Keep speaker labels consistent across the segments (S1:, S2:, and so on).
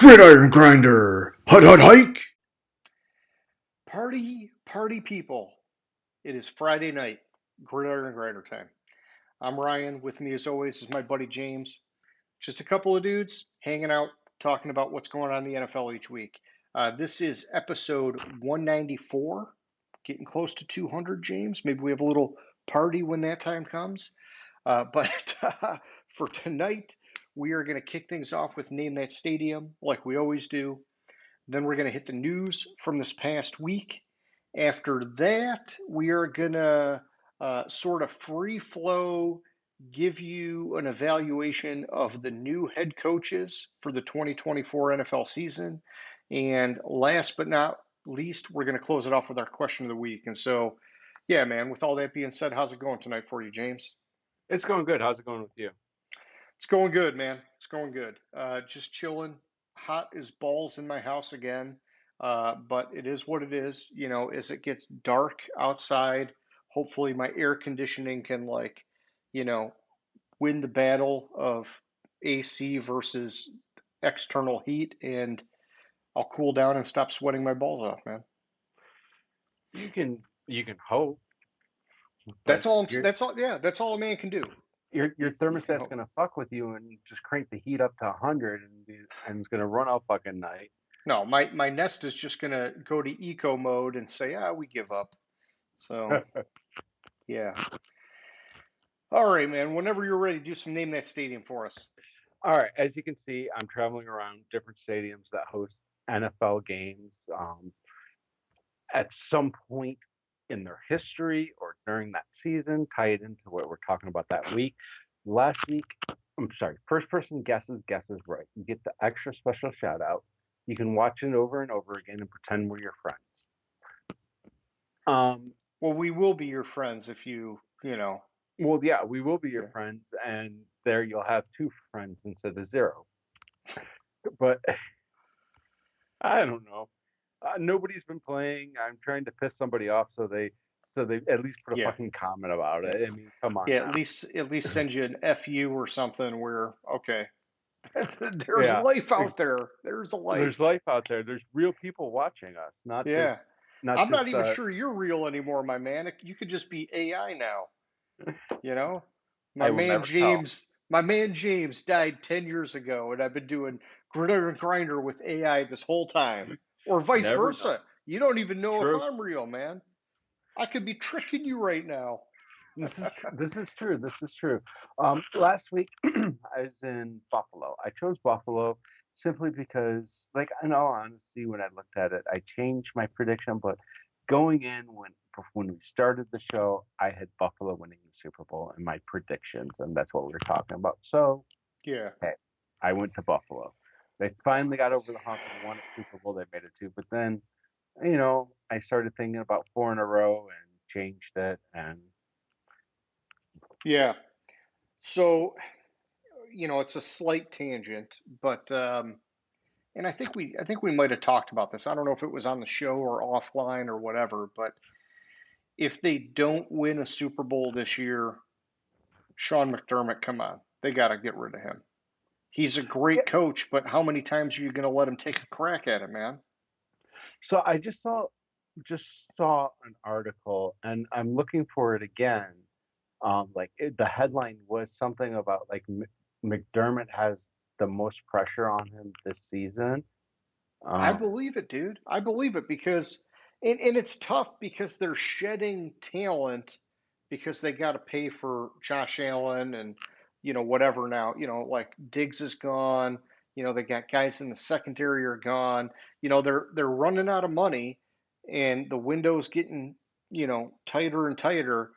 S1: Gridiron Grinder! Hut hut hike!
S2: Party people. It is Friday night, Gridiron Grinder time. I'm Ryan. With me, as always, is my buddy James. Just a couple of dudes hanging out, talking about what's going on in the NFL each week. This is episode 194, getting close to 200, James. Maybe we have a little party when that time comes. But for tonight, we are going to kick things off with Name That Stadium, like we always do. Then we're going to hit the news from this past week. After that, we are going to sort of free flow give you an evaluation of the new head coaches for the 2024 NFL season. And last but not least, we're going to close it off with our question of the week. And so, yeah, man, with all that being said, how's it going tonight for you, James?
S3: It's going good. How's it going with you?
S2: It's going good, man. It's going good. Just chilling. Hot as balls in my house again. But it is what it is. You know, as it gets dark outside, hopefully my air conditioning can, like, you know, win the battle of AC versus external heat, and I'll cool down and stop sweating my balls off, man.
S3: You can hope, but
S2: That's all.
S3: your
S2: That's all. Yeah, that's all a man can do.
S3: your
S2: You can
S3: thermostat's
S2: hope.
S3: gonna fuck with you and just crank the heat up to 100 and it's gonna run all fucking night.
S2: No, my Nest is just gonna go to eco mode and say, we give up. So yeah. All right, man. Whenever you're ready, do some name that stadium for us.
S3: All right, as you can see, I'm traveling around different stadiums that host NFL games. At some point in their history or during that season, tie it into what we're talking about that week. Last week, I'm sorry, first person guesses right. You get the extra special shout out. You can watch it over and over again and pretend we're your friends. Um,
S2: Well, we will be your friends if you.
S3: well, yeah, we will be your
S2: Yeah.
S3: friends, and there you'll have two friends instead of zero. But I don't know. Nobody's been playing. I'm trying to piss somebody off so they at least put a
S2: Yeah.
S3: fucking comment about it. I mean, come on
S2: Yeah. At
S3: now.
S2: least at least send you an FU or something where okay, there's
S3: Yeah,
S2: life out there. There's a
S3: there's
S2: life.
S3: life out there. There's real people watching us, not just
S2: Yeah.
S3: not
S2: I'm
S3: just
S2: not even sure you're real anymore, my man. You could just be AI now. You know, my
S3: I will
S2: man
S3: never tell.
S2: James. My man James died 10 years ago, and I've been doing Gridiron Grinder with AI this whole time, or vice
S3: Never know.
S2: versa. You don't even know if
S3: True.
S2: I'm real, man. I could be tricking you right now.
S3: This is true. This is true. Last week I was in Buffalo. I chose Buffalo simply because, like, in all honesty, when I looked at it, I changed my prediction. But going in when we started the show, I had Buffalo winning the Super Bowl in my predictions, and that's what we were talking about. So,
S2: Yeah.
S3: hey, I went to Buffalo. They finally got over the hump and won a Super Bowl. They made it too. But then, I started thinking about four in a row and changed it. And
S2: Yeah. So, it's a slight tangent, but and I think we might have talked about this. I don't know if it was on the show or offline or whatever, but if they don't win a Super Bowl this year, Sean McDermott, come on. They got to get rid of him. He's a
S3: yeah,
S2: great coach, but how many times are you going to let him take a crack at it, man?
S3: so I just saw an article, and I'm looking for it again. The headline was something about like McDermott has the most pressure on him this season.
S2: I
S3: Um,
S2: believe it, dude. I believe it because, and it's tough because they're shedding talent because they got to pay for Josh Allen and, whatever now. Like Diggs is gone. They got guys in the secondary are gone. They're running out of money and the window's getting, tighter and tighter.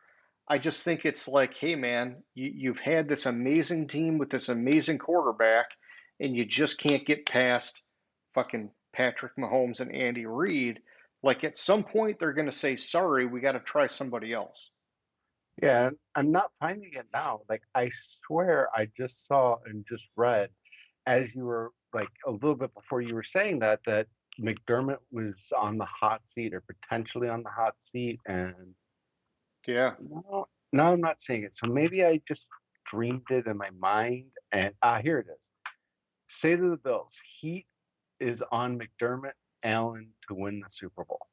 S2: I just think it's like, hey, man, you've had this amazing team with this amazing quarterback, and you just can't get past fucking Patrick Mahomes and Andy Reid. Like at some point, they're going to say, sorry, we got to try somebody else.
S3: yeah, I'm not finding it now. Like I swear, I just saw and just read as you were like a little bit before you were saying that McDermott was on the hot seat or potentially on the hot seat, and
S2: Yeah.
S3: no, no, I'm not seeing it. So maybe I just dreamed it in my mind. And here it is. Say to the Bills, Heat. Sean McDermott Allen to win the Super Bowl.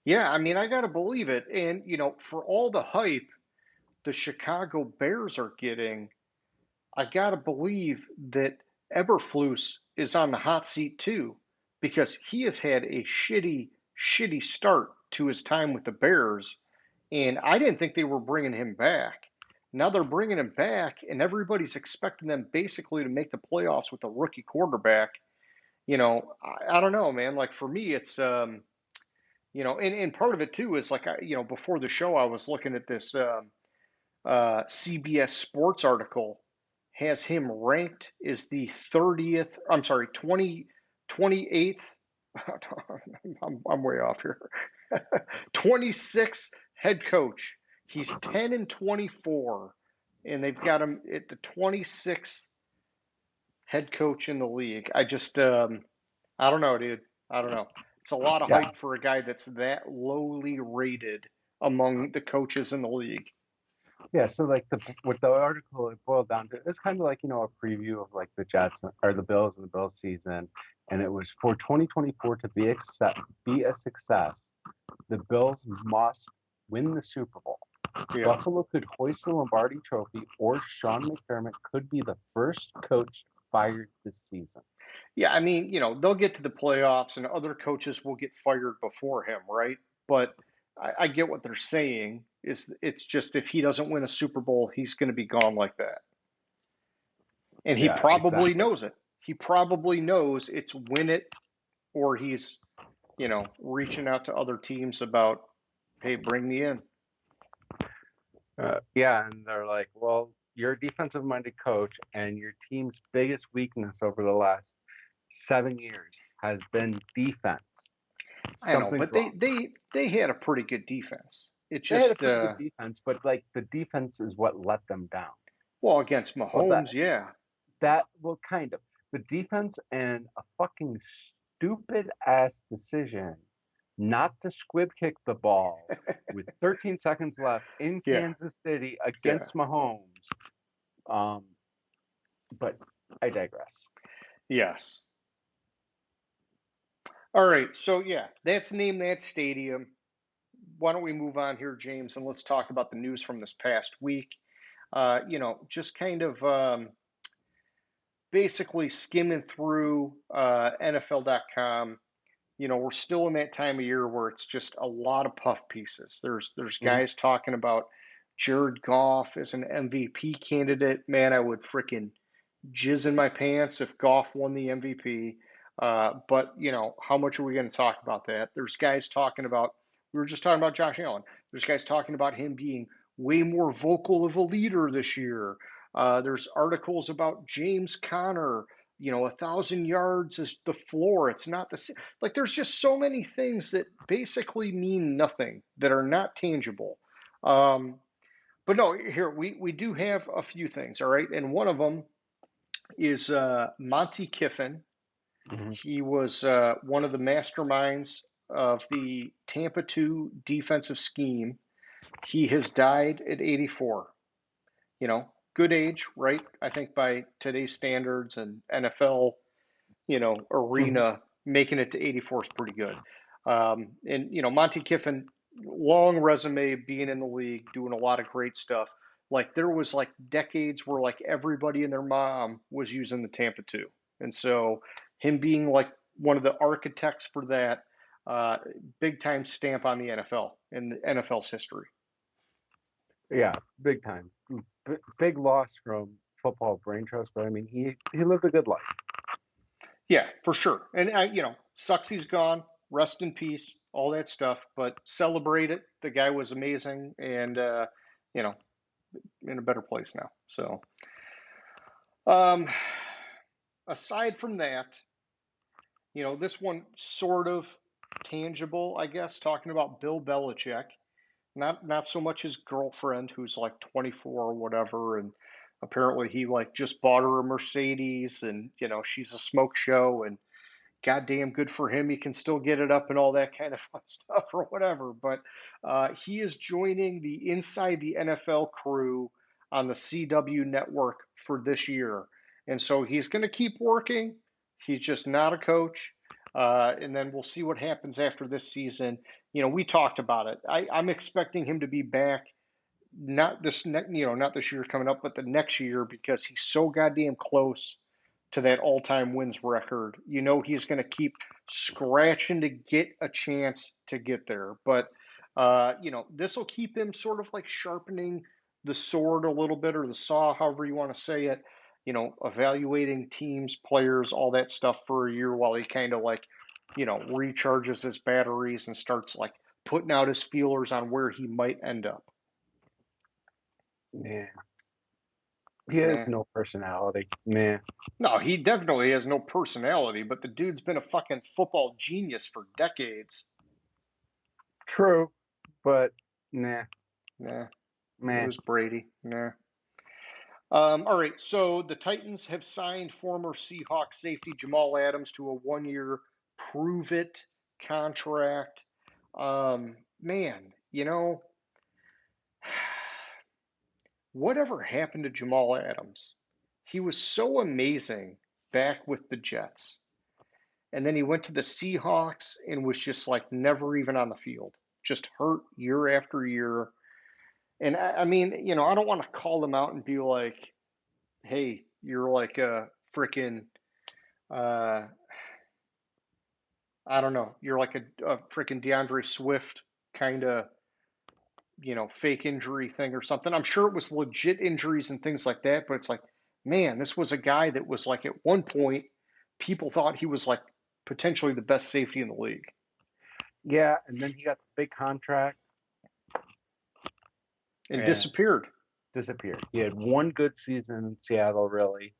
S2: Yeah, I mean, I got to believe it. And, for all the hype the Chicago Bears are getting, I got to believe that Eberflus is on the hot seat too, because he has had a shitty, shitty start to his time with the Bears. And I didn't think they were bringing him back. Now they're bringing him back, and everybody's expecting them basically to make the playoffs with a rookie quarterback. I don't know, man. Like for me, it's and part of it too is like before the show, I was looking at this CBS Sports article has him ranked as the 30th, I'm sorry, 28th. I'm way off here. 26th head coach. He's 10-24, and they've got him at the 26th head coach in the league. I don't know, dude. I don't know. It's a lot of
S3: Yeah,
S2: hype for a guy that's that lowly rated among the coaches in the league.
S3: yeah. So like what the article it boiled down to, it's kind of like a preview of like the Jets or the Bills and the Bills season, and it was for 2024 to be a success. The Bills must win the Super Bowl.
S2: Yeah.
S3: Buffalo could hoist the Lombardi Trophy, or Sean McDermott could be the first coach fired this season.
S2: Yeah, I mean, they'll get to the playoffs and other coaches will get fired before him, right? But I get what they're saying. It's just if he doesn't win a Super Bowl, he's going to be gone like that. And he
S3: Yeah,
S2: probably
S3: exactly.
S2: knows it. He probably knows it's win it or he's, reaching out to other teams about, hey, bring me in.
S3: Yeah, and they're like, well, you're a defensive-minded coach, and your team's biggest weakness over the last 7 years has been defense.
S2: I know,
S3: Something's
S2: but they
S3: wrong.
S2: they they had a pretty good defense. It
S3: They had a
S2: just
S3: pretty good defense, but like the defense is what let them down.
S2: well, against
S3: Well,
S2: Mahomes, yeah.
S3: well, kind of the defense and a fucking stupid ass decision not to squib kick the ball with 13 seconds left in
S2: Yeah.
S3: Kansas City
S2: Yeah.
S3: against Mahomes. Um, but I digress.
S2: Yes. All right. So yeah, that's name that stadium. Why don't we move on here, James, and let's talk about the news from this past week. Just kind of basically skimming through NFL.com. We're still in that time of year where it's just a lot of puff pieces. There's
S3: Mhm.
S2: guys talking about Jared Goff as an MVP candidate. Man, I would freaking jizz in my pants if Goff won the MVP. But how much are we going to talk about that? There's guys talking about. We were just talking about Josh Allen. There's guys talking about him being way more vocal of a leader this year. There's articles about James Conner. 1,000 yards is the floor. It's not the like. There's just so many things that basically mean nothing that are not tangible. Um, but no, here we do have a few things. All right, and one of them is Monty Kiffin.
S3: Mhm.
S2: He was one of the masterminds of the Tampa 2 defensive scheme. He has died at 84. Good age, right? I think by today's standards and NFL,
S3: Mhm.
S2: arena, making it to 84 is pretty good. And Monty Kiffin, long resume, being in the league, doing a lot of great stuff. Like there was like decades where like everybody and their mom was using the Tampa 2, and so him being like one of the architects for that, uh, big time stamp on the NFL and the NFL's history.
S3: Yeah, big time. Big loss from football brain trust, but I mean, he lived a good life.
S2: Yeah, for sure. And sucks he's gone. Rest in peace, all that stuff. But celebrate it. The guy was amazing, and you know, in a better place now. So, um, aside from that, this one sort of tangible, I guess. Talking about Bill Belichick, not so much his girlfriend, who's like 24 or whatever, and apparently he like just bought her a Mercedes, and she's a smoke show, and goddamn good for him. He can still get it up and all that kind of fun stuff or whatever. But he is joining the Inside the NFL crew on the CW network for this year. And so he's going to keep working. He's just not a coach. And then we'll see what happens after this season. We talked about it. I'm expecting him to be back, not not this year coming up, but the next year because he's so goddamn close to that all-time wins record. He's going to keep scratching to get a chance to get there. But this will keep him sort of like sharpening the sword a little bit, or the saw, however you want to say it. Evaluating teams, players, all that stuff for a year while he kind of like, recharges his batteries and starts like putting out his feelers on where he might end up.
S3: Yeah. He has
S2: Nah.
S3: no personality. Nah.
S2: No, he definitely has no personality, but the dude's been a fucking football genius for decades.
S3: True, but nah.
S2: Nah, it
S3: Meh.
S2: was Brady. Nah. All right, so the Titans have signed former Seahawks safety Jamal Adams to a 1-year prove it contract. Man, whatever happened to Jamal Adams? He was so amazing back with the Jets. And then he went to the Seahawks and was just like never even on the field, just hurt year after year. And I mean, I don't want to call him out and be like, hey, you're like a freaking, uh, I don't know, you're like a freaking DeAndre Swift kind of, fake injury thing or something. I'm sure it was legit injuries and things like that, but it's like, man, this was a guy that was like at one point, people thought he was like potentially the best safety in the league.
S3: Yeah, and then he got the big contract
S2: And
S3: and
S2: disappeared.
S3: disappeared. He had one good season in Seattle, really.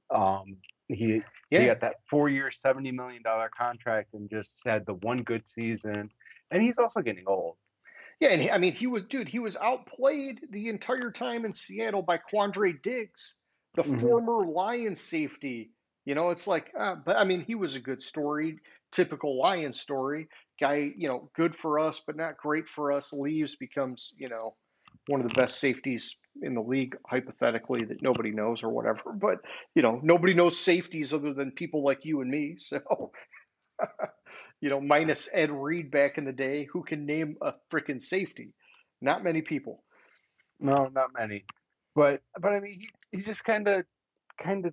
S3: Um, he he
S2: Yeah.
S3: got that 4-year, $70 million contract and just had the one good season. And he's also getting old.
S2: Yeah, and I mean, he was outplayed the entire time in Seattle by Quandre Diggs, the
S3: Hmm.
S2: former Lions safety. It's like, but I mean, he was a good story, typical Lions story. Guy, good for us, but not great for us. Leaves, becomes, one of the best safeties in the league, hypothetically, that nobody knows or whatever. But, nobody knows safeties other than people like you and me. So, minus Ed Reed back in the day, who can name a freaking safety? Not many people.
S3: No, not many. But I mean, he just kind of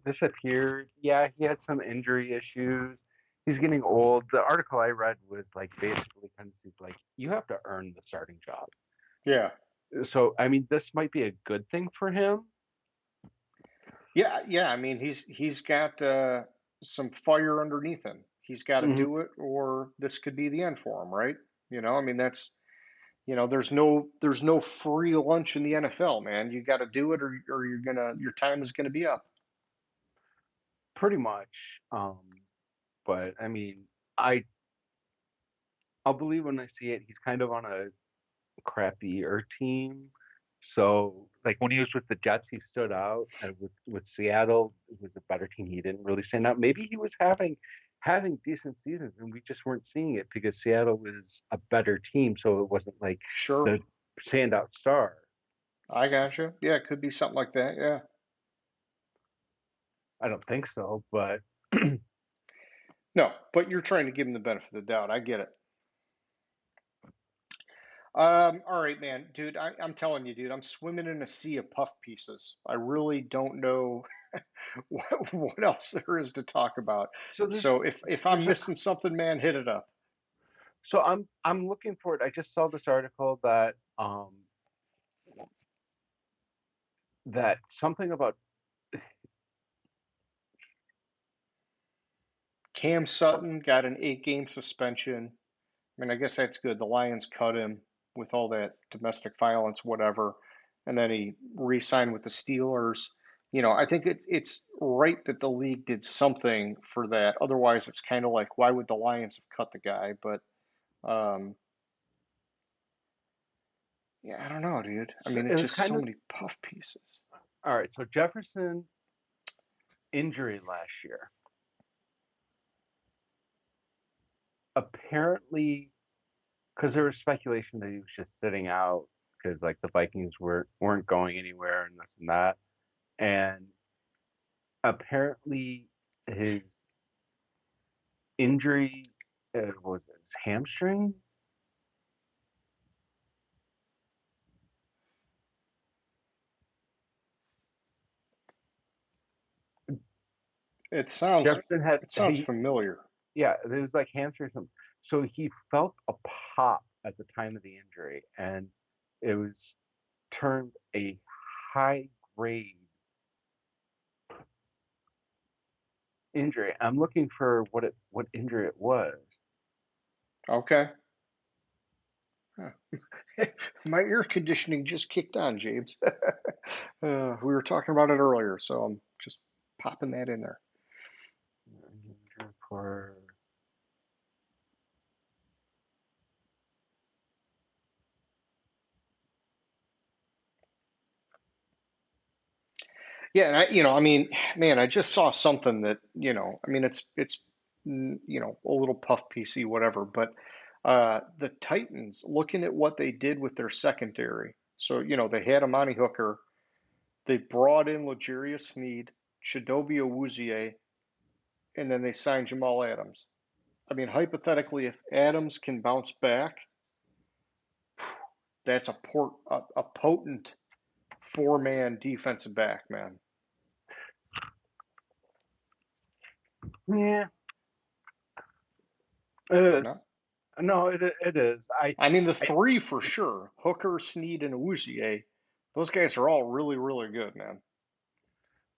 S3: disappeared. Yeah, he had some injury issues. He's getting old. The article I read was like basically kind of like you have to earn the starting job.
S2: Yeah,
S3: So I mean, this might be a good thing for him.
S2: yeah, yeah. I mean, he's got some fire underneath him. He's got to
S3: Hmm.
S2: do it, or this could be the end for him, right? I mean, that's there's no free lunch in the NFL, man. You got to do it, or your time is gonna be up.
S3: Pretty much. But I mean, I I'll believe when I see it. He's kind of on a crappier team. So, like when he was with the Jets, he stood out. And with Seattle, it was a better team. He didn't really stand out. Maybe he was having decent seasons, and we just weren't seeing it because Seattle was a better team. So it wasn't like
S2: Sure,
S3: the standout star.
S2: I gotcha. Yeah, it could be something like that. Yeah.
S3: I don't think so, but
S2: No, but you're trying to give him the benefit of the doubt. I get it. All right, man, dude. I'm telling you, dude. I'm swimming in a sea of puff pieces. I really don't know what else there is to talk about.
S3: so
S2: So if I'm
S3: there's a
S2: missing something, man, hit it up.
S3: so I'm looking for it. I just saw this article that something about
S2: Cam Sutton got an 8-game suspension. I mean, I guess that's good. The Lions cut him with all that domestic violence, whatever, and then he re-signed with the Steelers. I think it's right that the league did something for that. Otherwise, it's kind of like, why would the Lions have cut the guy? But um, yeah, I don't know, dude. I
S3: so
S2: mean,
S3: it
S2: it's
S3: was
S2: just
S3: kind
S2: so
S3: of
S2: many puff pieces.
S3: all right. So Jefferson injury last year. Apparently, because there was speculation that he was just sitting out because like the Vikings weren't going anywhere and this and that, and apparently his injury was it his hamstring?
S2: It sounds
S3: Jefferson had
S2: it sounds familiar.
S3: yeah, it was like hamstring something. So he felt a pop at the time of the injury, and it was termed a high grade injury. I'm looking for what injury it was.
S2: Okay. Huh. My air conditioning just kicked on, James. We were talking about it earlier, so I'm just popping that in there.
S3: Injury for
S2: Yeah, and I mean, man, I just saw something that, I mean, it's a little puff PC, whatever, but the Titans, looking at what they did with their secondary, so, they had Amani Hooker, they brought in L'Jarius Sneed, Chidobe Awuzie, and then they signed Jamal Adams. I mean, hypothetically, if Adams can bounce back, that's a potent four-man defensive back, man.
S3: yeah, it
S2: No?
S3: is. No, it is.
S2: I mean, the
S3: I
S2: three for sure, Hooker, Sneed, and Awuzie, those guys are all really, really good, man.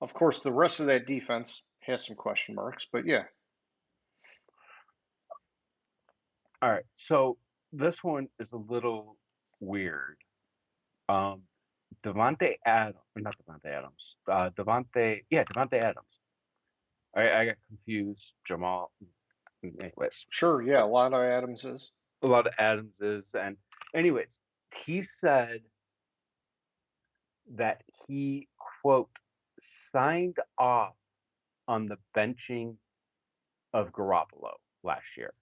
S2: Of course, the rest of that defense has some question marks, but yeah.
S3: all right. So this one is a little weird. Um, Devonte Adams, not Devonte Adams. Devonte Adams. I got confused. Jamal. Anyways,
S2: Sure, yeah, a lot of Adamses.
S3: a lot of Adamses, and anyways, he said that he quote signed off on the benching of Garoppolo last year.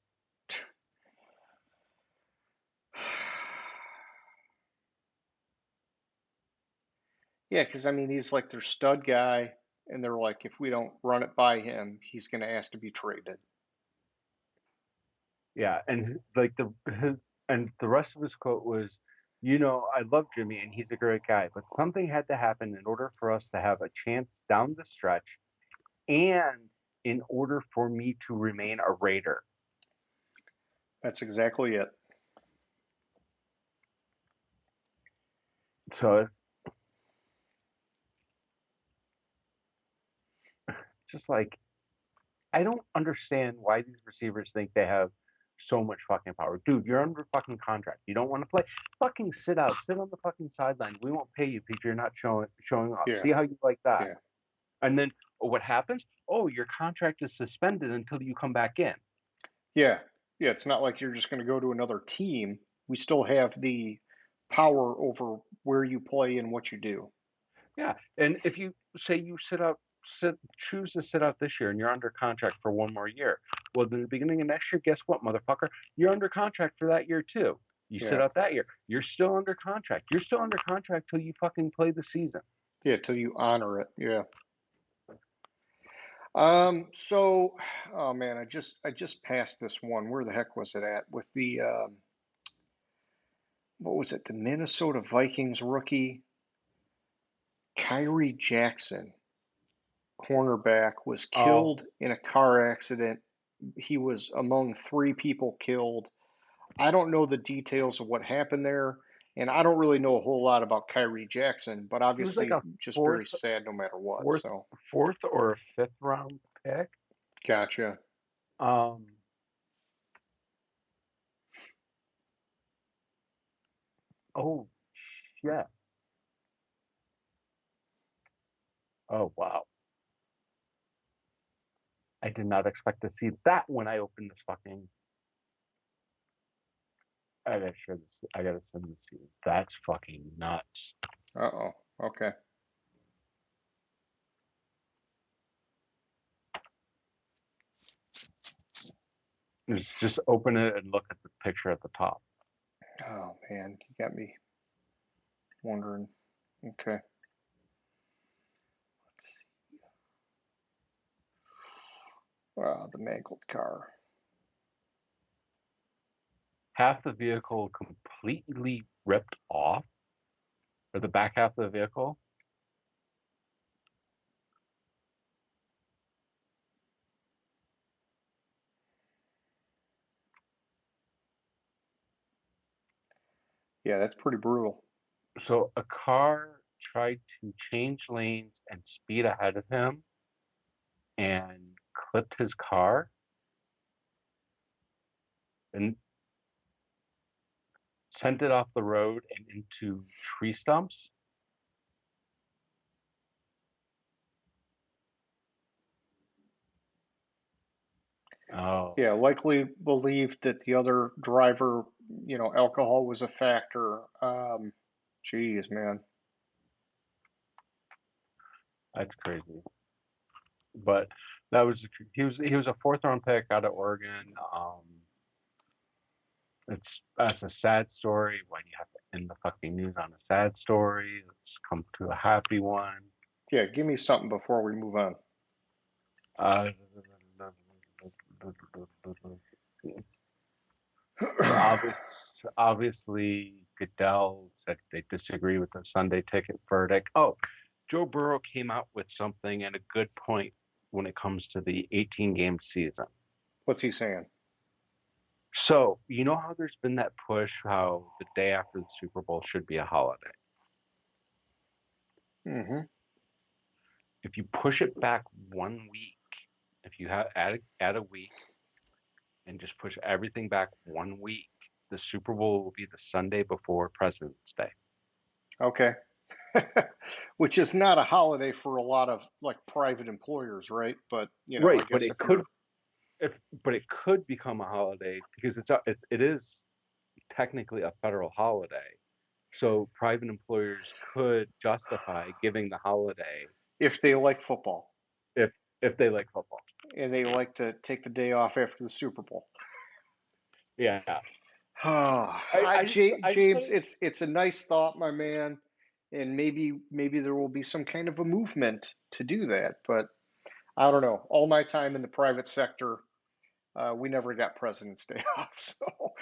S2: Yeah, because I mean, he's like their stud guy, and they're like, if we don't run it by him, he's going to ask to be traded.
S3: Yeah, and like the rest of his quote was, I love Jimmy and he's a great guy, but something had to happen in order for us to have a chance down the stretch, and in order for me to remain a Raider.
S2: That's exactly it.
S3: So it's just like I don't understand why these receivers think they have so much fucking power. Dude, you're under fucking contract. You don't want to play? Fucking sit out. Sit on the fucking sideline. We won't pay you because you're not showing up.
S2: Yeah,
S3: See how you like that?
S2: yeah,
S3: And then what happens? Oh, your contract is suspended until you come back in.
S2: yeah, yeah. It's not like you're just going to go to another team. We still have the power over where you play and what you do.
S3: Yeah. And if you say you choose to sit out this year and you're under contract for one more year, well, in the beginning of next year, guess what, motherfucker? You're under contract for that year too. You sit
S2: Yeah,
S3: out that year. You're still under contract. You're still under contract till you fucking play the season.
S2: yeah. Till you honor it. Yeah. So, oh man, I just passed this one. Where the heck was it at? With the what was it? The Minnesota Vikings rookie Kyrie Jackson, cornerback, was
S3: Oh,
S2: killed in a car accident. He was among three people killed. I don't know the details of what happened there, and I don't really know a whole lot about Kyrie Jackson, but
S3: he was like
S2: obviously
S3: a
S2: just
S3: fourth,
S2: very sad no matter what.
S3: fourth,
S2: So,
S3: fourth or a fifth round pick.
S2: gotcha.
S3: Um, oh shit. Oh wow. I did not expect to see that when I opened this fucking. I gotta share this. I gotta send this to you. That's fucking nuts.
S2: Uh-oh. Okay.
S3: Just open it and look at the picture at the top.
S2: Oh man, you got me wondering. Okay. Let's see. The mangled car.
S3: half the vehicle completely ripped off, or the back half of the vehicle.
S2: Yeah, that's pretty brutal.
S3: So a car tried to change lanes and speed ahead of him and clipped his car and sent it off the road and into tree stumps. Oh,
S2: Yeah, likely believed that the other driver, alcohol was a factor. Geez, man.
S3: that's crazy. But that was he was a fourth round pick out of Oregon. That's a sad story. Why do you have to end the fucking news on a sad story? Let's come to a happy one.
S2: Yeah, give me something before we move on.
S3: Uh, so obviously, Goodell said they disagree with the Sunday ticket verdict. Oh, Joe Burrow came out with something and a good point when it comes to the 18 game season.
S2: What's he saying?
S3: So, you know how there's been that push how the day after the Super Bowl should be a holiday?
S2: Mm-hmm.
S3: If you push it back 1 week, if you add a week and just push everything back 1 week, the Super Bowl will be the Sunday before President's Day.
S2: Okay. Which is not a holiday for a lot of like private employers, right? But I
S3: Right, but
S2: guess
S3: it
S2: if you're,
S3: could if but it could become a holiday because it is technically a federal holiday. So private employers could justify giving the holiday
S2: if they like football
S3: if if they like football.
S2: and they like to take the day off after the Super Bowl.
S3: Yeah.
S2: James, it's a nice thought, my man, and maybe there will be some kind of a movement to do that. But I don't know. All my time in the private sector, we never got President's Day off. So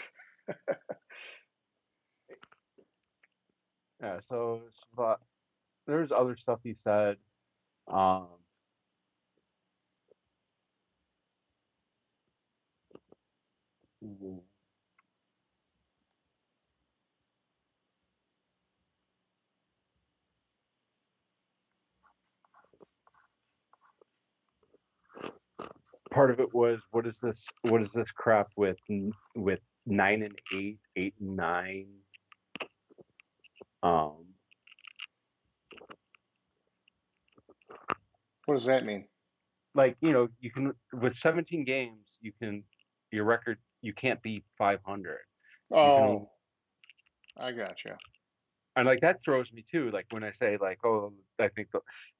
S3: Yeah, but there's other stuff he said. Um, part of it was what is this crap with 9 and 8, 8 and 9. Um,
S2: what does that mean?
S3: like you can with 17 games your record you can't be 500. You can only
S2: Oh, I gotcha.
S3: and like that throws me too. Like when I say like, oh, I think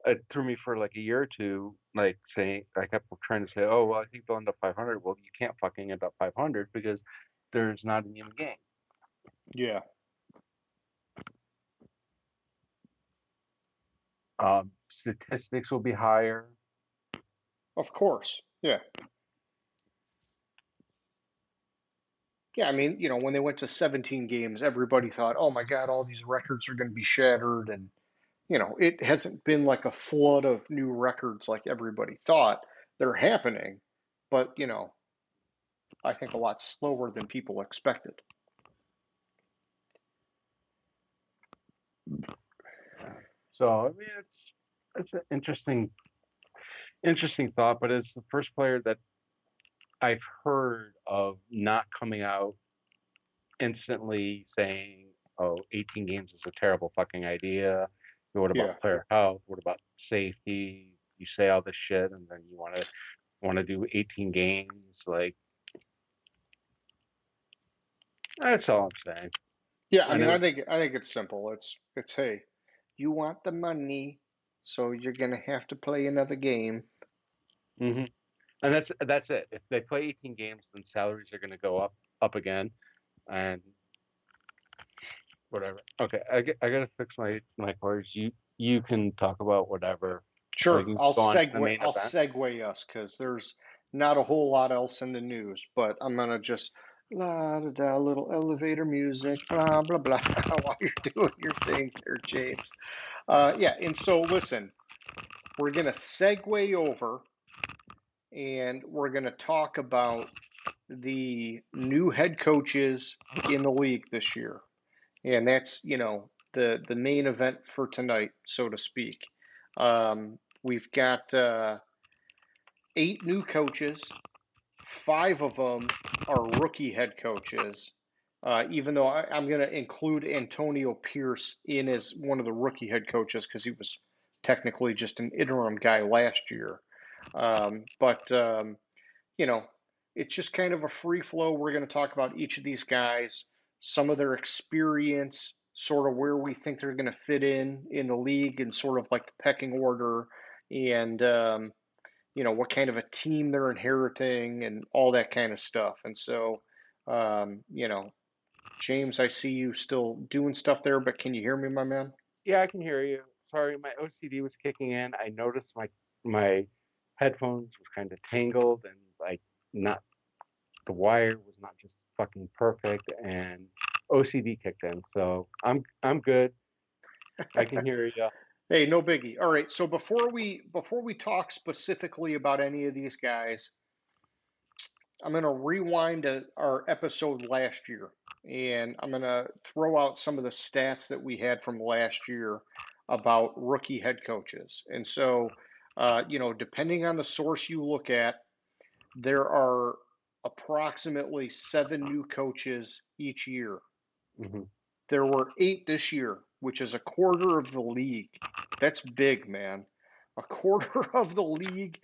S3: it threw me for like a year or two. Like saying, I kept trying to say, oh, well, I think they'll end up 500. Well, you can't fucking end up 500 because there's not an even game.
S2: Yeah,
S3: Statistics will be higher.
S2: of course. Yeah. Yeah, I mean, when they went to 17 games, everybody thought, "Oh my God, all these records are going to be shattered," and it hasn't been like a flood of new records like everybody thought. They're happening, but I think a lot slower than people expected.
S3: So I mean, it's an interesting thought, but it's the first player that I've heard of not coming out instantly saying, "Oh, 18 games is a terrible fucking idea." What about
S2: Yeah.
S3: player health? What about safety? You say all this shit, and then you want to do 18 games. Like that's all I'm saying.
S2: Yeah, I
S3: I
S2: mean,
S3: know.
S2: I think it's simple. It's hey, you want the money, so you're gonna have to play another game.
S3: Hmm. And that's it. If they play 18 games, then salaries are going to go up again, and whatever. Okay, I gotta fix my cars. You can talk about whatever. We
S2: Sure,
S3: can
S2: I'll
S3: go on to the
S2: segue.
S3: main
S2: I'll
S3: event.
S2: segue us because there's not a whole lot else in the news, but I'm gonna just La da da, little elevator music, blah blah blah. While you're doing your thing there, James. Yeah, and so listen, we're gonna segue over, and we're gonna talk about the new head coaches in the league this year, and that's the main event for tonight, so to speak. We've got 8 new coaches. 5 of them are rookie head coaches. Even though I'm going to include Antonio Pierce in as one of the rookie head coaches because he was technically just an interim guy last year. But you know, it's just kind of a free flow. We're going to talk about each of these guys, some of their experience, sort of where we think they're going to fit in the league, and sort of like the pecking order, and what kind of a team they're inheriting, and all that kind of stuff. And so, um, you know, James, I see you still doing stuff there, but can you hear me, my man?
S3: Yeah, I can hear you. Sorry, my OCD was kicking in. I noticed my headphones was kind of tangled and like not the wire was not just fucking perfect and OCD kicked in. So I'm good. I can hear you.
S2: Hey, no biggie. All right, so before we talk specifically about any of these guys, I'm going to rewind to our episode last year, and I'm going to throw out some of the stats that we had from last year about rookie head coaches. And so, depending on the source you look at, there are approximately 7 new coaches each year.
S3: Hmm.
S2: There were 8 this year, which is a quarter of the league. That's big, man. A quarter of the league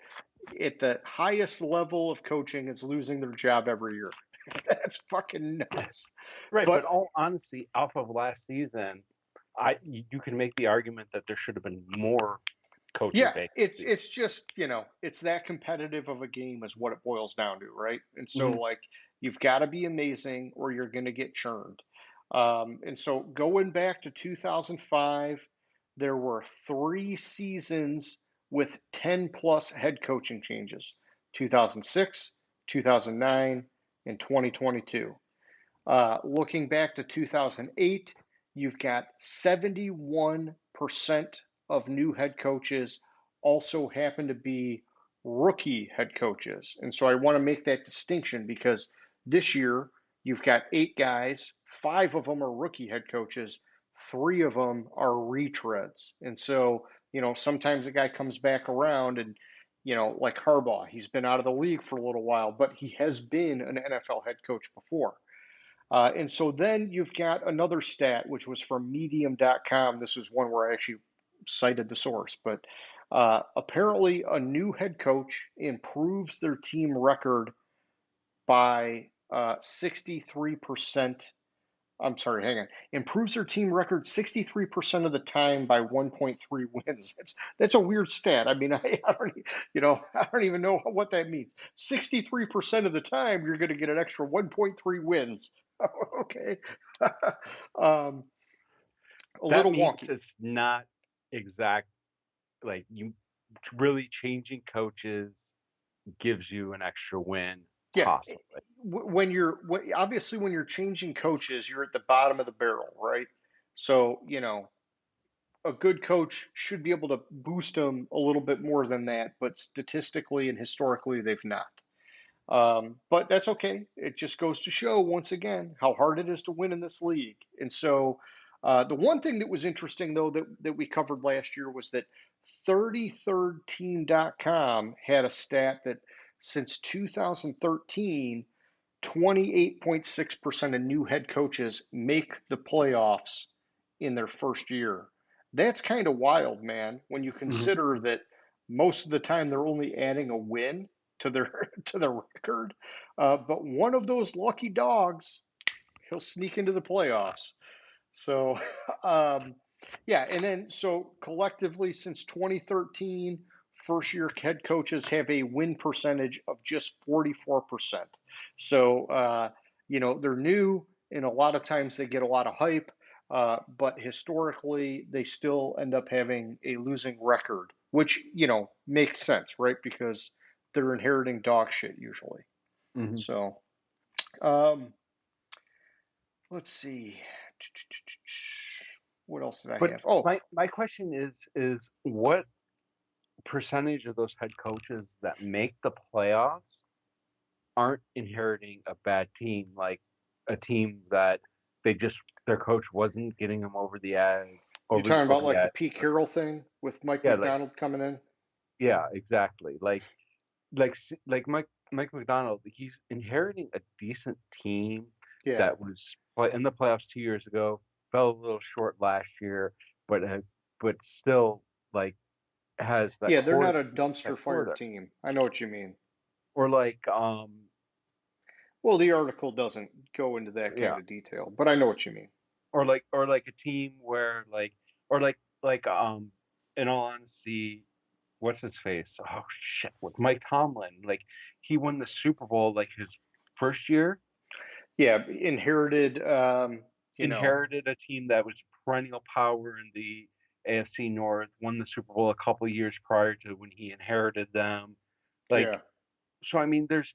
S2: at the highest level of coaching is losing their job every year. That's fucking nuts.
S3: Right, but
S2: But
S3: all honesty, off of last season, you can make the argument that there should have been more coaching
S2: yeah,
S3: vacancies.
S2: it's just, it's that competitive of a game is what it boils down to, right? And so,
S3: Hmm.
S2: like, you've got to be amazing or you're going to get churned. And so going back to 2005, there were 3 seasons with 10 plus head coaching changes: 2006, 2009, and 2022. Looking back to 2008, you've got 71% of new head coaches also happen to be rookie head coaches. And so I want to make that distinction because this year you've got 8 guys, 5 of them are rookie head coaches, 3 of them are retreads. And so, sometimes a guy comes back around and, like Harbaugh, he's been out of the league for a little while, but he has been an NFL head coach before. And so then you've got another stat, which was from medium.com. This is one where I actually cited the source, but apparently a new head coach improves their team record by 63%. I'm sorry, hang on. Improves their team record 63% of the time by 1.3 wins. That's a weird stat. I mean, I don't even know what that means. 63% of the time, you're going to get an extra 1.3 wins. Okay. um, a
S3: That
S2: little
S3: means
S2: wonky.
S3: it's not exact. Like you really changing coaches gives you an extra win,
S2: Yeah.
S3: possibly.
S2: Obviously when you're changing coaches, you're at the bottom of the barrel, right? So, a good coach should be able to boost them a little bit more than that, but statistically and historically, they've not. But that's okay. It just goes to show once again how hard it is to win in this league. And so, the one thing that was interesting though that we covered last year was that 33rdteam.com had a stat that since 2013, 28.6% of new head coaches make the playoffs in their first year. That's kind of wild, man, when you
S3: Hmm.
S2: consider that most of the time they're only adding a win to their to their record. But one of those lucky dogs, he'll sneak into the playoffs. So, um, yeah, and then so collectively since 2013, first year head coaches have a win percentage of just 44%. So, they're new, and a lot of times they get a lot of hype, but historically they still end up having a losing record, which, makes sense, right? Because they're inheriting dog shit usually.
S3: Hmm.
S2: So, Um, let's see. What else did I
S3: But
S2: have? Oh,
S3: my question is what percentage of those head coaches that make the playoffs aren't inheriting a bad team, like a team that they just their coach wasn't getting them over the edge,
S2: you're talking about
S3: over the
S2: like the
S3: edge.
S2: Pete Carroll thing with Mike
S3: Yeah, like
S2: McDonald coming in?
S3: yeah, exactly. Like Mike McDonald, he's inheriting a decent team
S2: Yeah.
S3: that was in the playoffs 2 years ago, fell a little short last year, but but still like has that
S2: Yeah, they're
S3: core
S2: not a
S3: team
S2: dumpster
S3: that
S2: fire
S3: core there.
S2: team. I know what you mean.
S3: Or like
S2: Well, the article doesn't go into that kind
S3: yeah,
S2: of detail, but I know what you mean.
S3: or like a team where or like in all honesty, what's his face? Oh shit, with Mike Tomlin, like he won the Super Bowl like his first year,
S2: Yeah, inherited,
S3: inherited a team that was perennial power in the AFC North, won the Super Bowl a couple years prior to when he inherited them. Like
S2: yeah.
S3: so I mean there's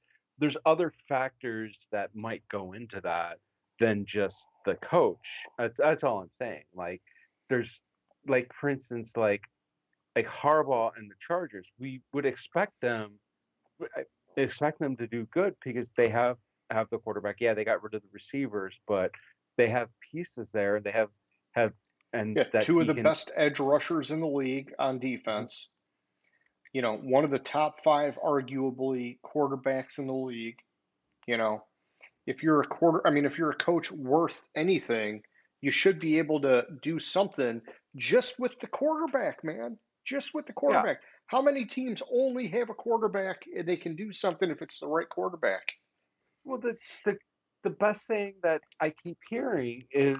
S3: other factors that might go into that than just the coach. That's all I'm saying. Like there's like for instance like Harbaugh and the Chargers, we would expect them to do good because they have the quarterback. Yeah, they got rid of the receivers, but they have pieces there. They have and
S2: Yeah,
S3: that
S2: two of
S3: he
S2: the
S3: can.
S2: best edge rushers in the league on defense. One of the top five, arguably, quarterbacks in the league. You know, if you're a coach worth anything, you should be able to do something just with the quarterback, man. Just with the
S3: Yeah.
S2: quarterback. How many teams only have a quarterback and they can do something if it's the right quarterback?
S3: Well, the best thing that I keep hearing is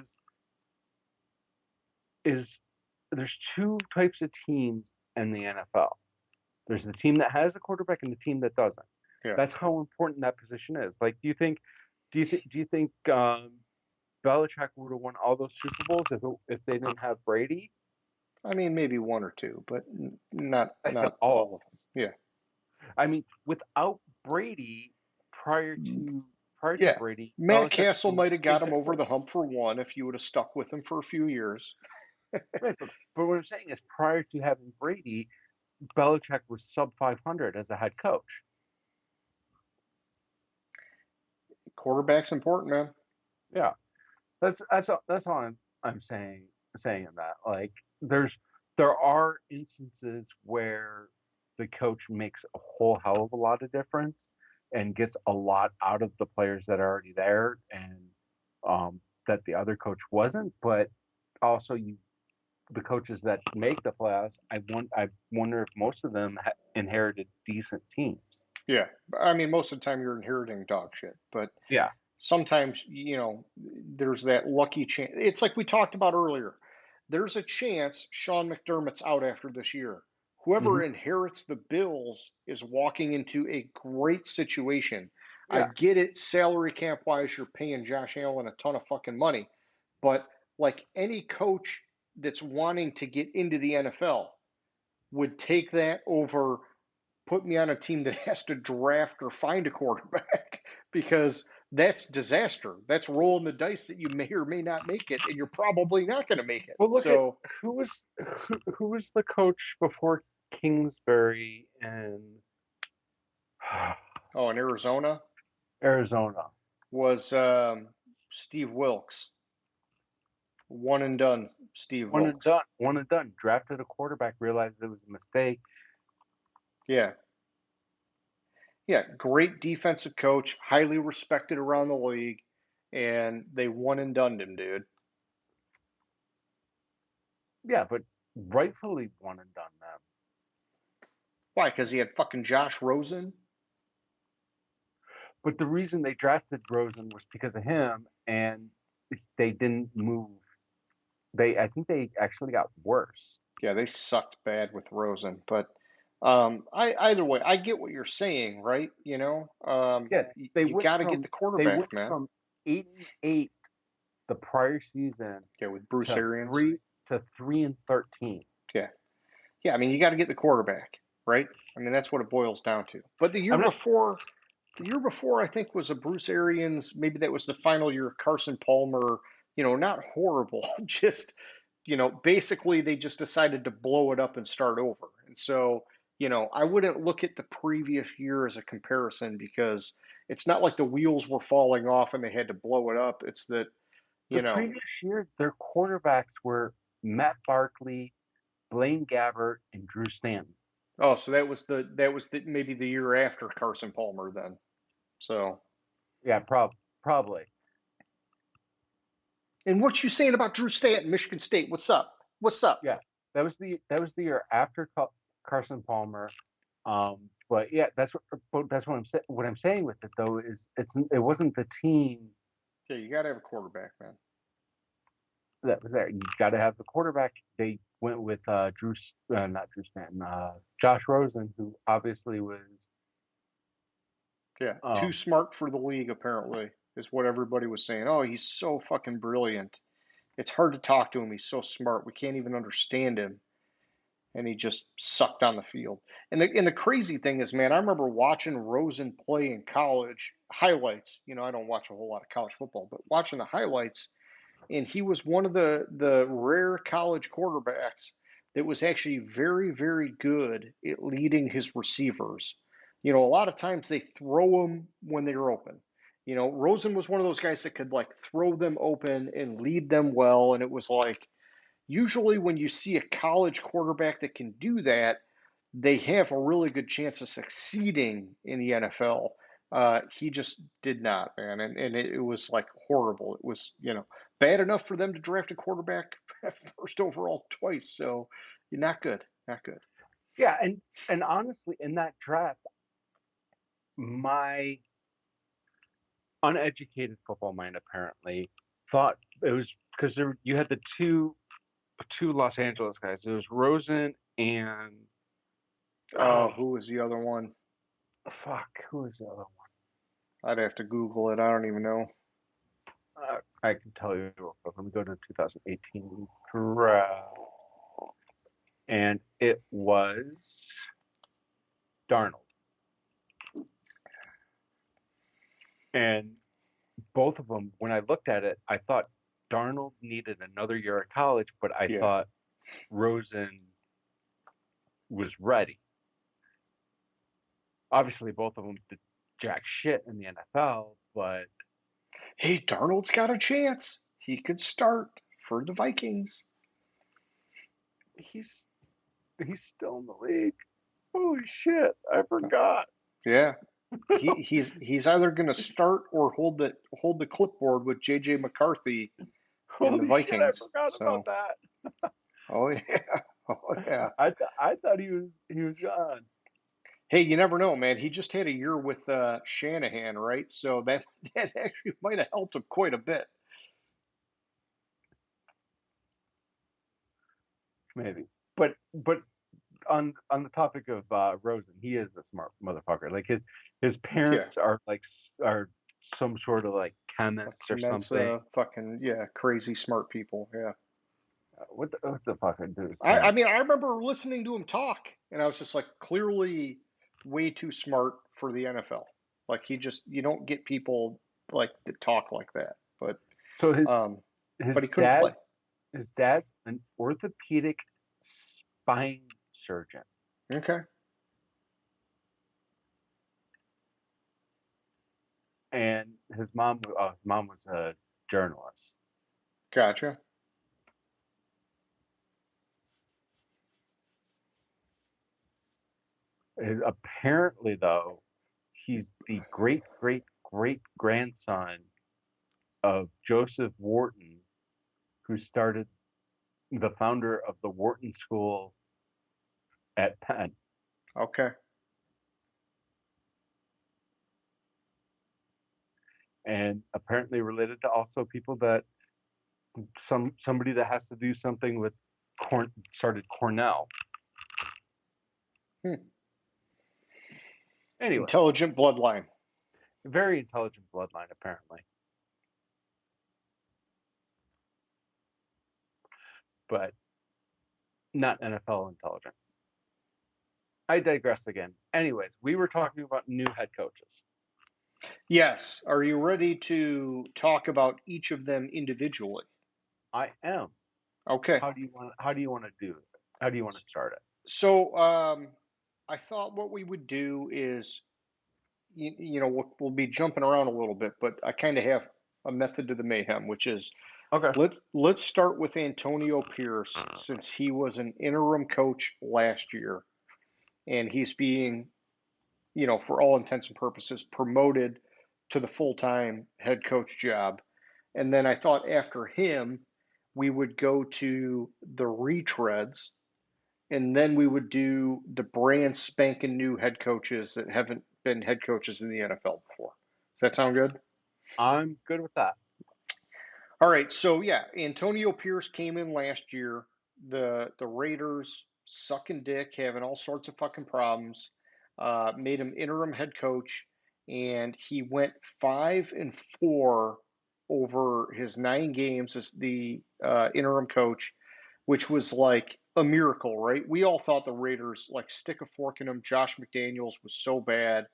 S3: there's two types of teams in the NFL. There's the team that has a quarterback and the team that doesn't.
S2: Yeah.
S3: That's how important that position is. Like, do you think Belichick would have won all those Super Bowls if they didn't have Brady?
S2: I mean, maybe one or two, but not
S3: I said
S2: not
S3: all.
S2: all of them.
S3: I mean, without Brady, prior
S2: Yeah.
S3: to prior to
S2: Yeah.
S3: Brady,
S2: Matt
S3: Belichick
S2: Castle
S3: was
S2: might have
S3: a
S2: got him
S3: head
S2: over
S3: coach.
S2: the hump for one if you would have stuck with him for a few years.
S3: Right, but what I'm saying is prior to having Brady, Belichick was sub 500 as a head coach.
S2: Quarterback's important, man.
S3: Yeah, that's all I'm saying in that. Like, there are instances where the coach makes a whole hell of a lot of difference and gets a lot out of the players that are already there and that the other coach wasn't. But also, the coaches that make the playoffs, I wonder if most of them inherited decent teams.
S2: Yeah. I mean, most of the time you're inheriting dog shit, but
S3: Yeah,
S2: sometimes, there's that lucky chance. It's like we talked about earlier. There's a chance Sean McDermott's out after this year.
S3: hmm
S2: Whoever inherits the Bills is walking into a great situation. I
S3: yeah,
S2: get it, salary cap wise, you're paying Josh Allen a ton of fucking money. But like any coach that's wanting to get into the NFL would take that over put me on a team that has to draft or find a quarterback because that's disaster. That's rolling the dice that you may or may not make it, and you're probably not going to make it.
S3: well, look at
S2: So,
S3: who was the coach before Kingsbury in
S2: oh, in Arizona
S3: Arizona?
S2: was Steve Wilkes, one and done. Steve
S3: One and
S2: Wilkes,
S3: done. One and done. Drafted a quarterback, realized it was a mistake.
S2: yeah, yeah, great defensive coach, highly respected around the league, and they one and done him, dude.
S3: Yeah, but rightfully one and done them.
S2: Why? Because he had fucking Josh Rosen.
S3: But the reason they drafted Rosen was because of him, and they didn't move. I think they actually got worse.
S2: Yeah, they sucked bad with Rosen, but either way, I get what you're saying, right?
S3: Yeah, they
S2: You
S3: went
S2: got to get
S3: from
S2: the quarterback, man.
S3: 8-8 the prior season
S2: Yeah, with Bruce
S3: to
S2: Arians.
S3: 3-13.
S2: Yeah, yeah. I mean, you got to get the quarterback, right? I mean, that's what it boils down to. But the year
S3: I'm not.
S2: before, The year before, I think, was a Bruce Arians. Maybe that was the final year of Carson Palmer. Not horrible, just basically they just decided to blow it up and start over. And so, I wouldn't look at the previous year as a comparison because it's not like the wheels were falling off and they had to blow it up. It's that,
S3: The
S2: you know,
S3: previous year, their quarterbacks were Matt Barkley, Blaine Gabbert, and Drew Stanton.
S2: oh, so that was maybe the year after Carson Palmer then. So,
S3: Yeah, probably.
S2: and what you saying about Drew Stanton, Michigan State? What's up? What's up?
S3: Yeah, that was the year after Carson Palmer. But yeah, that's what I'm saying with it though is it wasn't the team
S2: Yeah, you got to have a quarterback, man.
S3: that was there. You got to have the quarterback. They went with not Drew Stanton, Josh Rosen, who obviously was
S2: Yeah, too
S3: um,
S2: smart for the league, apparently, is what everybody was saying. Oh, he's so fucking brilliant. It's hard to talk to him. He's so smart. We can't even understand him. And he just sucked on the field. And the crazy thing is, man, I remember watching Rosen play in college highlights. I don't watch a whole lot of college football, but watching the highlights, and he was one of the rare college quarterbacks that was actually very, very good at leading his receivers. A lot of times they throw them when they're open. Rosen was one of those guys that could like throw them open and lead them well, and it was like usually when you see a college quarterback that can do that, they have a really good chance of succeeding in the NFL. He just did not, man, and it was like horrible. It was, bad enough for them to draft a quarterback first overall twice. So you're not good, not good.
S3: yeah, and honestly, in that draft, my uneducated football mind apparently thought it was because you had the two Los Angeles guys. It was Rosen and oh
S2: Who was the other one?
S3: fuck, who was the other
S2: I'd have to Google it. I don't even know.
S3: one? I can tell you real quick. Let me go to 2018 draft, and it was Darnold. And both of them, when I looked at it, I thought Darnold needed another year at college, but I
S2: Yeah.
S3: thought Rosen was ready. Obviously, both of them did jack shit in the NFL, but
S2: Hey, Darnold's got a chance. He could start for the Vikings.
S3: he's he's still in the league. Holy shit, I forgot.
S2: Yeah. He's either going to start or hold the clipboard with JJ McCarthy in the
S3: Holy shit, I
S2: Vikings.
S3: forgot about
S2: So,
S3: that.
S2: oh yeah, oh yeah.
S3: I thought he was gone.
S2: Hey, you never know, man. He just had a year with Shanahan, right? So that that actually might have helped him quite a bit.
S3: Maybe. But on the topic of Rosen, he is a smart motherfucker. Like his
S2: Yeah,
S3: parents are some sort of like chemists
S2: like
S3: or something.
S2: Mensa, fucking yeah, crazy smart people. Yeah.
S3: What the fuck are his
S2: I
S3: parents?
S2: mean, I remember listening to him talk, and I was just like, clearly way too smart for the NFL. Like you don't get people like that talk like that. But
S3: So his
S2: um,
S3: his
S2: but he couldn't play.
S3: dad his dad's an orthopedic spine surgeon,
S2: Okay,
S3: and his mom was a journalist.
S2: gotcha.
S3: Apparently, though, he's the great great great grandson of Joseph Wharton, who started the founder of the Wharton School at Penn,
S2: Okay,
S3: and apparently related to also people that somebody that has to do something with started Cornell.
S2: hmm.
S3: Anyway,
S2: Intelligent bloodline.
S3: very intelligent bloodline apparently, but not NFL intelligent. I digress again. Anyways, we were talking about new head coaches.
S2: Yes. Are you ready to talk about each of them individually?
S3: I am.
S2: Okay.
S3: How do you want to do it? How do you want to start it?
S2: So, I thought what we would do is, we'll be jumping around a little bit, but I kind of have a method to the mayhem, which is
S3: Okay.
S2: let's start with Antonio Pierce since he was an interim coach last year and he's being, for all intents and purposes, promoted to the full-time head coach job. And then I thought after him, we would go to the retreads, and then we would do the brand spanking new head coaches that haven't been head coaches in the NFL before. Does that sound good?
S3: I'm good with that.
S2: All right, so yeah, Antonio Pierce came in last year. The Raiders sucking dick, having all sorts of fucking problems. Made him interim head coach, and he went 5-4 over his 9 games as the interim coach, which was like a miracle, right? We all thought the Raiders like stick a fork in them. Josh McDaniels was so bad.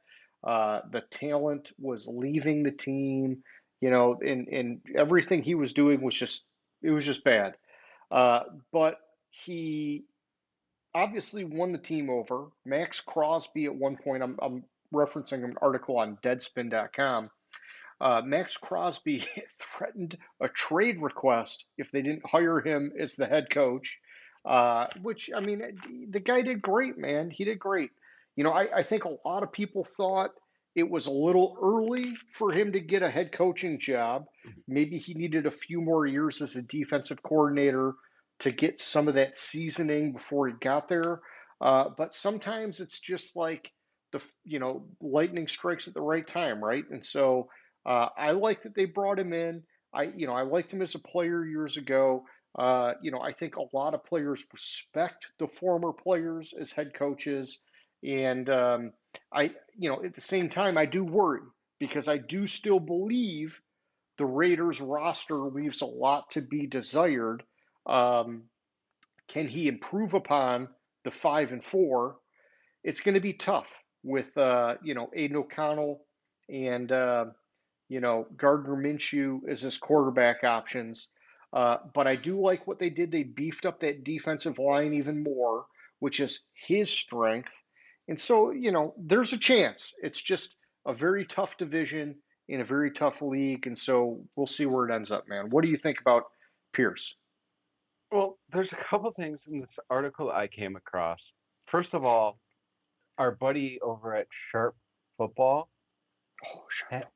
S2: The talent was leaving the team, and everything he was doing was just it was just bad. Uh, but he obviously won the team over. Max Crosby at one point, I'm referencing an article on Deadspin.com. Max Crosby threatened a trade request if they didn't hire him as the head coach, which, I mean, the guy did great, man. He did great. I think a lot of people thought it was a little early for him to get a head coaching job. Maybe he needed a few more years as a defensive coordinator to get some of that seasoning before he got there. But sometimes it's just like lightning strikes at the right time, right? And so I like that they brought him in. I liked him as a player years ago. I think a lot of players respect the former players as head coaches, and at the same time, I do worry because I do still believe the Raiders roster leaves a lot to be desired. Um, can he improve upon the 5-4? It's going to be tough with Aiden O'Connell and Gardner Minshew as his quarterback options. But I do like what they did. They beefed up that defensive line even more, which is his strength. And so, there's a chance. It's just a very tough division in a very tough league. And so we'll see where it ends up, man. What do you think about Pierce?
S3: Well, there's a couple things in this article I came across. First of all, our buddy over at Sharp Football
S2: Oh, sure.
S3: ha-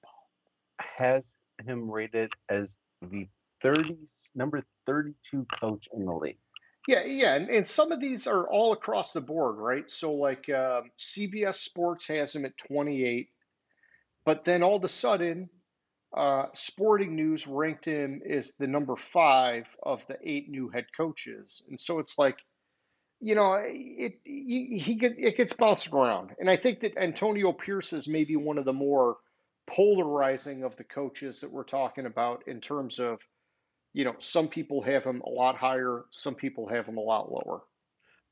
S3: has him rated as the 30 number 32 coach in the league.
S2: Yeah, yeah, and some of these are all across the board, right? So like CBS Sports has him at 28, but then all of a sudden, Sporting News ranked him as the number 5 of the 8 new head coaches, and so it's like, it gets bounced around, and I think that Antonio Pierce is maybe one of the more polarizing of the coaches that we're talking about in terms of, some people have him a lot higher, some people have him a lot lower.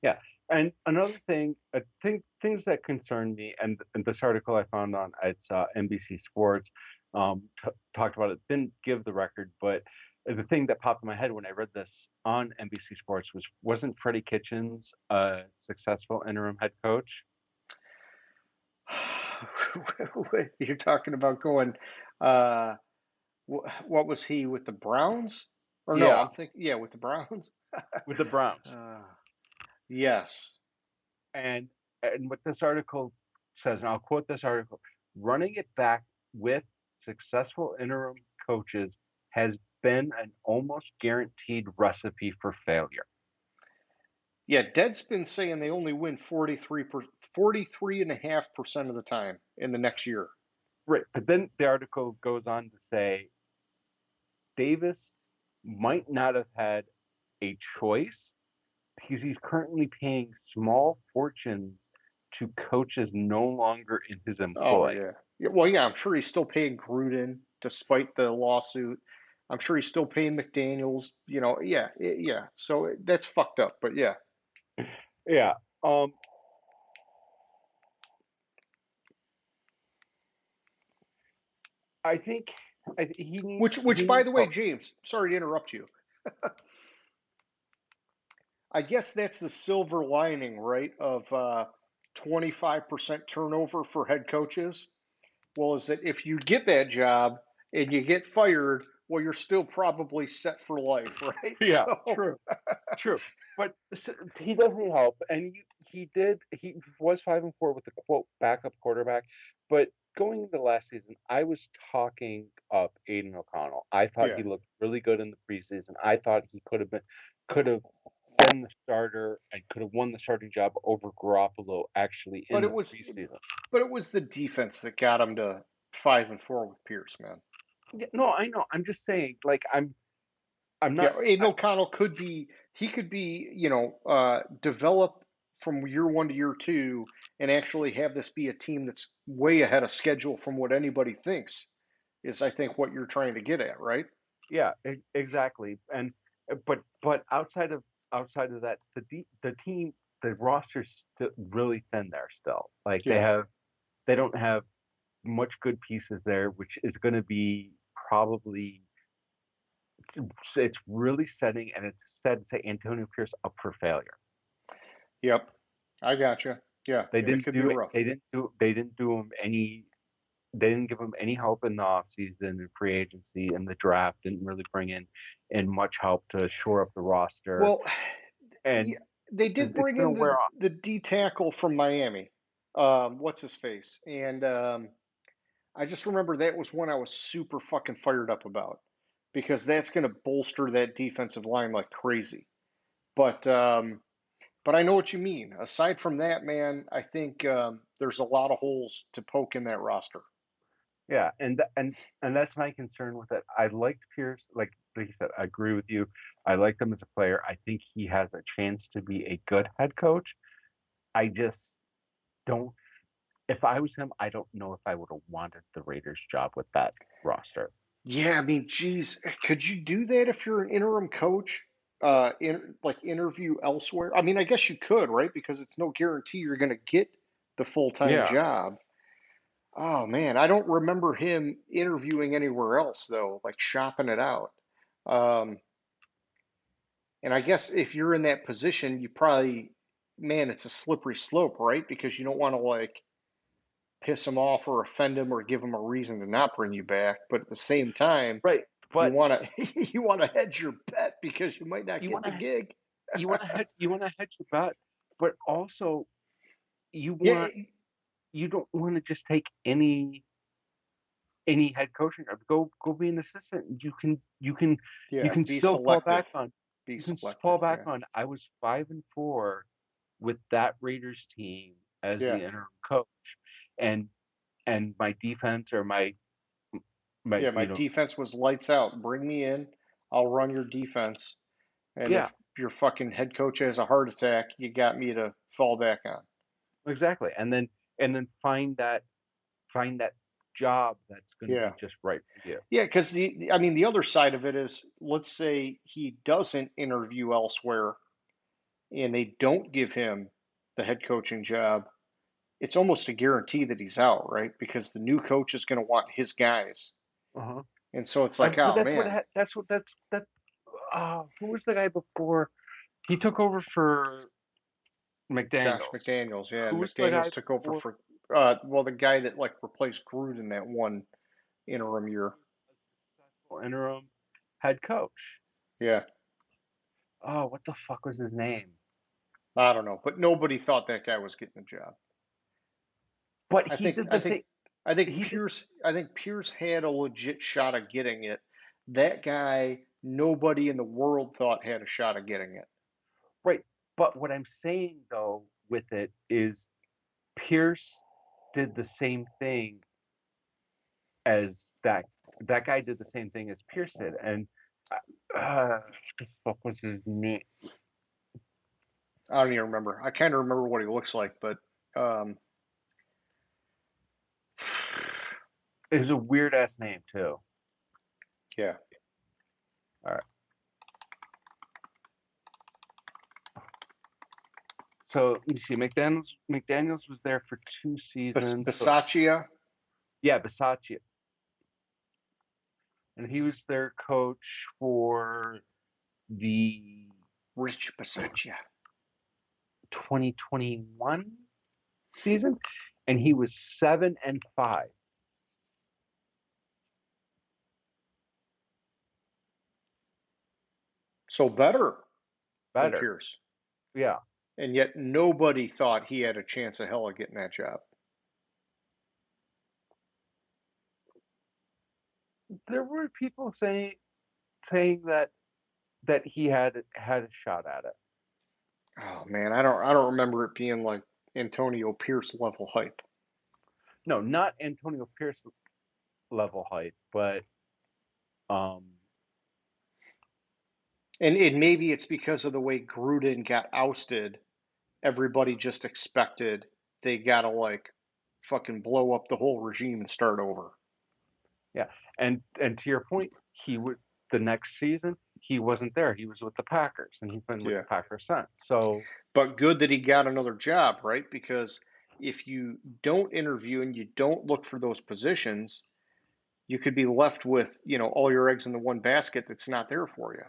S3: Yeah. And another thing, I think things that concern me, and this article I found on NBC Sports talked about it, didn't give the record, but the thing that popped in my head when I read this on NBC Sports wasn't Freddie Kitchens a successful interim head coach?
S2: You're talking about going, uh, what was he with the Browns? Or no,
S3: Yeah,
S2: I'm thinking, yeah, with the Browns.
S3: with the Browns.
S2: Uh, yes.
S3: And and what this article says, and I'll quote this article: running it back with successful interim coaches has been an almost guaranteed recipe for failure.
S2: Yeah, Deadspin's saying they only win 43.5% of the time in the next year.
S3: Right. But then the article goes on to say Davis might not have had a choice because he's currently paying small fortunes to coaches no longer in his
S2: Oh,
S3: employ.
S2: yeah. Well, yeah, I'm sure he's still paying Gruden despite the lawsuit. I'm sure he's still paying McDaniels, yeah, yeah. So that's fucked up, but yeah.
S3: Yeah. I think he needs
S2: Which, by the way,
S3: help.
S2: James, sorry to interrupt you. I guess that's the silver lining, right? Of 25% turnover for head coaches. Well, is that if you get that job and you get fired, well, you're still probably set for life, right?
S3: Yeah,
S2: So,
S3: true. True, but he does need help, and he did. He was 5-4 with the quote backup quarterback, but going into last season, I was talking up Aiden O'Connell. I thought
S2: yeah.
S3: he looked really good in the preseason. I thought he could have been the starter and could have won the starting job over Garoppolo actually
S2: But
S3: in
S2: it
S3: the
S2: was,
S3: preseason.
S2: but it was the defense that got him to 5-4 with Pierce, man.
S3: Yeah, no, I know. I'm just saying, like I'm
S2: Yeah,
S3: not.
S2: Aiden O'Connell could be, he could be, develop from year one to year two and actually have this be a team that's way ahead of schedule from what anybody thinks is, I think, what you're trying to get at, right?
S3: Yeah, exactly. And but outside of that, the team, the roster's really thin there still. Like
S2: Yeah.
S3: they don't have much good pieces there, which is going to be probably it's really setting, and it's set to say Antonio Pierce up for failure.
S2: Yep. I gotcha. Yeah,
S3: They
S2: that
S3: didn't
S2: could be
S3: do it.
S2: rough.
S3: They didn't do him any. They didn't give him any help in the offseason and free agency, and the draft didn't really bring in much help to shore up the roster.
S2: Well,
S3: And
S2: yeah, they did
S3: it's
S2: bring
S3: going
S2: in
S3: to wear off.
S2: the D tackle from Miami. What's his face? And I just remember that was one I was super fucking fired up about because that's going to bolster that defensive line like crazy. But I know what you mean. Aside from that, man, I think there's a lot of holes to poke in that roster.
S3: Yeah, and that's my concern with it. I liked Pierce, like you said, I agree with you. I liked him as a player. I think he has a chance to be a good head coach. I just don't. If I was him, I don't know if I would have wanted the Raiders job with that roster.
S2: Yeah, I mean, geez, could you do that if you're an interim coach? Like interview elsewhere? I mean, I guess you could, right? Because it's no guarantee you're going to get the full-time
S3: Yeah,
S2: job. Oh man, I don't remember him interviewing anywhere else though, like shopping it out. Um, and I guess if you're in that position, you probably, man, it's a slippery slope, right? Because you don't want to like piss him off or offend him or give him a reason to not bring you back. But at the same time,
S3: right.
S2: you
S3: But
S2: want to you want to hedge your bet because you might not
S3: you
S2: get
S3: want
S2: the
S3: to
S2: gig.
S3: hedge your bet, but also you
S2: Yeah,
S3: want you don't want to just take any head coaching job. Go be an assistant. You
S2: yeah,
S3: can
S2: be
S3: still fall
S2: selective.
S3: back on
S2: Be
S3: you can
S2: selective.
S3: fall back
S2: Yeah,
S3: on I was 5-4 with that Raiders team as
S2: yeah,
S3: the interim coach, and my defense or my
S2: yeah. My defense was lights out. Bring me in. I'll run your defense. And if
S3: yeah,
S2: your fucking head coach has a heart attack, you got me to fall back on.
S3: exactly. And then find that job that's going to
S2: Yeah.
S3: be just right for you.
S2: Yeah, because I mean, the other side of it is, let's say he doesn't interview elsewhere and they don't give him the head coaching job. It's almost a guarantee that he's out, right? Because the new coach is going to want his guys.
S3: Uh-huh.
S2: And so it's like,
S3: But
S2: oh
S3: that's what
S2: man,
S3: that's what that who was the guy before he took over for
S2: Josh
S3: McDaniels?
S2: McDaniels, yeah,
S3: Who
S2: and
S3: was the guy
S2: McDaniels took over
S3: before
S2: for, well, the guy that like replaced Gruden in that one interim year.
S3: successful interim head coach?
S2: Yeah,
S3: Oh, what the fuck was his name?
S2: I don't know, but nobody thought that guy was getting the job.
S3: But
S2: I
S3: he
S2: think
S3: did
S2: I
S3: the
S2: think
S3: same.
S2: I think
S3: He did
S2: Pierce had a legit shot of getting it. That guy, nobody in the world thought had a shot of getting it.
S3: right. But what I'm saying though with it is Pierce did the same thing as that guy did the same thing as Pierce did, and what the fuck was his name?
S2: I don't even remember. I kind of remember what he looks like, but um,
S3: It was a weird ass name too.
S2: yeah,
S3: All right. So let me see. McDaniels was there for 2 seasons. So
S2: Bisaccia.
S3: yeah, Bisaccia. and he was their coach for the
S2: Rich Bisaccia.
S3: 2021 season, and he was 7-5.
S2: So better than
S3: Better,
S2: Pierce.
S3: yeah.
S2: And yet nobody thought he had a chance of hell of getting that job.
S3: There were people saying that he had a shot at it.
S2: Oh man, I don't remember it being like Antonio Pierce level hype.
S3: No, not Antonio Pierce level hype, but um,
S2: And maybe it's because of the way Gruden got ousted. Everybody just expected they gotta like fucking blow up the whole regime and start over.
S3: yeah. And to your point, he would the next season he wasn't there. He was with the Packers, and he's been with
S2: Yeah.
S3: the Packers since. So
S2: But good that he got another job, right? Because if you don't interview and you don't look for those positions, you could be left with, all your eggs in the one basket that's not there for you.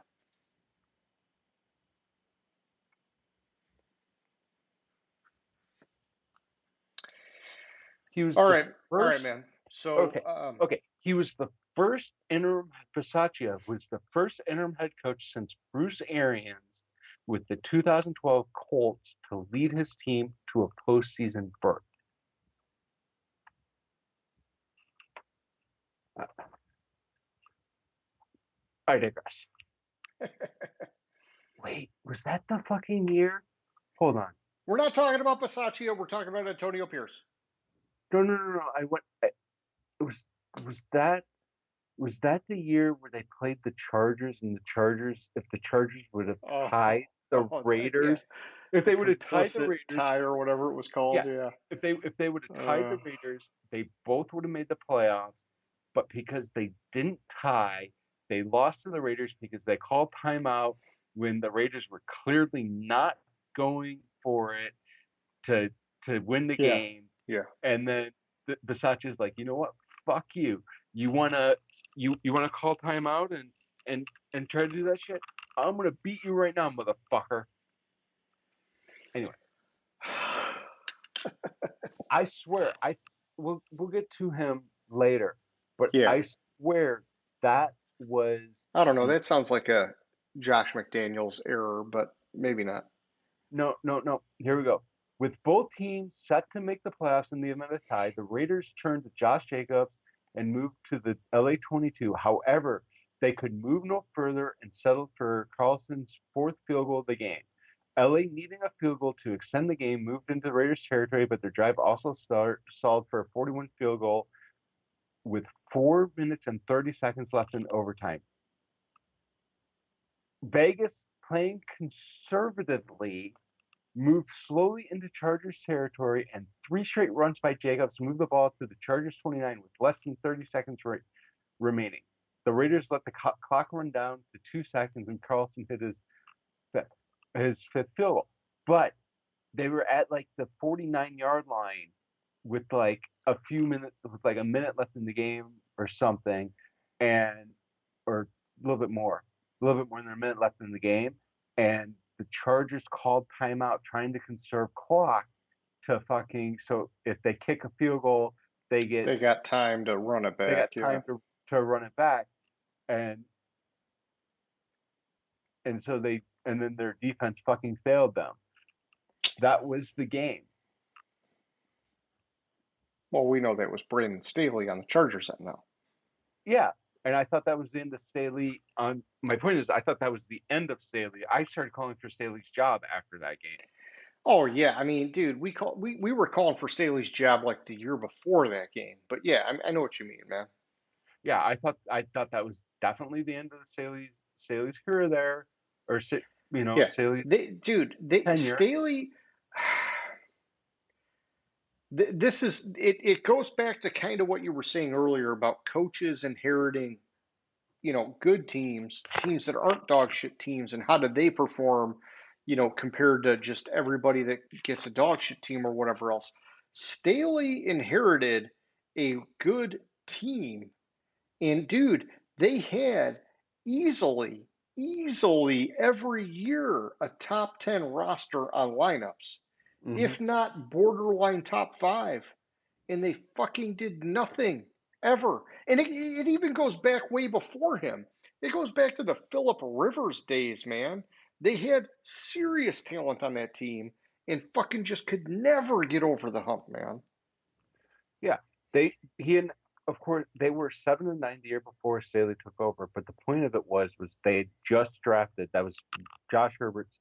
S3: he was
S2: All
S3: the
S2: right. All right,
S3: first.
S2: man. So,
S3: Okay, okay. He was the first interim. Bisaccia was the first interim head coach since Bruce Arians with the 2012 Colts to lead his team to a postseason berth. I digress. Wait, was that the fucking year? Hold on.
S2: we're not talking about Bisaccia. We're talking about Antonio Pierce.
S3: No. I went. Was was that was that the year where they played the Chargers and the Chargers? If the Chargers would have
S2: Oh,
S3: tied the
S2: yeah.
S3: Raiders, if
S2: The
S3: they would have tied the
S2: complicit
S3: Raiders,
S2: tie or whatever it was called.
S3: yeah.
S2: Yeah.
S3: If they would have tied
S2: Uh,
S3: the Raiders, they both would have made the playoffs. But because they didn't tie, they lost to the Raiders because they called timeout when the Raiders were clearly not going for it to win the
S2: yeah.
S3: game.
S2: Yeah.
S3: And then Bisaccia's like, you know what? Fuck you. You wanna call timeout and try to do that shit? I'm gonna beat you right now, motherfucker. Anyways, I swear, we'll get to him later, but
S2: Yeah.
S3: I swear that was
S2: I don't know.
S3: the
S2: That sounds like a Josh McDaniels error, but maybe not.
S3: no. Here we go. With both teams set to make the playoffs in the event of tie, the Raiders turned to Josh Jacobs and moved to the LA 22. However, they could move no further and settled for Carlson's fourth field goal of the game. LA, needing a field goal to extend the game, moved into Raiders territory, but their drive also stalled for a 41 field goal with 4 minutes and 30 seconds left in overtime. Vegas, playing conservatively, moved slowly into Chargers territory, and 3 straight runs by Jacobs moved the ball to the Chargers 29 with less than 30 seconds remaining. The Raiders let the clock run down to 2 seconds, and Carlson hit his fifth field goal. But they were at like the 49-yard line with like a minute left in the game or something, and or a little bit more than a minute left in the game, and the Chargers called timeout trying to conserve clock to fucking so if they kick a field goal, they get
S2: They got time to run it
S3: they got
S2: back. Yeah.
S3: time to run it back, and and then their defense fucking failed them. That was the game.
S2: Well, we know that was Brandon Staley on the Chargers end, though.
S3: Yeah, and I thought that was the end of Staley. On my point is, I thought that was the end of Staley. I started calling for Staley's job after that game.
S2: Oh yeah, I mean, dude, we were calling for Staley's job like the year before that game. But yeah, I know what you mean, man.
S3: Yeah, I thought that was definitely the end of Staley's career there, or
S2: Yeah,
S3: Staley's
S2: they
S3: tenure.
S2: Staley. This is it. It goes back to kind of what you were saying earlier about coaches inheriting, good teams that aren't dog shit teams, and how do they perform, compared to just everybody that gets a dog shit team or whatever else. Staley inherited a good team, and dude, They had easily, easily every year a top 10 roster on lineups,
S3: Hmm.
S2: if not borderline top five. And they fucking did nothing ever. And it even goes back way before him. It goes back to the Philip Rivers days, man. They had serious talent on that team and fucking just could never get over the hump, man.
S3: Yeah, he and of course they were 7-9 the year before Staley took over. But the point of it was they had just drafted. That was Josh Herbert's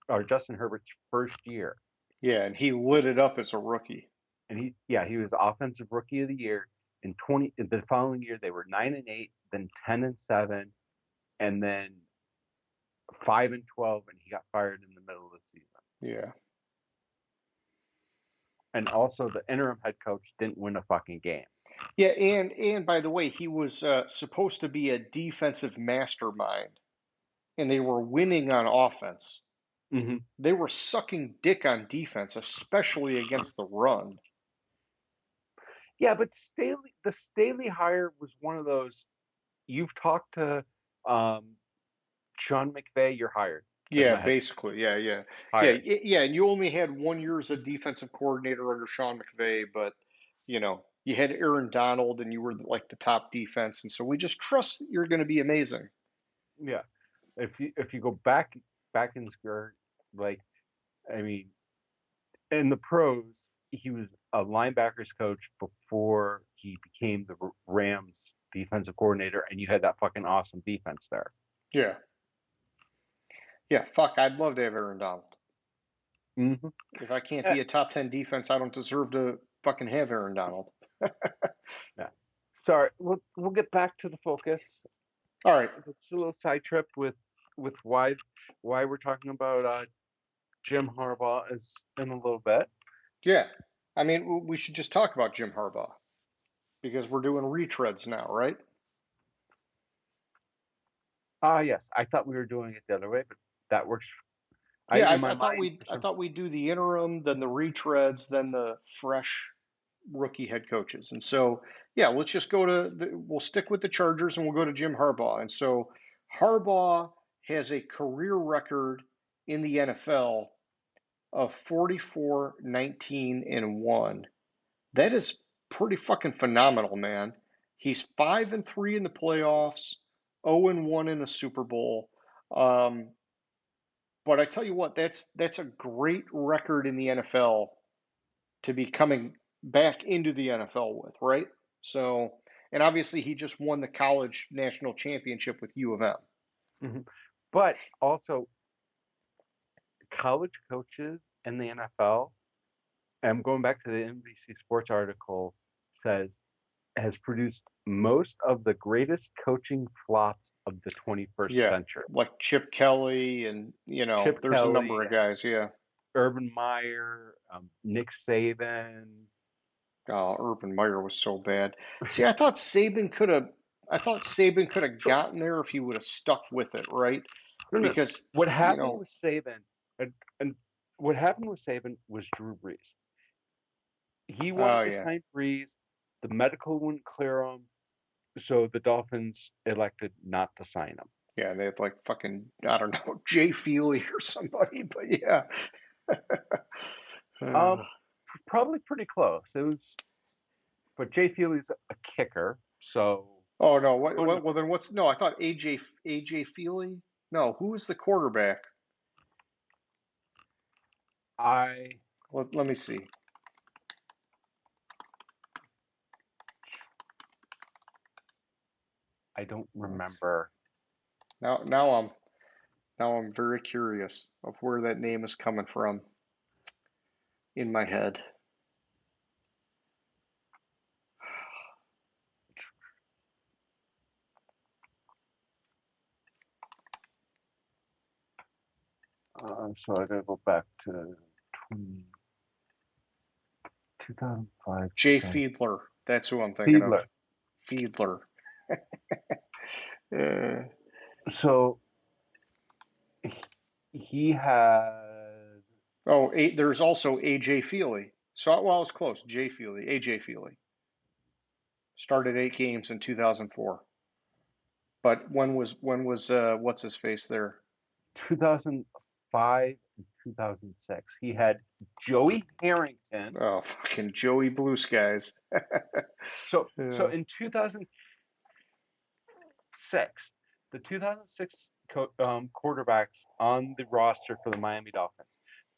S3: or Justin Herbert's first year,
S2: Yeah, and he lit it up as a rookie.
S3: and he was offensive rookie of the year. In 20 the following year they were 9-8, then 10-7, and then 5-12, and he got fired in the middle of the season.
S2: Yeah.
S3: And also the interim head coach didn't win a fucking game.
S2: Yeah, and by the way, he was supposed to be a defensive mastermind, and they were winning on offense.
S3: Hmm.
S2: They were sucking dick on defense, especially against the run.
S3: Yeah, but the Staley hire was one of those. You've talked to um, Sean McVay, you're hired as
S2: Yeah,
S3: my head
S2: basically. Yeah, yeah. Yeah,
S3: hired.
S2: yeah, and you only had 1 year as a defensive coordinator under Sean McVay, but you had Aaron Donald and you were like the top defense, and so we just trust that you're going to be amazing.
S3: Yeah, if you go back in his career, like I mean, in the pros, he was a linebackers coach before he became the Rams defensive coordinator, and you had that fucking awesome defense there.
S2: Yeah. Yeah, fuck, I'd love to have Aaron Donald.
S3: Hmm.
S2: If I can't
S3: Yeah,
S2: be a top 10 defense, I don't deserve to fucking have Aaron Donald.
S3: yeah. Sorry, we'll get back to the focus.
S2: All right.
S3: It's a little side trip with why we're talking about Jim Harbaugh is in a little bit.
S2: Yeah. I mean, we should just talk about Jim Harbaugh because we're doing retreads now, right?
S3: Ah, yes, I thought we were doing it the other way, but that works.
S2: Yeah,
S3: In my
S2: I thought
S3: mind,
S2: we I thought we'd do the interim, then the retreads, then the fresh rookie head coaches. And so, yeah, let's just we'll stick with the Chargers and we'll go to Jim Harbaugh. And so, Harbaugh has a career record in the NFL of 44, 19, and 1. That is pretty fucking phenomenal, man. He's 5-3 in the playoffs, 0-1 in the Super Bowl. Um, but I tell you what, that's a great record in the NFL to be coming back into the NFL with, right? So, and obviously he just won the college national championship with U of M.
S3: hmm but also college coaches in the NFL. And I'm going back to the NBC Sports article says has produced most of the greatest coaching flops of the 21st
S2: Yeah,
S3: century.
S2: like Chip Kelly and
S3: Chip
S2: there's a
S3: Kelly,
S2: number of guys. Yeah.
S3: Urban Meyer, Nick Saban.
S2: Oh, Urban Meyer was so bad. See, I thought Saban could have gotten there if he would have stuck with it, right?
S3: No, no.
S2: Because,
S3: What
S2: you
S3: happened
S2: know,
S3: with Saban, and what happened with Saban was Drew Brees. He
S2: oh
S3: wanted to
S2: yeah.
S3: sign Brees. The medical wouldn't clear him, so the Dolphins elected not to sign him.
S2: Yeah, they had like fucking, I don't know, Jay Feely or somebody, but yeah. Uh,
S3: Um, Probably pretty close. It was, but Jay Feely's a kicker, so
S2: oh no, what,
S3: oh no,
S2: what well then what's no, I thought AJ Feely? No, who was the quarterback?
S3: I
S2: Let me see.
S3: I don't
S2: Let's,
S3: remember.
S2: now now I'm very curious of where that name is coming from in my head.
S3: So I gotta go back to 20, 2005,
S2: Jay
S3: 2000.
S2: Fiedler. That's who I'm thinking of.
S3: Fiedler.
S2: Fiedler. Uh,
S3: So he had
S2: there's also AJ Feely. So well, I was close. Jay Feely, AJ Feely started 8 games in 2004. But when was what's his face there?
S3: 2005 and 2006. He had Joey Harrington.
S2: Oh, fucking Joey Blue Skies.
S3: So
S2: Yeah.
S3: in 2006, the 2006 quarterbacks on the roster for the Miami Dolphins: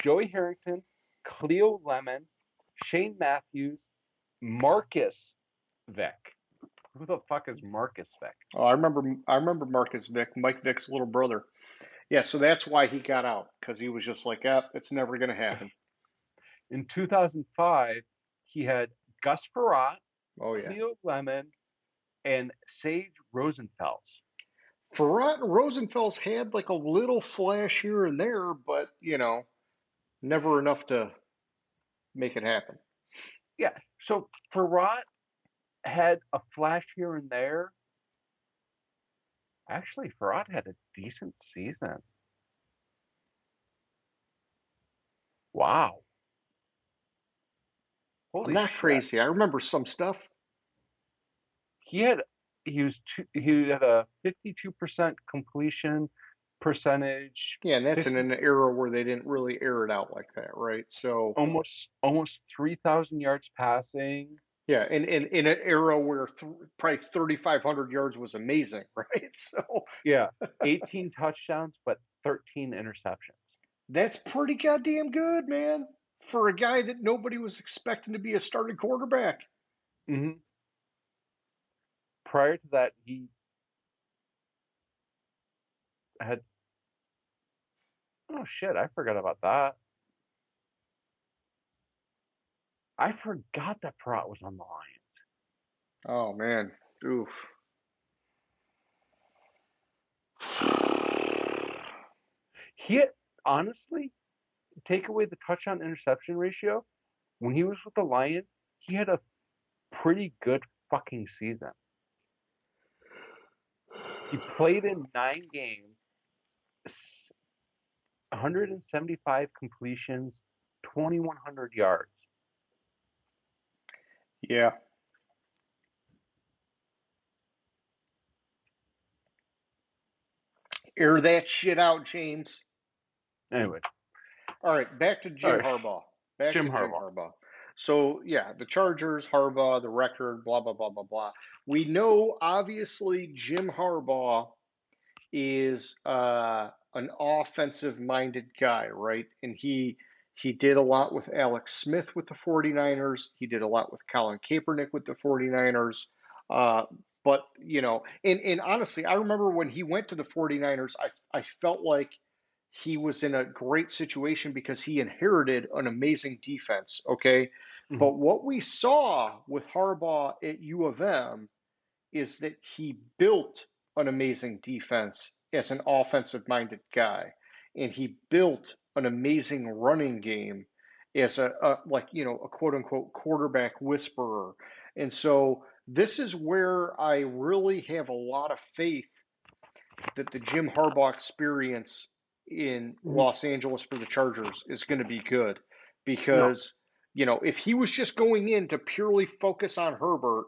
S3: Joey Harrington, Cleo Lemon, Shane Matthews, Marcus Vick. Who the fuck is Marcus Vick?
S2: Oh, I remember Marcus Vick, Mike Vick's little brother. Yeah, so that's why he got out because he was just like, it's never gonna happen.
S3: In 2005, he had Gus Frerotte,
S2: Oh yeah.
S3: Cleo Lemon, and Sage Rosenfels.
S2: Farrat and Rosenfels had like a little flash here and there, but never enough to make it happen.
S3: Yeah, so Frerotte had a flash here and there. Actually, Frerotte had a decent season. Wow.
S2: I'm
S3: Holy
S2: not
S3: shit.
S2: crazy. I remember some stuff.
S3: He had he had a 52% completion percentage,
S2: Yeah, and that's in
S3: 50
S2: an era where they didn't really air it out like that, right? So
S3: almost 3,000 yards passing.
S2: yeah, in an era where probably 3,500 yards was amazing, right? So
S3: Yeah, 18 touchdowns but 13 interceptions.
S2: that's pretty goddamn good, man, for a guy that nobody was expecting to be a starting quarterback.
S3: Hmm. Prior to that, he had, oh shit, I forgot about that. I forgot that Pratt was on the Lions.
S2: Oh man, oof.
S3: He had, honestly, take away the touchdown interception ratio, when he was with the Lions, he had a pretty good fucking season. He played in 9 games, 175 completions, 2,100 yards.
S2: Yeah, air that shit out, James.
S3: Anyway,
S2: All right, back to
S3: all
S2: Jim
S3: right,
S2: Harbaugh. Back
S3: Jim
S2: to Jim
S3: Harbaugh.
S2: Harbaugh. So, yeah, the Chargers, Harbaugh, the record, blah, blah, blah, blah, blah. We know, obviously, Jim Harbaugh is an offensive minded guy, right? And he did a lot with Alex Smith with the 49ers. He did a lot with Colin Kaepernick with the 49ers. Uh, but, and honestly, I remember when he went to the 49ers, I felt like he was in a great situation because he inherited an amazing defense, okay?
S3: Mhm.
S2: But what we saw with Harbaugh at U of M is that he built an amazing defense as an offensive minded guy. And he built an amazing running game as a quote unquote quarterback whisperer. And so this is where I really have a lot of faith that the Jim Harbaugh experience in
S3: Mhm.
S2: Los Angeles for the Chargers is going to be good
S3: No.
S2: because if he was just going in to purely focus on Herbert,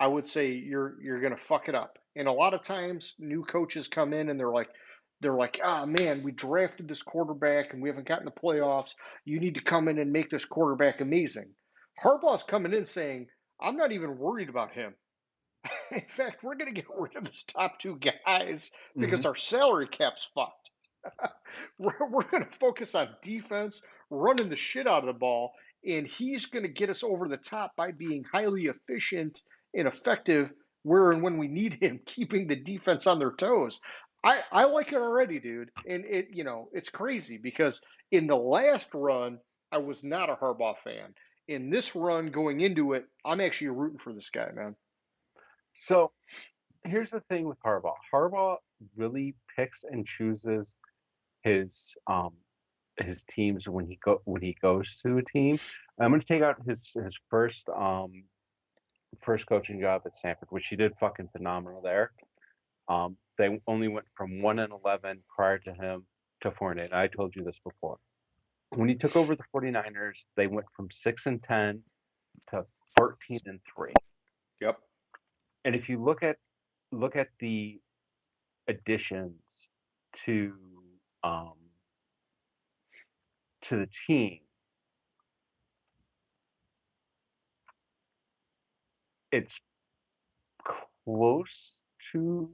S2: I would say you're going to fuck it up. And a lot of times new coaches come in and they're like, ah, man, we drafted this quarterback and we haven't gotten the playoffs. You need to come in and make this quarterback amazing. Harbaugh's coming in saying, I'm not even worried about him. In fact, we're going to get rid of his top two guys because
S3: Hmm.
S2: our salary cap's fucked. We're going to focus on defense, running the shit out of the ball, and he's going to get us over the top by being highly efficient and effective where and when we need him, keeping the defense on their toes. I like it already, dude. And it's crazy because in the last run, I was not a Harbaugh fan. In this run going into it, I'm actually rooting for this guy, man.
S3: So here's the thing with Harbaugh. Harbaugh really picks and chooses his um his teams when he goes to a team. I'm going to take out his first coaching job at Stanford, which he did fucking phenomenal there. They only went from 1-11 prior to him to 4-8. I told you this before. When he took over the 49ers, they went from 6-10 to 13-3.
S2: Yep.
S3: And if you look at the additions to um, to the team, it's close to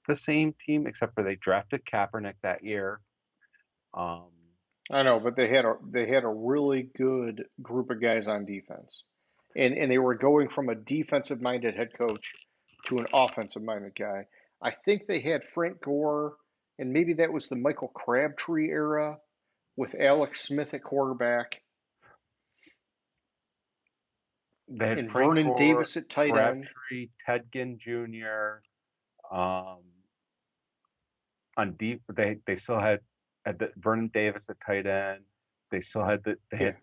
S3: the same team, except for they drafted Kaepernick that year. Um,
S2: I know, but they had a really good group of guys on defense, and they were going from a defensive minded head coach to an offensive minded guy. I think they had Frank Gore, and maybe that was the Michael Crabtree era with Alex Smith at quarterback
S3: they had
S2: and
S3: Frank
S2: Vernon
S3: Gore,
S2: Davis at tight end.
S3: Crabtree, Ted Ginn Jr. Um, on deep, they still had Vernon Davis at tight end. They still had they
S2: Yeah,
S3: had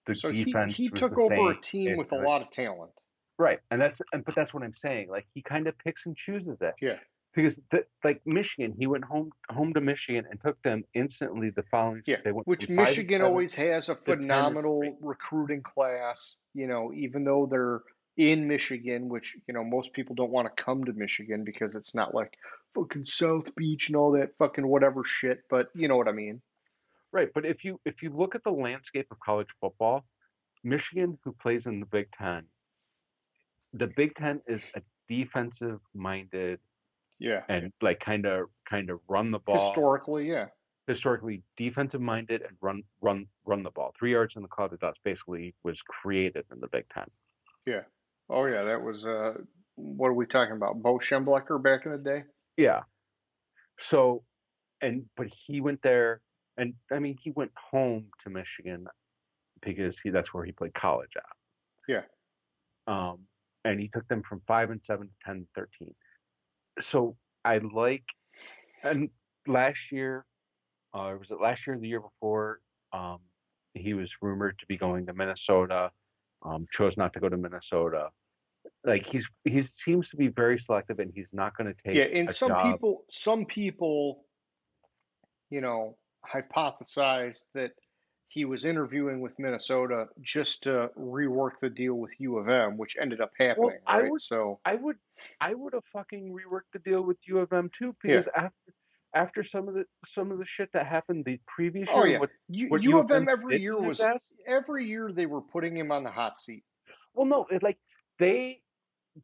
S3: the
S2: so
S3: defense
S2: he
S3: was
S2: took
S3: the
S2: over
S3: same
S2: a team with a
S3: basically.
S2: lot of talent.
S3: Right, but that's what I'm saying. Like he kind of picks and chooses it
S2: Yeah,
S3: because like Michigan, he went home to Michigan and took them instantly the following.
S2: yeah.
S3: They went
S2: Which
S3: from 5
S2: Michigan
S3: and 7
S2: always has a
S3: to 10 and 3.
S2: phenomenal recruiting class, even though they're in Michigan, which, most people don't want to come to Michigan because it's not like fucking South Beach and all that fucking whatever shit, but you know what I mean.
S3: Right, but if you look at the landscape of college football, Michigan, who plays in the Big Ten is a defensive minded
S2: Yeah.
S3: and like kind of run the ball,
S2: Historically, yeah.
S3: historically defensive minded and run the ball. 3 yards in the cloud of dust basically was created in the Big Ten.
S2: Yeah. Oh yeah, that was what are we talking about? Bo Schemblecker back in the day?
S3: Yeah. So but he went there, and I mean he went home to Michigan because that's where he played college
S2: Yeah.
S3: at. And he took them from 5 and 7 to 10 and 13. So I like, and last year, was it last year or the year before? Um, he was rumored to be going to Minnesota. Chose not to go to Minnesota. Like he seems to be very selective, and he's not going to
S2: Yeah,
S3: take
S2: and
S3: a
S2: some
S3: job.
S2: people some people, you know, hypothesized that he was interviewing with Minnesota just to rework the deal with U of M, which ended up
S3: Well,
S2: happening,
S3: I
S2: right?
S3: would,
S2: So,
S3: I would, I would have fucking reworked the deal with U of M too,
S2: yeah.
S3: because after some of the shit that happened the previous
S2: Oh
S3: year,
S2: yeah.
S3: what
S2: U
S3: U of
S2: of M
S3: M did to his ass.
S2: every year they were putting him on the hot seat.
S3: Well, no, like they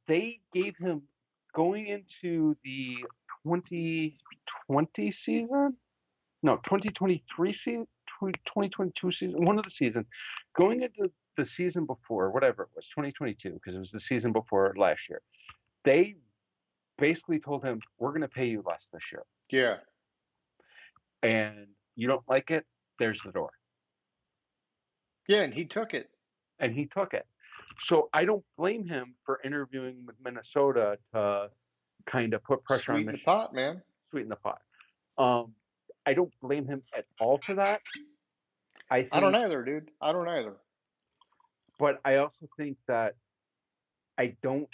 S3: they gave him going into the 2020 season, no, 2023 season, 2022 season, one of the seasons, going into the season before, whatever it was, 2022, because it was the season before last year. They basically told him, "We're going to pay you less this year,
S2: Yeah.
S3: and you don't like it. There's the door."
S2: Yeah, and he took it.
S3: And he took it. So I don't blame him for interviewing with Minnesota to kind of put pressure on
S2: Sweeten the
S3: Michigan,
S2: pot, man.
S3: sweeten the pot. Um, I don't blame him at all for that. I
S2: I don't
S3: think,
S2: either, dude. I don't either.
S3: but I also think that I don't.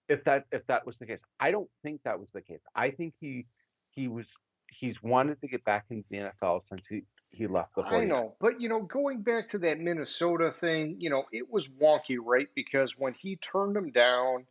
S3: If that was the case, I don't think that was the case. I think he was he's wanted to get back into the NFL since he left the
S2: I
S3: 49ers.
S2: know, but going back to that Minnesota thing, it was wonky, right? Because when he turned him down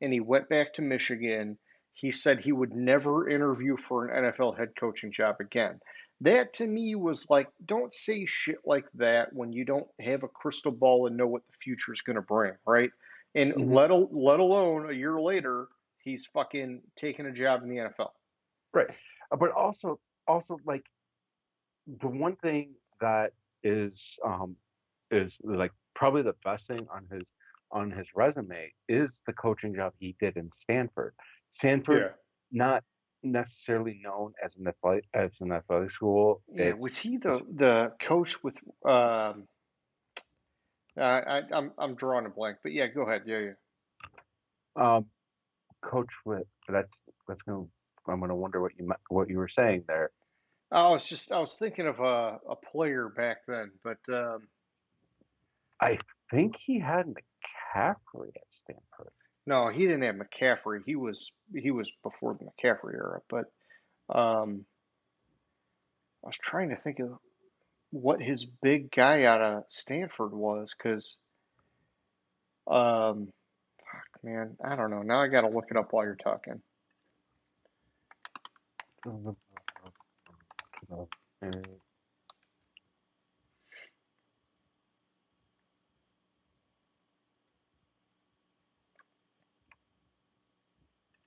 S2: and he went back to Michigan, he said he would never interview for an NFL head coaching job again. That to me was like, don't say shit like that when you don't have a crystal ball and know what the future is going to bring, right? And
S3: Hmm.
S2: let alone a year later, he's fucking taking a job in the NFL.
S3: Right, but also like the one thing that is um, is like probably the best thing on his resume is the coaching job he did in Stanford. Stanford,
S2: Yeah.
S3: not necessarily known as an athletic school.
S2: Yeah, was he the coach with I'm drawing a blank, but yeah, go ahead. Yeah, yeah.
S3: Um, coach with that's gonna I'm gonna wonder what you were saying there.
S2: I was thinking of a player back then, but
S3: I think he had McCaffrey at Stanford.
S2: no, he didn't have McCaffrey. He was before the McCaffrey era. But um, I was trying to think of what his big guy out of Stanford was, because um, fuck, man, I don't know. Now I got to look it up while you're talking.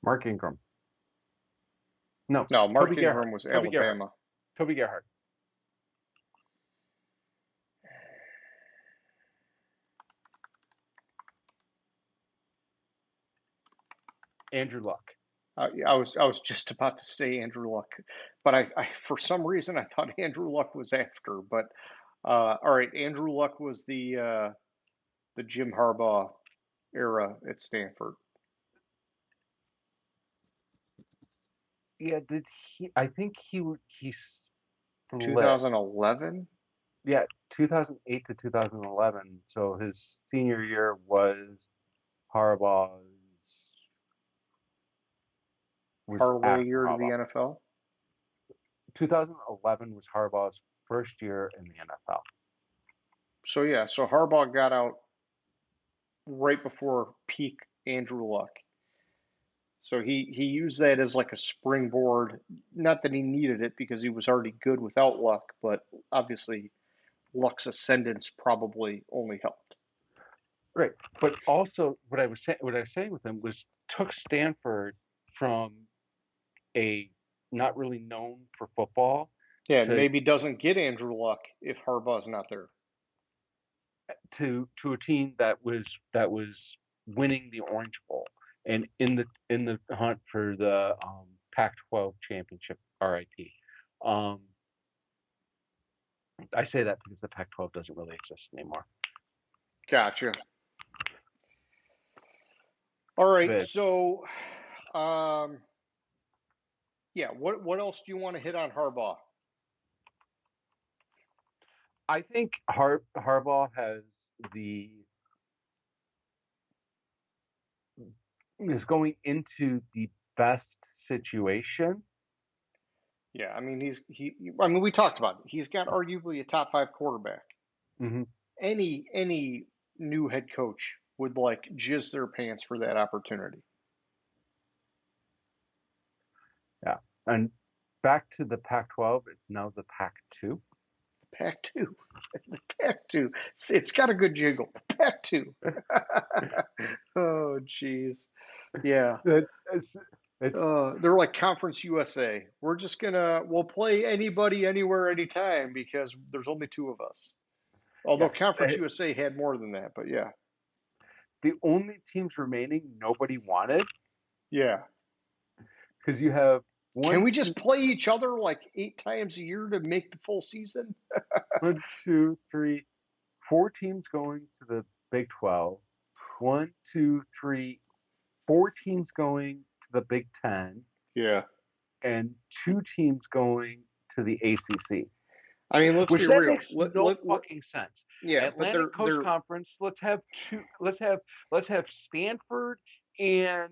S3: Mark Ingram. No,
S2: No, Mark
S3: Toby Gerhart.
S2: Ingram was
S3: Toby Gerhart.
S2: Alabama.
S3: Toby Gerhart. Andrew Luck.
S2: I was just about to say Andrew Luck, but I for some reason I thought Andrew Luck was after. But all right, Andrew Luck was the Jim Harbaugh era at Stanford.
S3: Yeah, did he? I think he split.
S2: 2011.
S3: Yeah, 2008 to 2011. So his senior year was Harbaugh's. Was
S2: Parlay
S3: after
S2: year to the
S3: Harbaugh.
S2: NFL.
S3: 2011 was Harbaugh's first year in the NFL.
S2: So yeah, so Harbaugh got out right before peak Andrew Luck. So he used that as like a springboard. Not that he needed it because he was already good without Luck, but obviously Luck's ascendance probably only helped.
S3: Right, but also what I was saying with him was took Stanford from a not really known for football
S2: Yeah, and
S3: to
S2: maybe doesn't get Andrew Luck if Harbaugh's not there.
S3: a team that was winning the Orange Bowl and in the hunt for the Pac-12 championship. RIP. Um, I say that because the Pac-12 doesn't really exist anymore.
S2: Gotcha. All right,
S3: But
S2: so yeah, what else do you want to hit on Harbaugh?
S3: I think Harbaugh has the is going into the best situation.
S2: Yeah, I mean I mean we talked about it. He's got arguably a top 5 quarterback.
S3: Mm-hmm.
S2: Any new head coach would like jizz their pants for that opportunity.
S3: Yeah, and back to the Pac-12. It's now the Pac-2.
S2: Pac-2. The Pac-2. It's got a good jiggle. Pac-2. Oh, jeez. Yeah.
S3: It's, it's
S2: They're like Conference USA. We'll play anybody, anywhere, anytime because there's only 2 of us. Although
S3: yeah.
S2: Conference USA had more than that, but yeah.
S3: The only teams remaining nobody wanted
S2: Yeah.
S3: because you have
S2: Can
S3: one,
S2: we
S3: two,
S2: just play each other like 8 times a year to make the full season?
S3: 1, 2, 3, 4 teams going to the Big 12. 1, 2, 3, 4 teams going to the Big 10,
S2: Yeah.
S3: and 2 teams going to the ACC.
S2: I mean, let's be
S3: Which that
S2: real.
S3: makes no fucking sense.
S2: Yeah, but
S3: Atlantic Coast
S2: they're
S3: Conference. Let's have two. Let's have Stanford and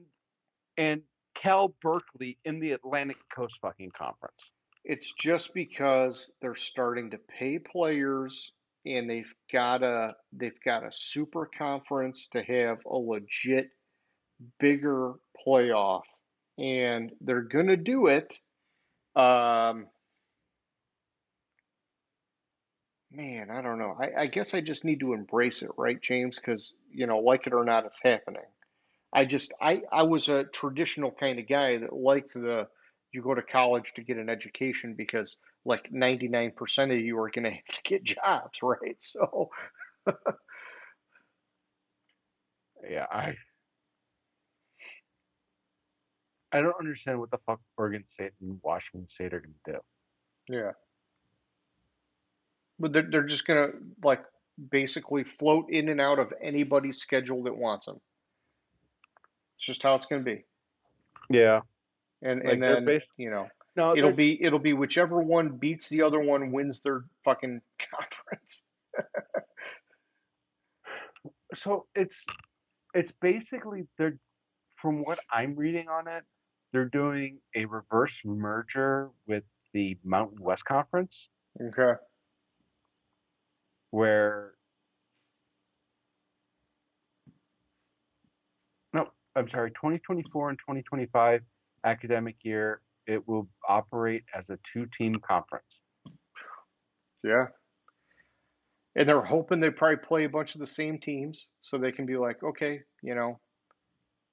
S3: Cal Berkeley in the Atlantic Coast fucking conference.
S2: it's just because they're starting to pay players and they've got a super conference to have a legit bigger playoff and they're gonna do it. Um, Man, I don't know. I guess I just need to embrace it, right, James? Because, like it or not, it's happening. I was a traditional kind of guy that liked you go to college to get an education because like 99% of you are going to have to get jobs, right? So,
S3: Yeah, I don't understand what the fuck Oregon State and Washington State are gonna do.
S2: yeah. But they're just going to like basically float in and out of anybody's schedule that wants them. It's just how it's going to be.
S3: Yeah,
S2: And
S3: like they're
S2: then,
S3: based. No, they're
S2: it'll be whichever one beats the other one wins their fucking conference.
S3: so it's basically they're from what I'm reading on it, they're doing a reverse merger with the Mountain West Conference,
S2: Okay.
S3: where no, I'm sorry, 2024 and 2025 academic year It will operate as a two-team conference.
S2: Yeah. And they're hoping they probably play a bunch of the same teams so they can be like, okay,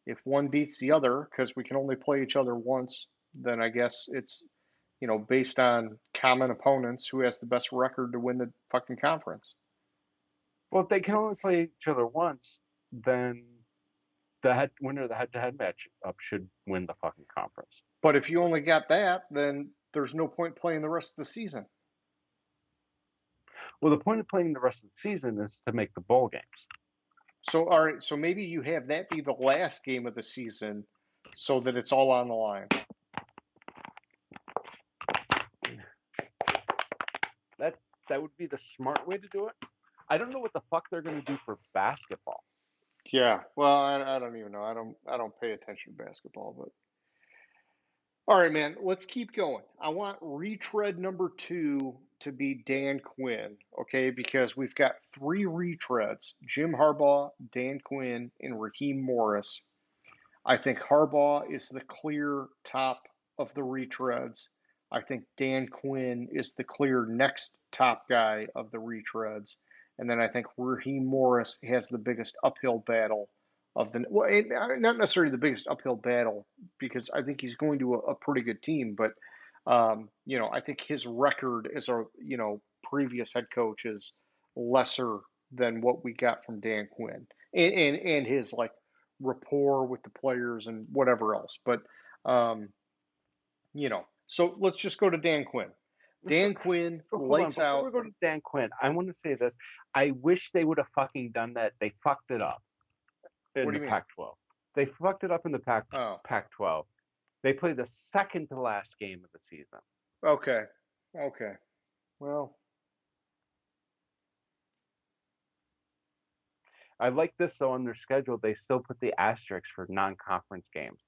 S2: if one beats the other, because we can only play each other once, then I guess it's, based on common opponents who has the best record to win the fucking conference.
S3: Well, if they can only play each other once, then the winner of the head-to-head match up should win the fucking conference.
S2: But if you only got that, then there's no point playing the rest of the season.
S3: Well, the point of playing the rest of the season is to make the bowl games.
S2: So, all right, so maybe you have that be the last game of the season so that it's all on the line.
S3: That would be the smart way to do it. I don't know what the fuck they're going to do for basketball.
S2: Yeah, well, I don't even know. I don't pay attention to basketball, but all right, man, let's keep going. I want retread number 2 to be Dan Quinn, okay? Because we've got 3 retreads: Jim Harbaugh, Dan Quinn, and Raheem Morris. I think Harbaugh is the clear top of the retreads. I think Dan Quinn is the clear next top guy of the retreads. And then I think Raheem Morris has the biggest uphill battle of the, well, not necessarily the biggest uphill battle, because I think he's going to a pretty good team, but I think his record as a previous head coach is lesser than what we got from Dan Quinn, and his like rapport with the players and whatever else. But so let's just go to Dan Quinn. Dan Quinn,
S3: Hold on,
S2: lights
S3: before
S2: out.
S3: we go to Dan Quinn, I want to say this. I wish they would have fucking done that. They fucked it up in
S2: What do
S3: the
S2: you mean?
S3: Pac-12. They fucked it up in the
S2: Oh,
S3: Pac-12. They played the second to last game of the season.
S2: okay, okay. Well,
S3: I like this though on their schedule. They still put the asterisks for non-conference games.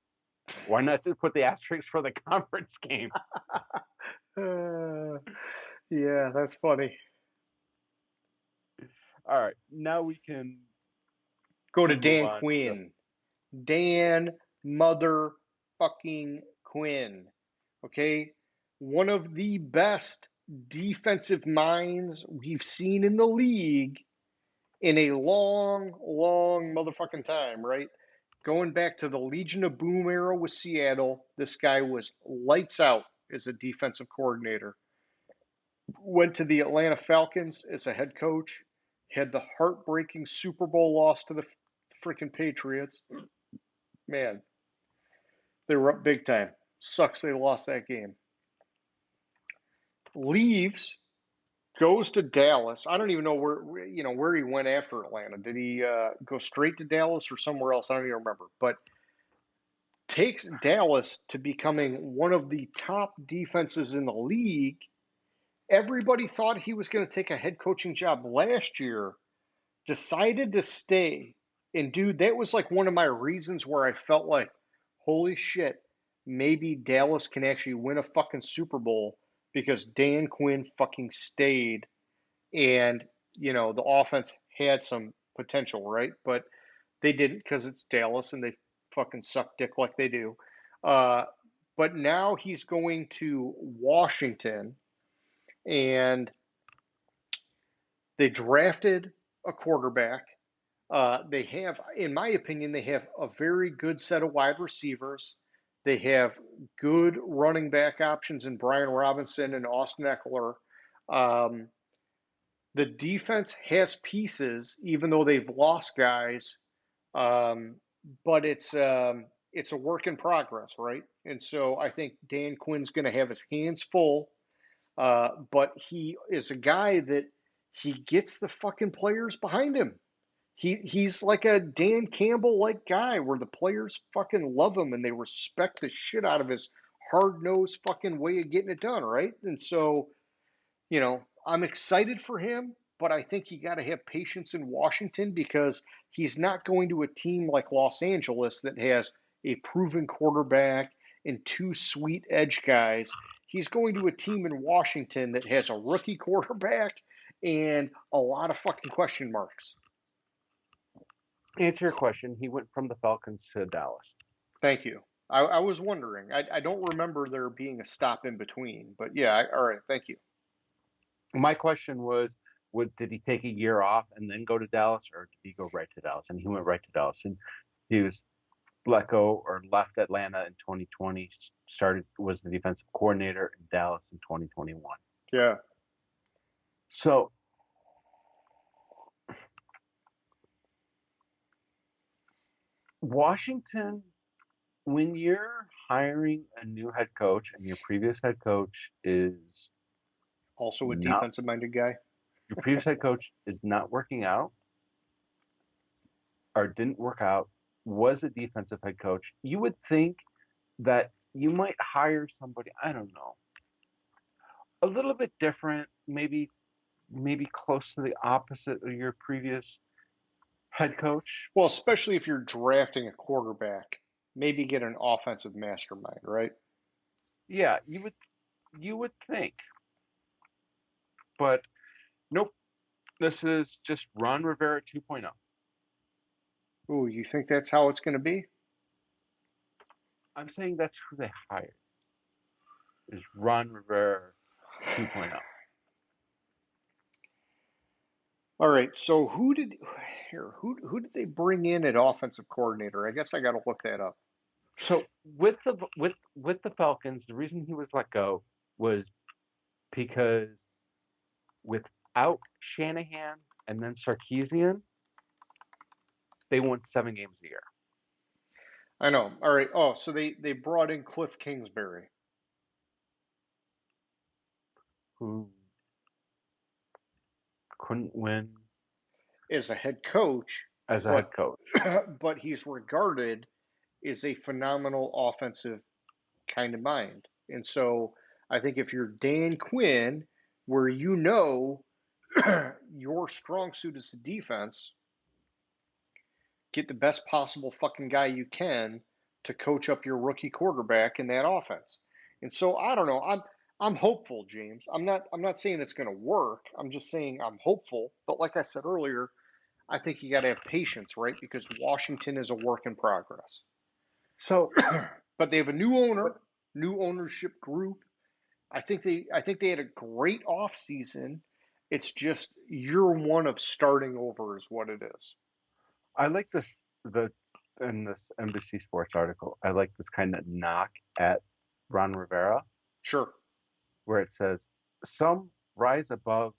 S3: Why not just put the asterisks for the conference game?
S2: yeah, that's funny.
S3: All right, now we can
S2: Go to
S3: move
S2: Dan
S3: on to
S2: Quinn. Dan motherfucking Quinn. Okay? One of the best defensive minds we've seen in the league in a long, long motherfucking time, right? Going back to the Legion of Boom era with Seattle, this guy was lights out as a defensive coordinator. Went to the Atlanta Falcons as a head coach, had the heartbreaking Super Bowl loss to the freaking Patriots. Man, they were up big time. Sucks they lost that game. Leaves, goes to Dallas. I don't even know where he went after Atlanta. Did he go straight to Dallas or somewhere else? I don't even remember. But takes Dallas to becoming one of the top defenses in the league. Everybody thought he was going to take a head coaching job last year. Decided to stay. And dude, that was like one of my reasons where I felt like, holy shit, maybe Dallas can actually win a fucking Super Bowl because Dan Quinn fucking stayed, and the offense had some potential, right? But they didn't because it's Dallas and they fucking suck dick like they do. Uh, but now he's going to Washington, and they drafted a quarterback. They have, in my opinion, they have a very good set of wide receivers. They have good running back options in Brian Robinson and Austin Eckler. Um, the defense has pieces, even though they've lost guys. But it's a work in progress, right? And so I think Dan Quinn's going to have his hands full. But he is a guy that he gets the fucking players behind him. He's like a Dan Campbell like guy where the players fucking love him and they respect the shit out of his hard nosed fucking way of getting it done, right? And so, I'm excited for him, but I think you got to have patience in Washington because he's not going to a team like Los Angeles that has a proven quarterback and 2 sweet edge guys. He's going to a team in Washington that has a rookie quarterback and a lot of fucking question marks.
S3: answer your question. He went from the Falcons to Dallas.
S2: Thank you. I was wondering. I don't remember there being a stop in between, but yeah, all right, thank you.
S3: My question was, did he take a year off and then go to Dallas, or did he go right to Dallas? And he went right to Dallas, and he was let go or left Atlanta in 2020. Was the defensive coordinator in Dallas in 2021.
S2: Yeah.
S3: So Washington, when you're hiring a new head coach and your previous head coach is
S2: Also a
S3: not
S2: defensive minded guy.
S3: your previous head coach is not working out or didn't work out, was a defensive head coach, you would think that you might hire somebody, I don't know, a little bit different, maybe close to the opposite of your previous head coach.
S2: Well, especially if you're drafting a quarterback, maybe get an offensive mastermind, right?
S3: Yeah, you would think, but nope. This is just Ron Rivera 2.0.
S2: Ooh, you think that's how it's going to be?
S3: I'm saying that's who they hired is Ron Rivera 2.0.
S2: All right. So who did they bring in at offensive coordinator? I guess I got to look that up.
S3: So with the Falcons, the reason he was let go was because without Shanahan and then Sarkisian, they won 7 games a year.
S2: I know. All right. Oh, so they brought in Cliff Kingsbury.
S3: Who couldn't win
S2: As a head coach,
S3: as a head
S2: but
S3: coach.
S2: but he's regarded as a phenomenal offensive kind of mind. And so I think if you're Dan Quinn, where your strong suit is the defense, get the best possible fucking guy you can to coach up your rookie quarterback in that offense. And so I don't know. I'm hopeful, James. I'm not saying it's going to work. I'm just saying I'm hopeful. But like I said earlier, I think you got to have patience, right? Because Washington is a work in progress.
S3: So,
S2: But they have a new owner,
S3: but
S2: new ownership group. I think they had a great off season. It's just year one of starting over is what it is.
S3: I like this the in this NBC Sports article. I like this kind of knock at Ron Rivera
S2: Sure.
S3: where it says some rise above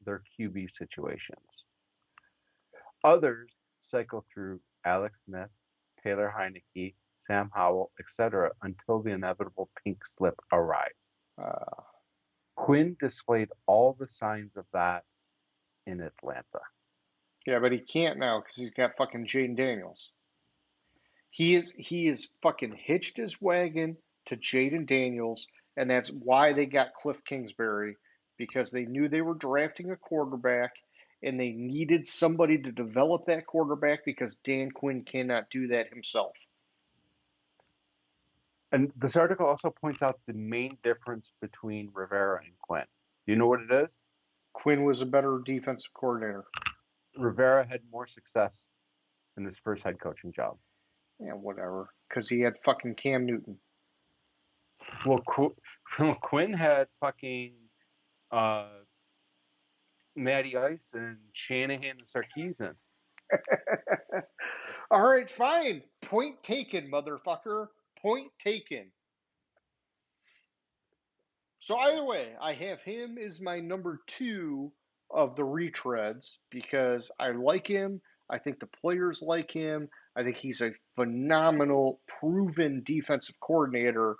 S3: their QB situations. Others cycle through Alex Smith, Taylor Heineke, Sam Howell, etc., until the inevitable pink slip arrives.
S2: Uh,
S3: Quinn displayed all the signs of that in Atlanta.
S2: yeah, but he can't now because he's got fucking Jaden Daniels. He is fucking hitched his wagon to Jaden Daniels, and that's why they got Cliff Kingsbury because they knew they were drafting a quarterback and they needed somebody to develop that quarterback because Dan Quinn cannot do that himself.
S3: And this article also points out the main difference between Rivera and Quinn. Do you know what it is?
S2: Quinn was a better defensive coordinator.
S3: Rivera had more success in his first head coaching job.
S2: Yeah, whatever. Because he had fucking Cam Newton.
S3: Well, Quinn had fucking uh, Matty Ice and Shanahan and Sarkisian.
S2: All right, fine. Point taken, motherfucker. Point taken. So either way, I have him as my number two of the retreads because I like him. I think the players like him. I think he's a phenomenal, proven defensive coordinator.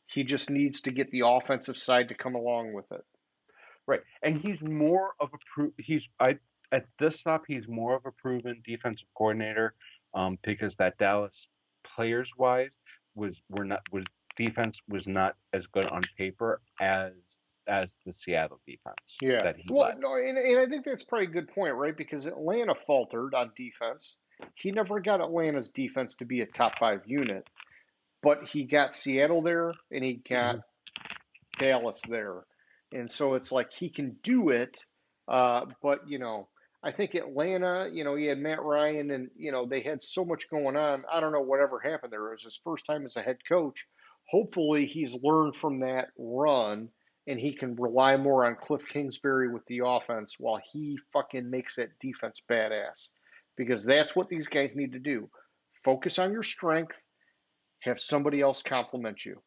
S2: He just needs to get the offensive side to come along with it.
S3: Right, and he's more of a at this stop he's more of a proven defensive coordinator, because that Dallas players wise was defense was not as good on paper as the Seattle defense
S2: Yeah.
S3: that he
S2: Well,
S3: led.
S2: no, and I think that's probably a good point, right? Because Atlanta faltered on defense. He never got Atlanta's defense to be a top five unit, but he got Seattle there and he got
S3: Mm-hmm.
S2: Dallas there. And so it's like he can do it, but, I think Atlanta, you had Matt Ryan and, they had so much going on. I don't know whatever happened there. It was his first time as a head coach. Hopefully he's learned from that run and he can rely more on Cliff Kingsbury with the offense while he fucking makes that defense badass. Because that's what these guys need to do. Focus on your strength, have somebody else compliment you.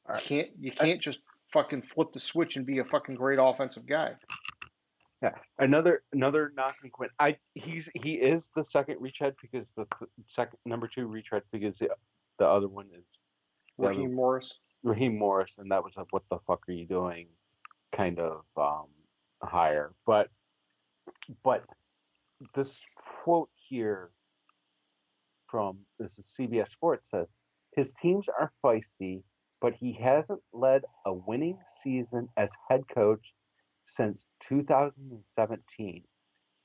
S3: All
S2: You
S3: right.
S2: can't you can't just fucking flip the switch and be a fucking great offensive guy.
S3: Yeah, another knock on Quinn. He is the second retread because the second number two retread because the other one is the other
S2: Raheem Morris.
S3: Raheem Morris, and that was a what the fuck are you doing kind of hire. But this quote here from this is CBS Sports says his teams are feisty, but he hasn't led a winning season as head coach since 2017,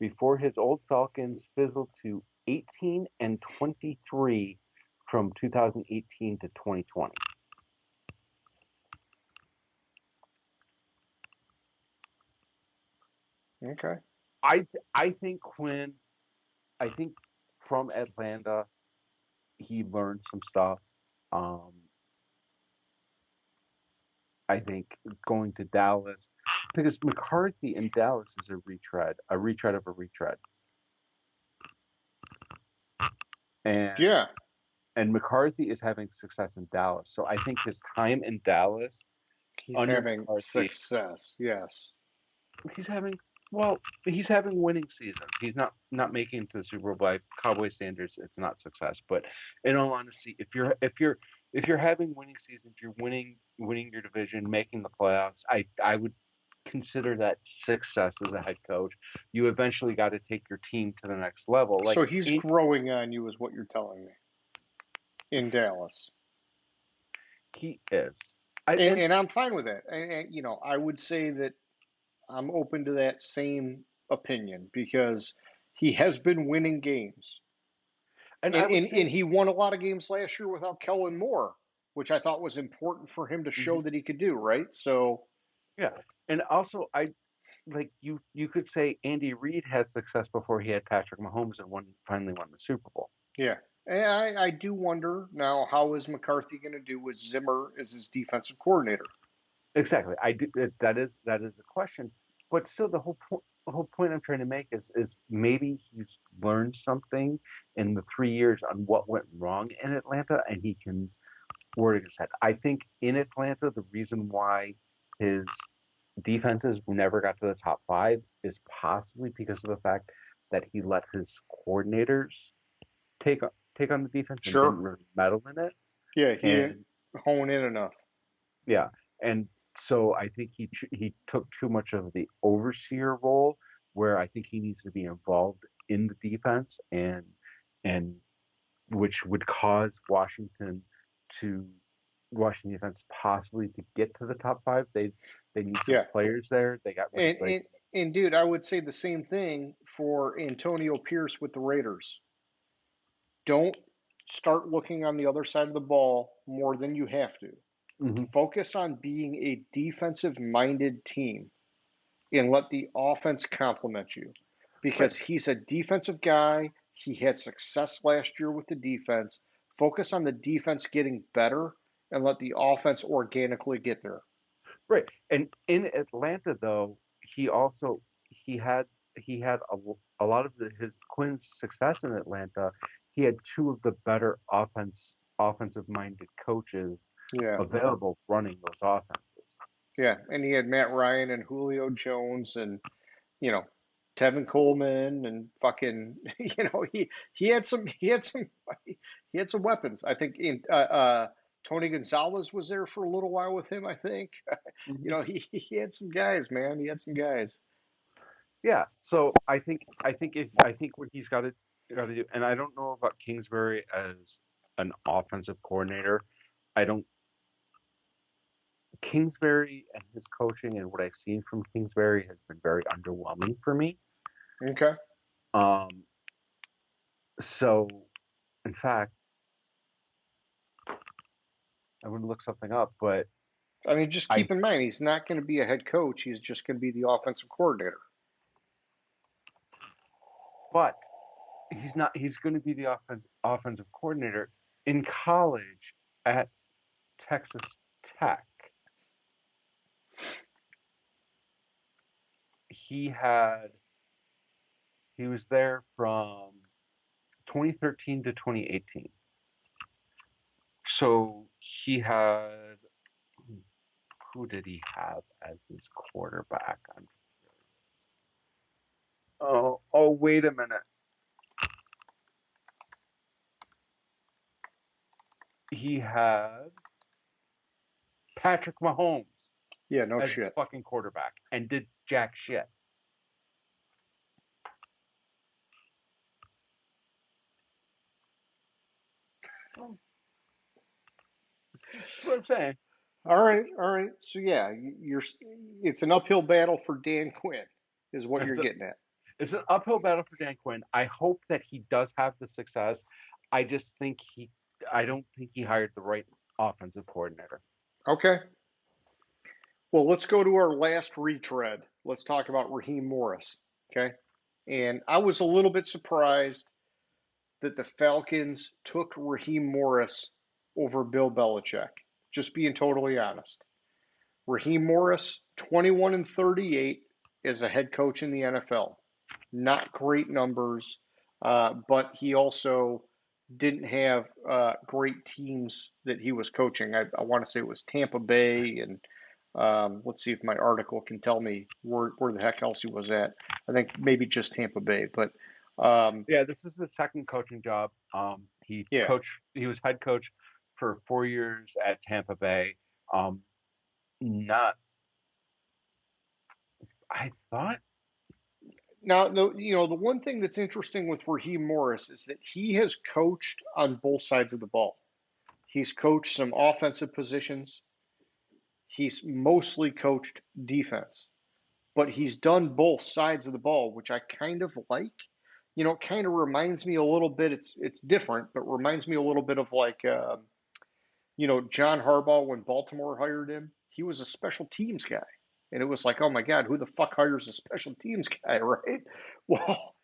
S3: before his old Falcons fizzled to 18-23 from 2018 to 2020.
S2: Okay.
S3: I think Quinn, I think from Atlanta he learned some stuff. Um, I think going to Dallas because McCarthy in Dallas is a retread of a retread, and
S2: Yeah.
S3: and McCarthy is having success in Dallas. So I think his time in Dallas
S2: He's
S3: under
S2: having
S3: McCarthy,
S2: success. Yes.
S3: he's having well, he's having winning seasons. He's not making it to the Super Bowl by Cowboy standards. It's not success, but in all honesty, if you're having winning seasons, you're winning your division, making the playoffs. I would consider that success as a head coach. You eventually got to take your team to the next level.
S2: So he's growing on you, is what you're telling me, in Dallas.
S3: He is.
S2: And I'm fine with that. I would say that I'm open to that same opinion because he has been winning games.
S3: And
S2: And,
S3: I would
S2: and,
S3: say,
S2: and he won a lot of games last year without Kellen Moore, which I thought was important for him to show
S3: mhm,
S2: that he could do, right? So,
S3: yeah. And also, I like you could say Andy Reid had success before he had Patrick Mahomes and finally won the Super Bowl.
S2: yeah. And I do wonder now, how is McCarthy going to do with Zimmer as his defensive coordinator?
S3: Exactly. I do, that is a question, but still the whole point I'm trying to make is maybe he's learned something in the 3 years on what went wrong in Atlanta, and he can word his head. I think in Atlanta the reason why his defenses never got to the top five is possibly because of the fact that he let his coordinators take take on the defense and didn't
S2: Sure.
S3: really meddle in it.
S2: Yeah, he didn't
S3: And
S2: hone in enough.
S3: yeah, and so I think he took too much of the overseer role, where I think he needs to be involved in the defense, and which would cause to Washington defense possibly to get to the top five. They need some
S2: Yeah.
S3: players there. They got rid of
S2: And, and, and dude, I would say the same thing for Antonio Pierce with the Raiders. Don't start looking on the other side of the ball more than you have to.
S3: hmm
S2: Focus on being a defensive minded team and let the offense complement you
S3: right.
S2: because he's a defensive guy. He had success last year with the defense. Focus on the defense getting better and let the offense organically get there.
S3: Right. And in Atlanta, though, he also he had a lot of his Quinn's success in Atlanta. He had two of the better offensive minded coaches
S2: Yeah.
S3: available running those offenses.
S2: Yeah. And he had Matt Ryan and Julio Jones and, you know, Tevin Coleman and fucking, he had some weapons. I think Tony Gonzalez was there for a little while with him. I think,
S3: hmm
S2: he had some guys, man. He had some guys.
S3: Yeah. So I think what he's got to do, and I don't know about Kingsbury as an offensive coordinator. I don't Kingsbury and his coaching and what I've seen from Kingsbury has been very underwhelming for me.
S2: Okay.
S3: Um, so, in fact, I'm going to look something up, but
S2: I mean, just
S3: I
S2: keep in mind, he's not going to be a head coach. He's just going to be the offensive coordinator.
S3: but he's not. He's going to be the offensive coordinator in college at Texas Tech. He had he was there from 2013 to 2018. So he had who did he have as his quarterback? Oh, wait a minute. He had Patrick Mahomes
S2: Yeah, no
S3: as his
S2: shit.
S3: fucking quarterback and did jack shit. That's what I'm saying.
S2: All right, all right. So yeah, it's an uphill battle for Dan Quinn, is what you're
S3: It's, a,
S2: getting at.
S3: it's an uphill battle for Dan Quinn. I hope that he does have the success. I just think I don't think he hired the right offensive coordinator.
S2: Okay. Well, let's go to our last retread. Let's talk about Raheem Morris. Okay. And I was a little bit surprised that the Falcons took Raheem Morris over Bill Belichick. Just being totally honest. Raheem Morris, 21 and 38 as a head coach in the NFL. Not great numbers, but he also didn't have great teams that he was coaching. I want to say it was Tampa Bay, and let's see if my article can tell me where the heck else he was at. I think maybe just Tampa Bay, but
S3: Yeah, this is his second coaching job. He
S2: yeah.
S3: coached. He was head coach for 4 years at Tampa Bay. Um, not. I thought.
S2: Now, the one thing that's interesting with Raheem Morris is that he has coached on both sides of the ball. He's coached some offensive positions. He's mostly coached defense, but he's done both sides of the ball, which I kind of like. It kind of reminds me a little bit. It's different, but reminds me a little bit of like John Harbaugh when Baltimore hired him. He was a special teams guy, and it was like, oh my God, who the fuck hires a special teams guy, right? Well,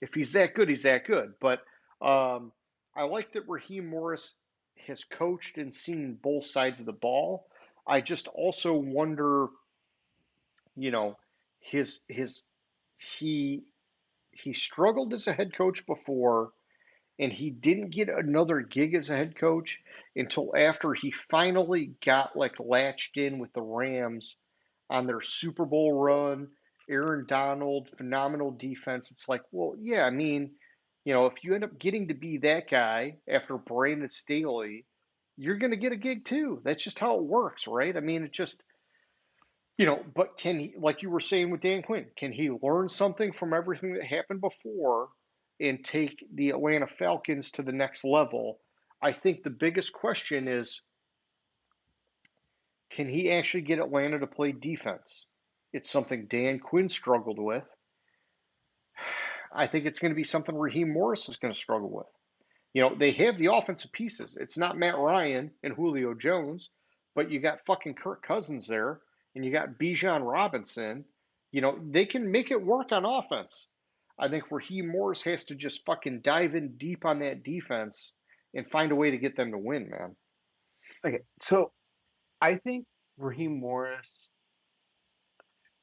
S2: if he's that good, he's that good. But I like that Raheem Morris has coached and seen both sides of the ball. I just also wonder, you know, his he he struggled as a head coach before, and he didn't get another gig as a head coach until after he finally got like latched in with the Rams on their Super Bowl run. Aaron Donald, phenomenal defense. It's like, well, yeah, I mean, if you end up getting to be that guy after Brandon Staley, you're going to get a gig too. That's just how it works, right? I mean, it just, but can he, like you were saying with Dan Quinn, can he learn something from everything that happened before and take the Atlanta Falcons to the next level? I think the biggest question is, can he actually get Atlanta to play defense? It's something Dan Quinn struggled with. I think it's going to be something Raheem Morris is going to struggle with. They have the offensive pieces. It's not Matt Ryan and Julio Jones, but you got fucking Kirk Cousins there, and you got Bijan Robinson. They can make it work on offense. I think Raheem Morris has to just fucking dive in deep on that defense and find a way to get them to win, man.
S3: Okay, so I think Raheem Morris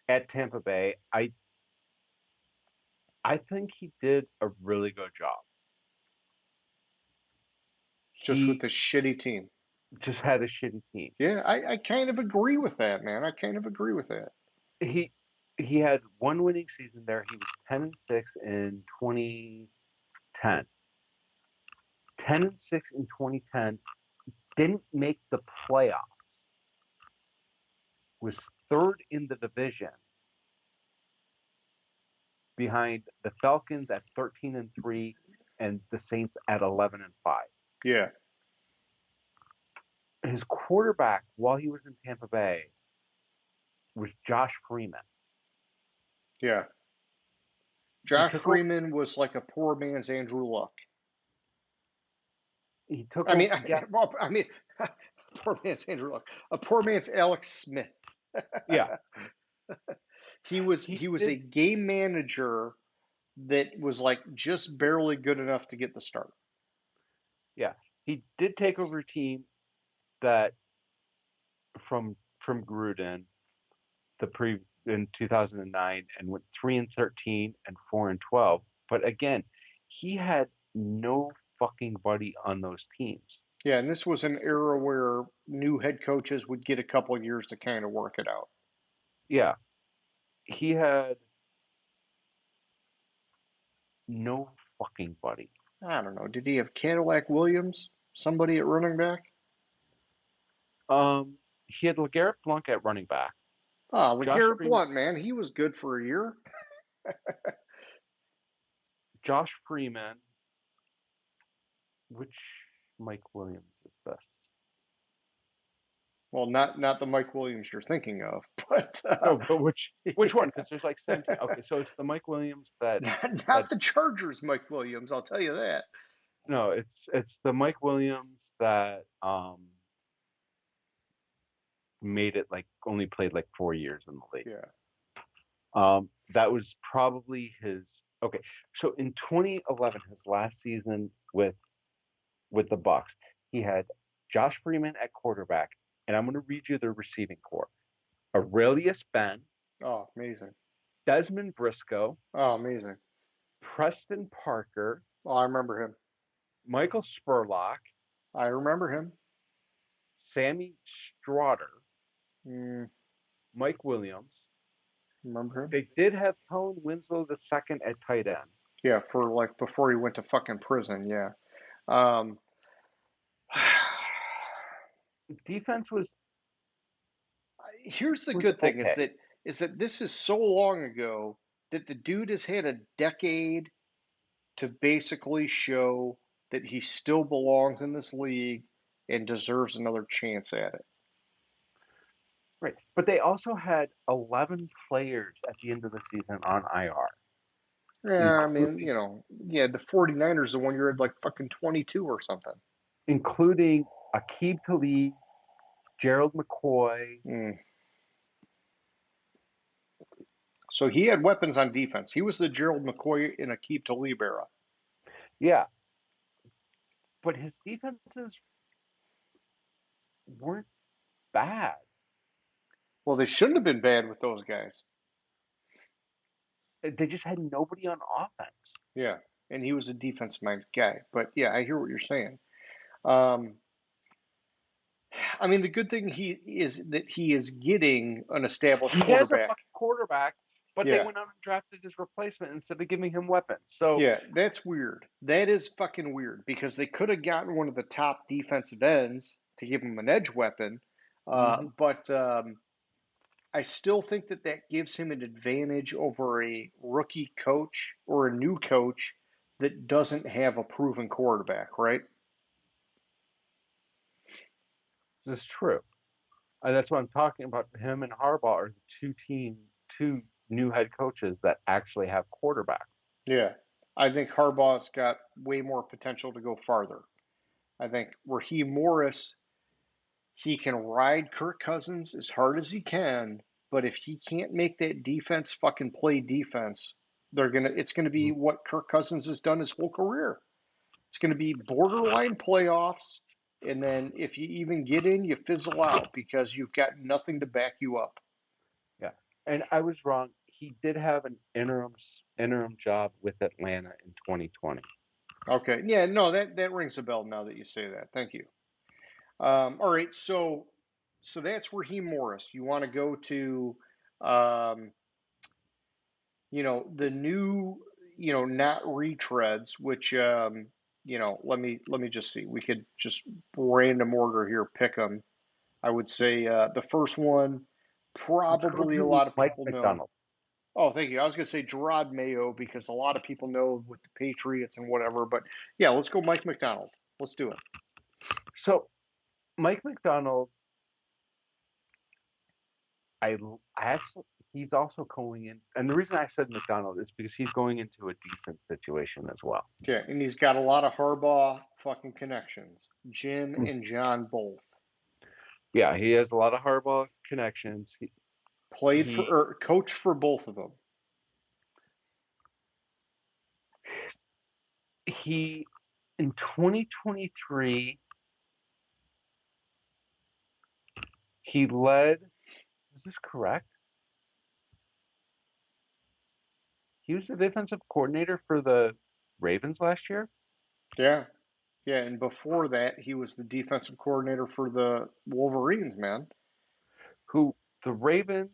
S3: at Tampa Bay. I think he did a really good job.
S2: Just with
S3: He
S2: the shitty team.
S3: just had a shitty team.
S2: Yeah, I kind of agree with that, man. I kind of agree with that.
S3: He he had one winning season there. He was 10-6 in 2010. 10-6 in 2010. Didn't make the playoffs. Was third in the division behind the Falcons at 13-3 and the Saints at 11-5.
S2: Yeah,
S3: His quarterback while he was in Tampa Bay was Josh Freeman.
S2: yeah.
S3: He
S2: Josh
S3: took over,
S2: Freeman was like a poor man's Andrew Luck.
S3: he took
S2: I
S3: over
S2: mean, I mean,
S3: yeah,
S2: well, I mean, poor man's Andrew Luck. A poor man's Alex Smith.
S3: yeah.
S2: He was
S3: He
S2: he was a
S3: did
S2: game manager that was like just barely good enough to get the start.
S3: Yeah, he did take over a team that from Gruden the pre in 2009 and went 3-13 and 4-12. But again, he had no fucking buddy on those teams.
S2: Yeah, and this was an era where new head coaches would get a couple of years to kind of work it out.
S3: Yeah, he had no fucking buddy.
S2: I don't know. Did he have Cadillac Williams? Somebody at running back?
S3: He had LeGarrette Blount at running back.
S2: Ah,
S3: Josh
S2: LeGarrette
S3: Freeman,
S2: Blunt, man. He was good for a year.
S3: Josh Freeman. Which Mike Williams is this?
S2: Well, not the Mike Williams you're thinking of, but
S3: No, but which
S2: yeah.
S3: one? Because there's like 17. Okay, so it's the Mike Williams that
S2: Not the Chargers Mike Williams, I'll tell you that.
S3: no, it's the Mike Williams that made it like only played like 4 years in the league.
S2: Yeah.
S3: That was probably his. Okay, so in 2011, his last season with the Bucks, he had Josh Freeman at quarterback, and I'm going to read you the receiving corps: Aurelius Ben,
S2: Oh, amazing.
S3: Desmond Briscoe,
S2: Oh, amazing.
S3: Preston Parker,
S2: Oh, I remember him.
S3: Michael Spurlock,
S2: I remember him.
S3: Sammy Strotter,
S2: Mm,
S3: Mike Williams.
S2: remember him?
S3: They did have Tone Winslow the second at tight end.
S2: Yeah, for like before he went to fucking prison. Yeah. Um,
S3: Defense was
S2: here's the good thing
S3: okay.
S2: is that this is so long ago that the dude has had a decade to basically show that he still belongs in this league and deserves another chance at it.
S3: Right. But they also had 11 players at the end of the season on IR,
S2: Yeah, I mean,
S3: including
S2: yeah, the 49ers, the one year had like fucking 22 or something.
S3: including Aqib Talib, Gerald McCoy.
S2: Mm. So he had weapons on defense. He was the Gerald McCoy in a Aqib Talib era.
S3: Yeah. But his defenses weren't bad.
S2: Well, they shouldn't have been bad with those guys.
S3: They just had nobody on offense.
S2: Yeah, and he was a defense-minded guy. But yeah, I hear what you're saying. Um, I mean, the good thing is that he is getting an established
S3: He has a
S2: quarterback.
S3: fucking quarterback, but they
S2: Yeah,
S3: went out and drafted his replacement instead of giving him weapons. So
S2: yeah, that's weird. That is fucking weird because they could have gotten one of the top defensive ends to give him an edge weapon.
S3: mhm.
S2: But I still think that that gives him an advantage over a rookie coach or a new coach that doesn't have a proven quarterback, right?
S3: This is true. And that's what I'm talking about. Him and Harbaugh are the two new head coaches that actually have quarterbacks.
S2: Yeah. I think Harbaugh's got way more potential to go farther. I think Raheem Morris, he can ride Kirk Cousins as hard as he can, but if he can't make that defense fucking play defense, it's gonna be what Kirk Cousins has done his whole career. It's gonna be borderline playoffs, and then if you even get in, you fizzle out because you've got nothing to back you up.
S3: Yeah. And I was wrong. He did have an interim job with Atlanta in 2020.
S2: Okay. Yeah, no, that rings a bell now that you say that. Thank you. All right, so that's Raheem Morris. You want to go to, um, the new, not retreads, which, let me just see. We could just random order here, pick them. I would say the first one,
S3: Let's go
S2: probably a
S3: to
S2: lot of
S3: Mike
S2: people know.
S3: McDonald.
S2: Oh, thank you. I was going to say Gerard Mayo because a lot of people know with the Patriots and whatever. But yeah, let's go Mike McDonald. Let's do it.
S3: So Mike McDonald, I actually he's also going in, and the reason I said McDonald is because he's going into a decent situation as well.
S2: Yeah, and he's got a lot of Harbaugh fucking connections. Jim and John both.
S3: Yeah, he has a lot of Harbaugh connections.
S2: Played for or coached for both of them.
S3: he in 2023 he led. Is this correct? He was the defensive coordinator for the Ravens last year.
S2: Yeah. Yeah, and before that, he was the defensive coordinator for the Wolverines, man.
S3: Who the Ravens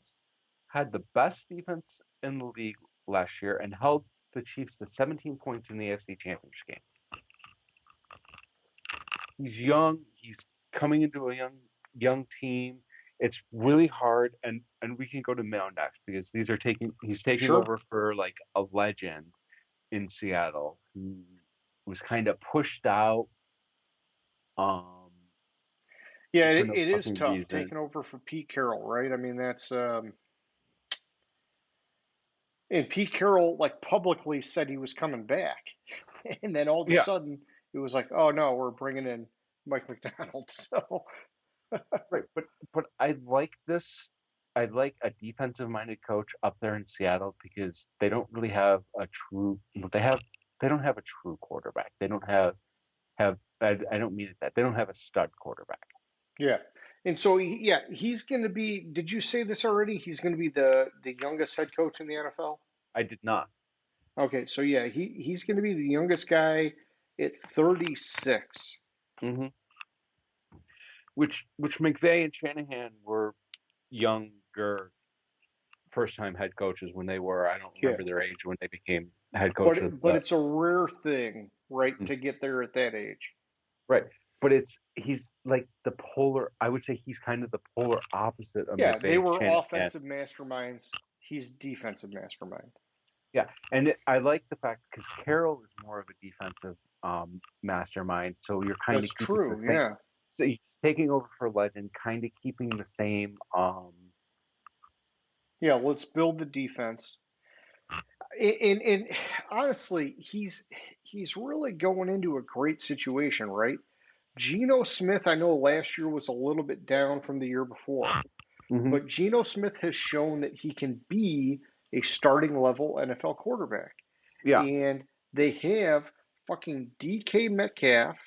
S3: had the best defense in the league last year and held the Chiefs to 17 points in the AFC Championship game. He's young. He's coming into a young team. It's really hard, and we can go to mail next because he's taking
S2: Sure.
S3: over for like a legend in Seattle who was kind of pushed out um
S2: Yeah,
S3: for
S2: it,
S3: no
S2: it is
S3: fucking
S2: tough
S3: reason.
S2: taking over for Pete Carroll, right? I mean, that's and Pete Carroll like publicly said he was coming back, and then all of a
S3: Yeah,
S2: sudden it was like, oh no, we're bringing in Mike McDonald. So
S3: right. But I like this. I like a defensive minded coach up there in Seattle because they don't really have a true. They don't have a true quarterback. They don't have. I don't mean it that they don't have a stud quarterback.
S2: yeah, and so yeah, he's going to be. Did you say this already? He's going to be the youngest head coach in the NFL.
S3: I did not.
S2: Okay, so yeah, he's going to be the youngest guy at 36.
S3: Hmm. Which McVay and Shanahan were younger first time head coaches when they were. I don't
S2: Yeah,
S3: remember their age when they became head coaches.
S2: but it's a rare thing, right,
S3: Mm,
S2: to get there at that age.
S3: right. But he's like the polar. I would say he's kind of the polar opposite of
S2: Yeah, they
S3: McVay and
S2: were
S3: Shanahan.
S2: offensive masterminds. He's defensive mastermind.
S3: Yeah, and I like the fact because Carroll is more of a defensive mastermind, so you're kind of
S2: That's
S3: keeping the
S2: true.
S3: same.
S2: Yeah.
S3: So he's taking over for Legend, kind of keeping the same.
S2: Yeah, let's build the defense. And honestly, he's really going into a great situation, right? Geno Smith, I know last year was a little bit down from the year before,
S3: Hmm.
S2: but Geno Smith has shown that he can be a starting level NFL quarterback.
S3: Yeah.
S2: And they have fucking DK Metcalf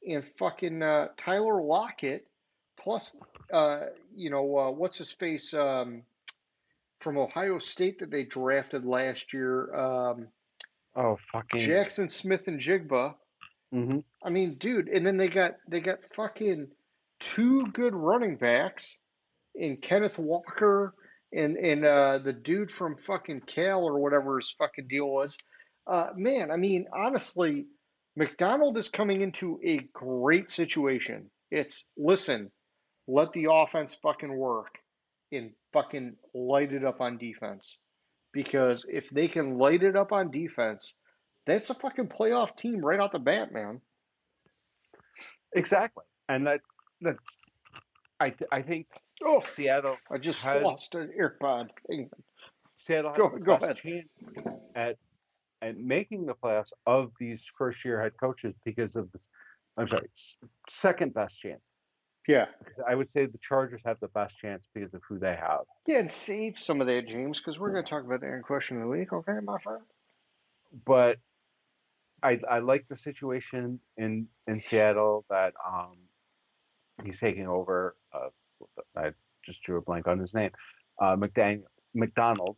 S2: and fucking Tyler Lockett, plus, what's his face from Ohio State that they drafted last year,
S3: Oh, fucking.
S2: Jackson Smith and Jigba.
S3: Hmm.
S2: I mean, dude, and then they got fucking two good running backs in Kenneth Walker and the dude from fucking Cal or whatever his fucking deal was. Man, I mean, honestly, McDonald is coming into a great situation. It's listen, let the offense fucking work and fucking light it up on defense. Because if they can light it up on defense, that's a fucking playoff team right out the bat, man.
S3: Exactly, and that I think
S2: Oh,
S3: Seattle
S2: I just
S3: has
S2: lost an earpod. Hang on.
S3: Seattle has
S2: Go
S3: the
S2: go
S3: best
S2: ahead.
S3: chance at making the playoffs of these first year head coaches because of this. I'm sorry, second best chance.
S2: Yeah.
S3: I would say the Chargers have the best chance because of who they have.
S2: Yeah, and save some of that, James, because we're going to talk about that in question of the week, okay, my friend?
S3: But I like the situation in Seattle that he's taking over. I just drew a blank on his name. McDonald.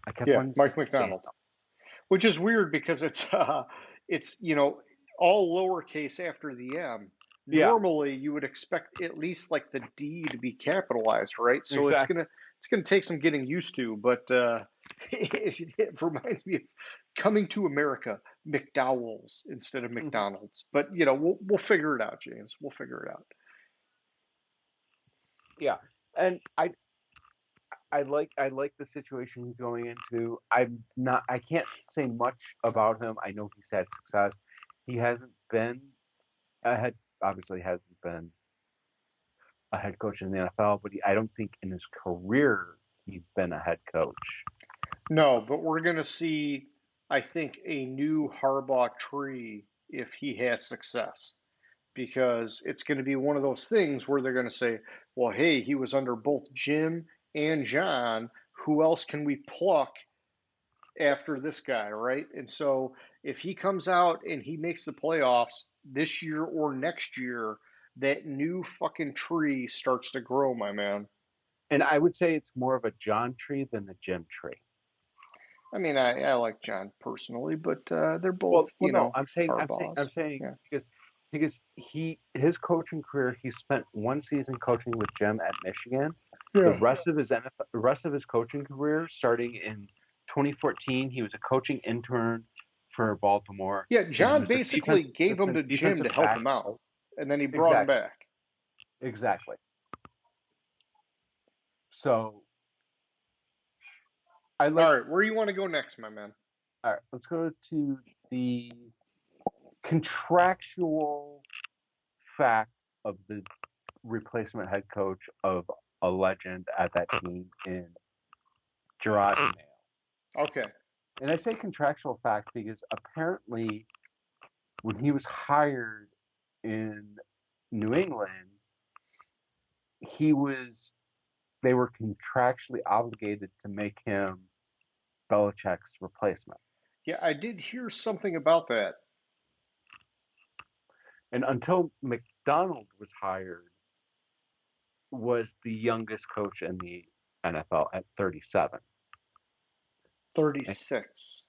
S3: I kept
S2: Yeah,
S3: wanting to say
S2: Mike
S3: McDaniel.
S2: McDonald. Which is weird because it's all lowercase after the M.
S3: Yeah,
S2: Normally, you would expect at least like the D to be capitalized, right? So it's
S3: exactly.
S2: gonna it's gonna take some getting used to, but it reminds me of Coming to America, McDowell's instead of
S3: Hmm.
S2: McDonald's. But we'll figure it out, James. We'll figure it out.
S3: Yeah, and I like the situation he's going into. I can't say much about him. I know he's had success. He hasn't been a head obviously hasn't been a head coach in the NFL, but I don't think in his career he's been a head coach.
S2: No, but we're gonna see, I think, a new Harbaugh tree if he has success. Because it's going to be one of those things where they're going to say, well, hey, he was under both Jim and John. Who else can we pluck after this guy, right? And so if he comes out and he makes the playoffs this year or next year, that new fucking tree starts to grow, my man.
S3: And I would say it's more of a John tree than a Jim tree.
S2: I mean, I like John personally, but they're both,
S3: Well, no,
S2: hardballs.
S3: I'm saying
S2: Yeah.
S3: because his coaching career, he spent one season coaching with Jim at Michigan. The
S2: Yeah.
S3: rest of his coaching career, starting in 2014, he was a coaching intern for Baltimore.
S2: Yeah,
S3: Then he
S2: John
S3: was the
S2: basically gave him to Jim
S3: defensive
S2: to help
S3: back
S2: him out,
S3: coach.
S2: and then he brought him
S3: Exactly,
S2: back.
S3: exactly. So I
S2: All
S3: like.
S2: right, where you want to go next, my man?
S3: All right, let's go to the contractual fact of the replacement head coach of a legend at that team in Gerard Mayo.
S2: Okay.
S3: And I say contractual fact because apparently when he was hired in New England, he was they were contractually obligated to make him Belichick's replacement.
S2: Yeah, I did hear something about that.
S3: And until McDonald was hired, was the youngest coach in the NFL at 37.
S2: 36.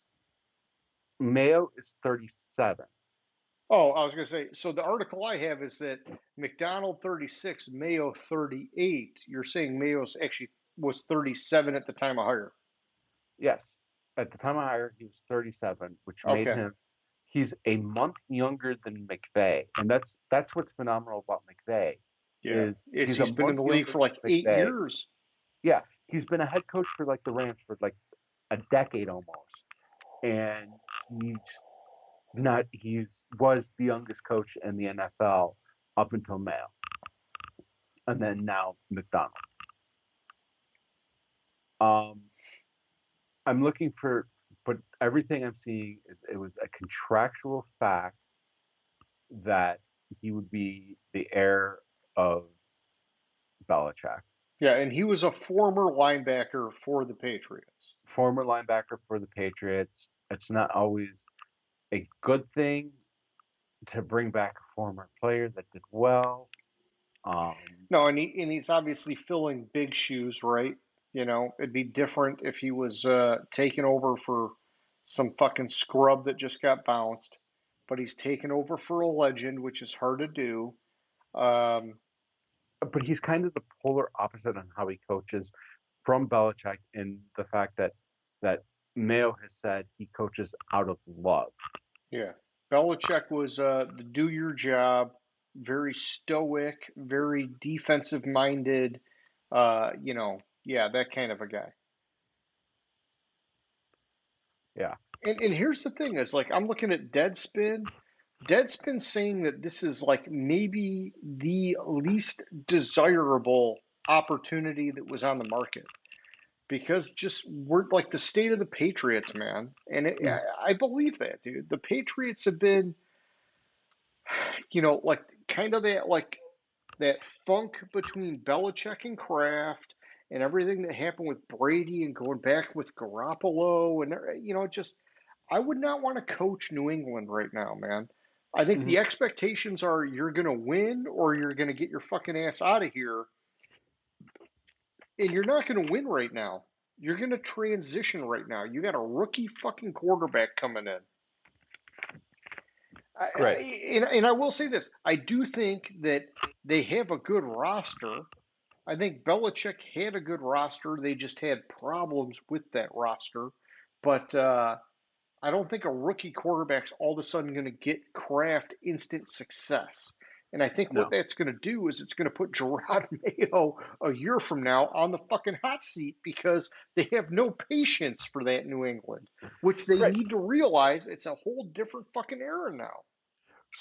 S3: Mayo is 37.
S2: Oh, I was going to say, so the article I have is that McDonald 36, Mayo 38. You're saying Mayo's actually was 37 at the time of hire.
S3: Yes. At the time I hired, he was 37, which made
S2: Okay.
S3: him he's a month younger than McVay. And that's what's phenomenal about McVay
S2: Yeah.
S3: is
S2: It's
S3: he's a
S2: he's been in
S3: month
S2: the league
S3: younger
S2: for like
S3: than
S2: 8
S3: McVay.
S2: years.
S3: Yeah, he's been a head coach for like the Rams for like a decade almost. And he's not he was the youngest coach in the NFL up until Mayo. And then now McDonald. Um I'm looking for but everything I'm seeing is it was a contractual fact that he would be the heir of Belichick.
S2: Yeah, and he was a former linebacker for the Patriots.
S3: Former linebacker for the Patriots. It's not always a good thing to bring back a former player that did well. Um,
S2: No, and he's obviously filling big shoes, right? It'd be different if he was taking over for some fucking scrub that just got bounced, but he's taken over for a legend, which is hard to do. Um,
S3: but he's kind of the polar opposite on how he coaches from Belichick in the fact that Mayo has said he coaches out of love.
S2: yeah, Belichick was the do your job, very stoic, very defensive minded. Yeah, that kind of a guy.
S3: Yeah.
S2: And here's the thing: is like I'm looking at Deadspin. Deadspin saying that this is like maybe the least desirable opportunity that was on the market because just we're like the state of the Patriots, man. And I believe that, dude. The Patriots have been, like kind of that funk between Belichick and Kraft and everything that happened with Brady and going back with Garoppolo and just I would not want to coach New England right now, man. I think
S3: Mm-hmm.
S2: the expectations are you're going to win or you're going to get your fucking ass out of here, and you're not going to win right now. You're going to transition right now. You got a rookie fucking quarterback coming in.
S3: Right.
S2: And I will say this: I do think that they have a good roster. I think Belichick had a good roster. They just had problems with that roster. But I don't think a rookie quarterback's all of a sudden going to get Kraft instant success. And I think what
S3: No.
S2: that's going to do is it's going to put Gerard Mayo a year from now on the fucking hot seat because they have no patience for that New England, which they
S3: Right.
S2: need to realize it's a whole different fucking era now.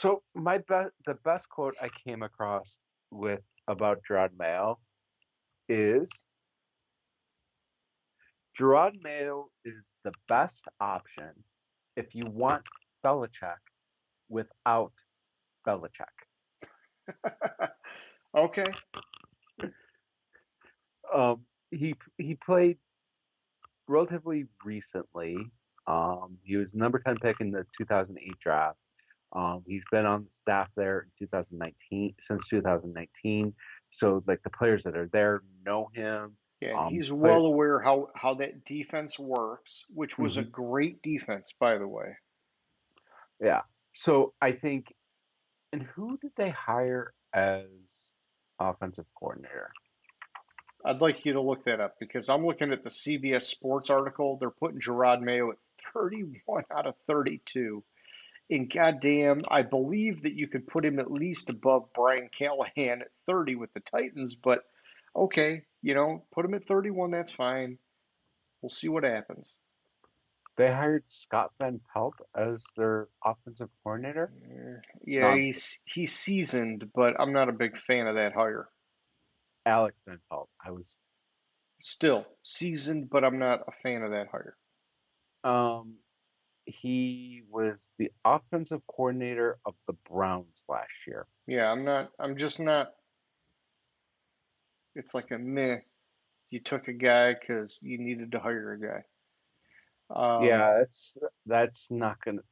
S3: So the best quote I came across with about Gerard Mayo is Gerard Mayo is the best option if you want Belichick without Belichick.
S2: Okay.
S3: He played relatively recently He was number 10 pick in the 2008 draft. He's been on the staff there in 2019 since 2019. So like the players that are there know him.
S2: Yeah, and he's
S3: Play,
S2: well aware how that defense works, which was a
S3: hmm
S2: great defense, by the way.
S3: Yeah. So I think, and who did they hire as offensive coordinator?
S2: I'd like you to look that up because I'm looking at the CBS Sports article. They're putting Gerard Mayo at 31 out of 32. And goddamn, I believe that you could put him at least above Brian Callahan at 30 with the Titans, but okay, put him at 31, that's fine. We'll see what happens.
S3: They hired Scott Van Pelt as their offensive coordinator.
S2: Yeah,
S3: Um,
S2: he's seasoned, but I'm not a big fan of that hire.
S3: Alex Van Pelt. I was
S2: Still seasoned, but I'm not a fan of that hire.
S3: um he was the offensive coordinator of the Browns last year.
S2: Yeah, I'm just not. It's like a meh. You took a guy because you needed to hire a guy.
S3: Yeah, that's not gonna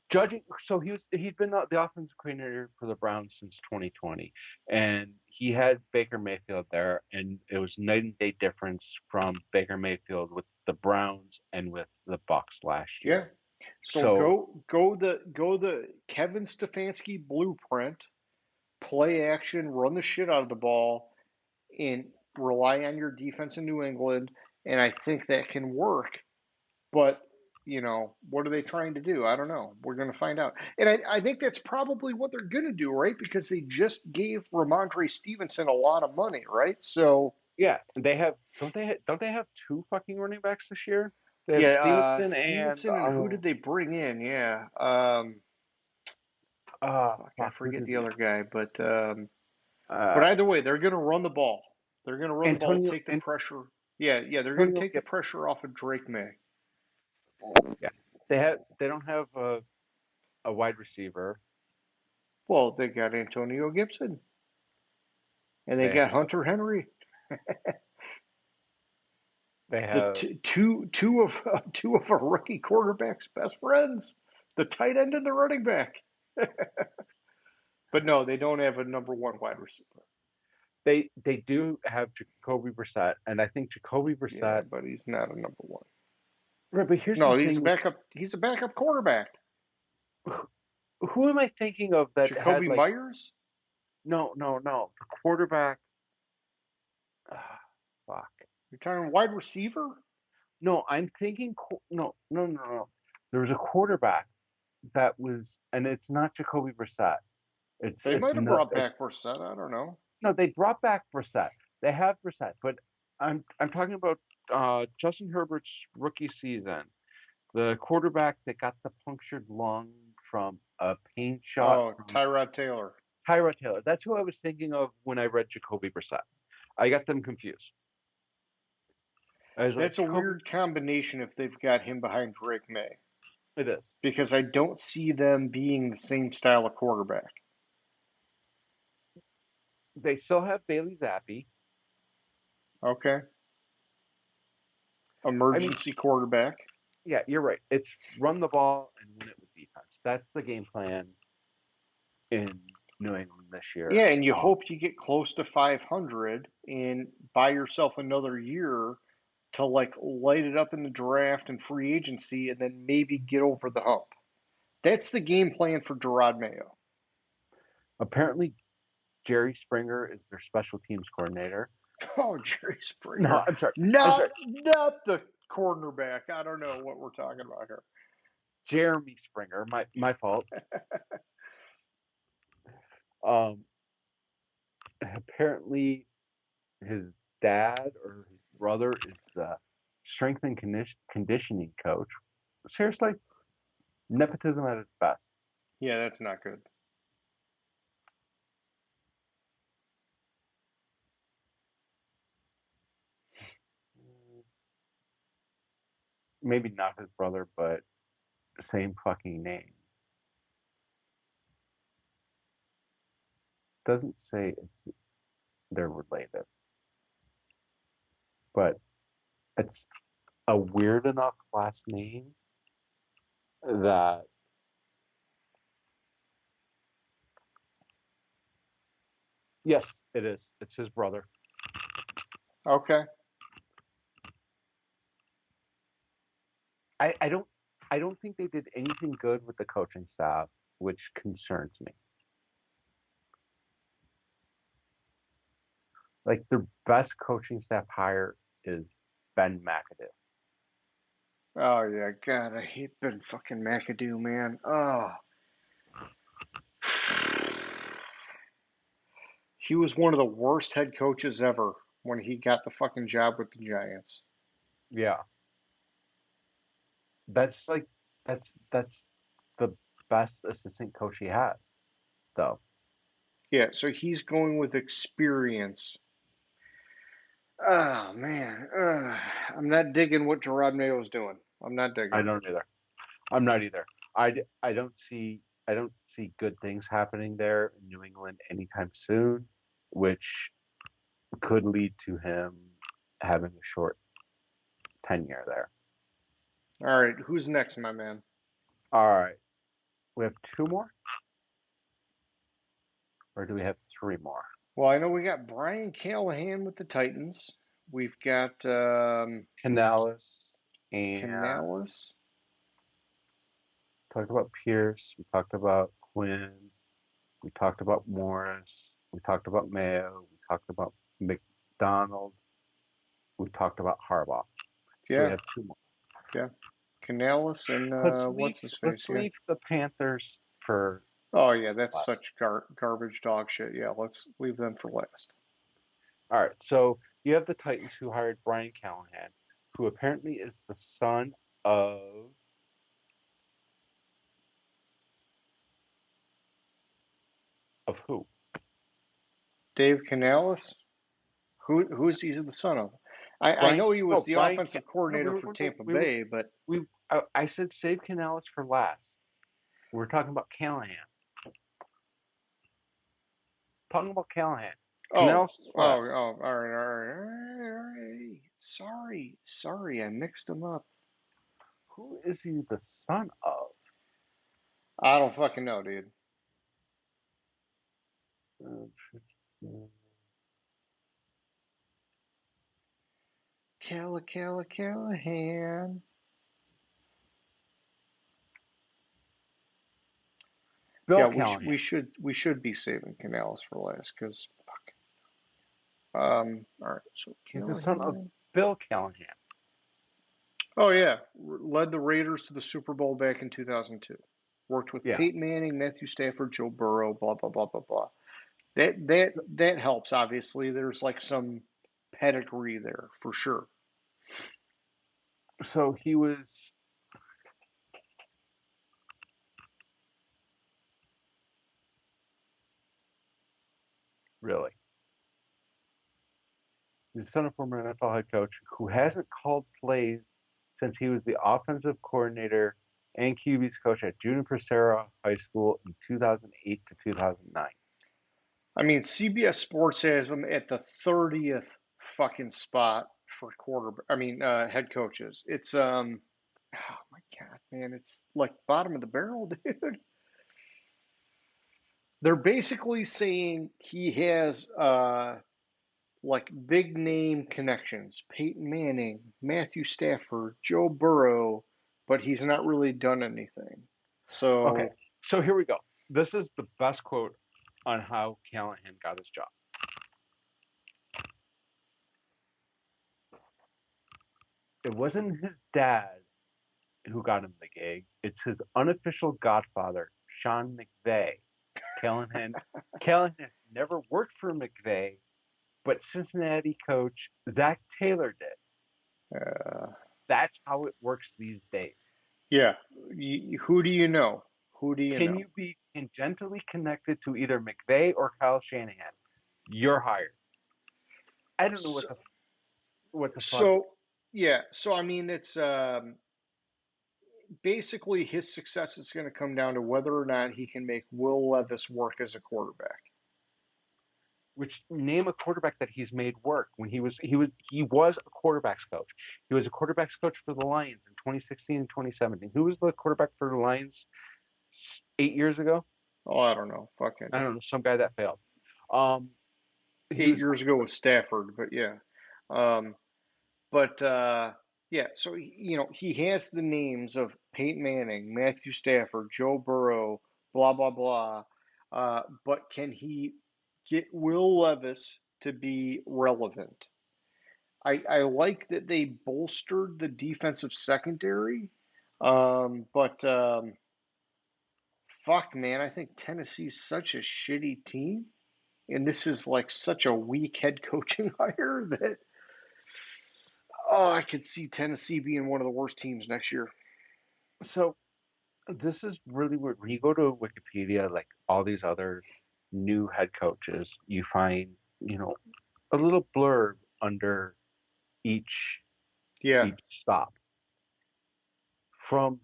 S3: judging. So he's been the offensive coordinator for the Browns since 2020, and he had Baker Mayfield there, and it was night and day difference from Baker Mayfield with the Browns and with the Bucks last
S2: Yeah.
S3: year.
S2: So
S3: So
S2: go the Kevin Stefanski blueprint, play action, run the shit out of the ball, and rely on your defense in New England, and I think that can work. But what are they trying to do? I don't know. We're going to find out. And I think that's probably what they're going to do, right? Because they just gave Ramondre Stevenson a lot of money, right? So
S3: yeah, don't they have two fucking running backs this year? They have
S2: yeah,
S3: Stevenson and
S2: Stevenson and who did they bring in? Yeah, fuck, I
S3: fuck, who
S2: forget
S3: did
S2: the
S3: they?
S2: other guy, but
S3: Uh,
S2: either way, they're going to run the ball. They're going to run the ball,
S3: Antonio
S2: take the pressure. Yeah, yeah, they're going to
S3: Antonio
S2: take the
S3: Gibson.
S2: pressure off of Drake May.
S3: Yeah, they don't have a wide receiver.
S2: Well, they got Antonio Gibson and they
S3: They
S2: got
S3: have
S2: Hunter Henry.
S3: they
S2: The
S3: have
S2: two of a rookie quarterback's best friends, the tight end and the running back. But no, they don't have a number one wide receiver.
S3: they do have Jacoby Brissett, and I think Jacoby
S2: Yeah,
S3: Brissett.
S2: but he's not a number one.
S3: Right, but here's the
S2: No, he's a
S3: thing:
S2: backup. He's a backup quarterback.
S3: who am I thinking of that had
S2: Jacoby
S3: like
S2: Myers.
S3: no the quarterback? ah, Fuck.
S2: You're talking wide receiver.
S3: No, I'm thinking no. There was a quarterback that was, and it's not Jacoby Brissett.
S2: They
S3: It's
S2: might have
S3: not
S2: brought back
S3: it's
S2: Brissett. I don't know.
S3: No, they brought back Brissett. They have Brissett, but I'm talking about Justin Herbert's rookie season. The quarterback that got the punctured lung from a pain shot
S2: Oh,
S3: from
S2: Tyrod Taylor.
S3: Tyrod Taylor. That's who I was thinking of when I read Jacoby Brissett. I got them confused. I was like,
S2: That's a
S3: Jacoby,
S2: weird combination if they've got him behind Drake May,
S3: it is.
S2: because I don't see them being the same style of quarterback.
S3: They still have Bailey Zappi.
S2: Okay,
S3: I mean,
S2: emergency quarterback.
S3: yeah, you're right. It's run the ball and win it with defense. That's the game plan in New England this year.
S2: Yeah, and you hope you get close to 500 and buy yourself another year to like light it up in the draft and free agency, and then maybe get over the hump. That's the game plan for Gerard Mayo.
S3: Apparently, Jerry Springer is their special teams coordinator.
S2: Oh, Jerry
S3: No,
S2: Springer.
S3: I'm sorry. I'm
S2: Not
S3: sorry.
S2: not the cornerback. I don't know what we're talking about here.
S3: Jeremy Springer. My fault. Um, Apparently, his dad or his brother is the strength and conditioning coach. Seriously, nepotism at its best.
S2: Yeah, that's not good.
S3: Maybe not his brother, but same fucking name. Doesn't say they're related, but it's a weird enough last name that yes, it is. It's his brother.
S2: Okay.
S3: I don't think they did anything good with the coaching staff, which concerns me. Like their best coaching staff hire is Ben McAdoo.
S2: Oh yeah, God, I hate Ben fucking McAdoo, man. Oh, he was one of the worst head coaches ever when he got the fucking job with the Giants.
S3: Yeah, that's like that's the best assistant coach he has, though.
S2: Yeah, so he's going with experience. Oh man, I'm not digging what Gerard Mayo's doing. I'm not digging
S3: I
S2: it.
S3: don't either. I'm not either. I don't see good things happening there in New England anytime soon, which could lead to him having a short tenure there.
S2: All right, who's next, my man?
S3: All right, we have two more, or do we have three more?
S2: Well, I know we got Brian Callahan with the Titans. We've got
S3: Canales and
S2: Canales.
S3: talked about Pierce. We talked about Quinn. We talked about Morris. We talked about Mayo. We talked about McDonald. We talked about Harbaugh. So we
S2: Yeah,
S3: have two more.
S2: yeah. Canales and what's his face?
S3: Let's
S2: Yeah.
S3: leave the Panthers for
S2: Oh yeah, that's
S3: last.
S2: such garbage dog shit. Yeah, let's leave them for last.
S3: All right. So you have the Titans who hired Brian Callahan, who apparently is the son of who?
S2: Dave Canales. Who's he the son of? I
S3: Brian.
S2: know he was
S3: No,
S2: the
S3: Brian.
S2: offensive
S3: No,
S2: coordinator for Tampa
S3: we were
S2: Bay, but
S3: we. I said save Canales for last. We're talking about Callahan. Talking about Callahan.
S2: oh,
S3: Canales is
S2: oh,
S3: last.
S2: oh, all right. Sorry, I mixed them up.
S3: Who is he the son of?
S2: I don't fucking know, dude. Callahan.
S3: Bill
S2: Yeah,
S3: Callahan.
S2: we should be saving Canales for last because all right, so
S3: He's the son of
S2: Callahan.
S3: Bill Callahan.
S2: Oh yeah, led the Raiders to the Super Bowl back in 2002. Worked with
S3: Yeah.
S2: Peyton Manning, Matthew Stafford, Joe Burrow, blah blah blah blah blah. That helps. Obviously, there's like some pedigree there for sure.
S3: So he was really. He's the son of former NFL head coach who hasn't called plays since he was the offensive coordinator and QB's coach at Juniper Serra High School in 2008 to 2009.
S2: I mean, CBS Sports has him at the 30th fucking spot for head coaches. It's oh my God, man, it's like bottom of the barrel, dude. They're basically saying he has like big name connections, Peyton Manning, Matthew Stafford, Joe Burrow, but he's not really done anything.
S3: Okay,
S2: So,
S3: so here we go. This is the best quote on how Callahan got his job. It wasn't his dad who got him the gig. It's his unofficial godfather, Sean McVay. Callahan has never worked for McVay, but Cincinnati coach Zach Taylor did.
S2: uh,
S3: That's how it works these days.
S2: yeah, who do you know? Who do you
S3: Can
S2: know?
S3: you be tangentially connected to either McVay or Kyle Shanahan? You're hired. I don't know
S2: So,
S3: what the fuck.
S2: so yeah, so I mean, it's basically his success is going to come down to whether or not he can make Will Levis work as a quarterback.
S3: Which name a quarterback that he's made work when he was a quarterbacks coach. He was a quarterbacks coach for the Lions in 2016 and 2017. Who was the quarterback for the Lions 8 years ago?
S2: Oh, I don't know. Fucking
S3: I don't know, some guy that failed. Um, he
S2: eight
S3: was
S2: years ago with Stafford, but yeah. Um, but yeah, so he has the names of Peyton Manning, Matthew Stafford, Joe Burrow, blah blah blah. But can he get Will Levis to be relevant? I like that they bolstered the defensive secondary, but fuck, man, I think Tennessee's such a shitty team, and this is like such a weak head coaching hire that I could see Tennessee being one of the worst teams next year.
S3: so this is really weird. When you go to Wikipedia, like all these other new head coaches, you find, you know, a little blurb under each
S2: Yeah,
S3: each stop. From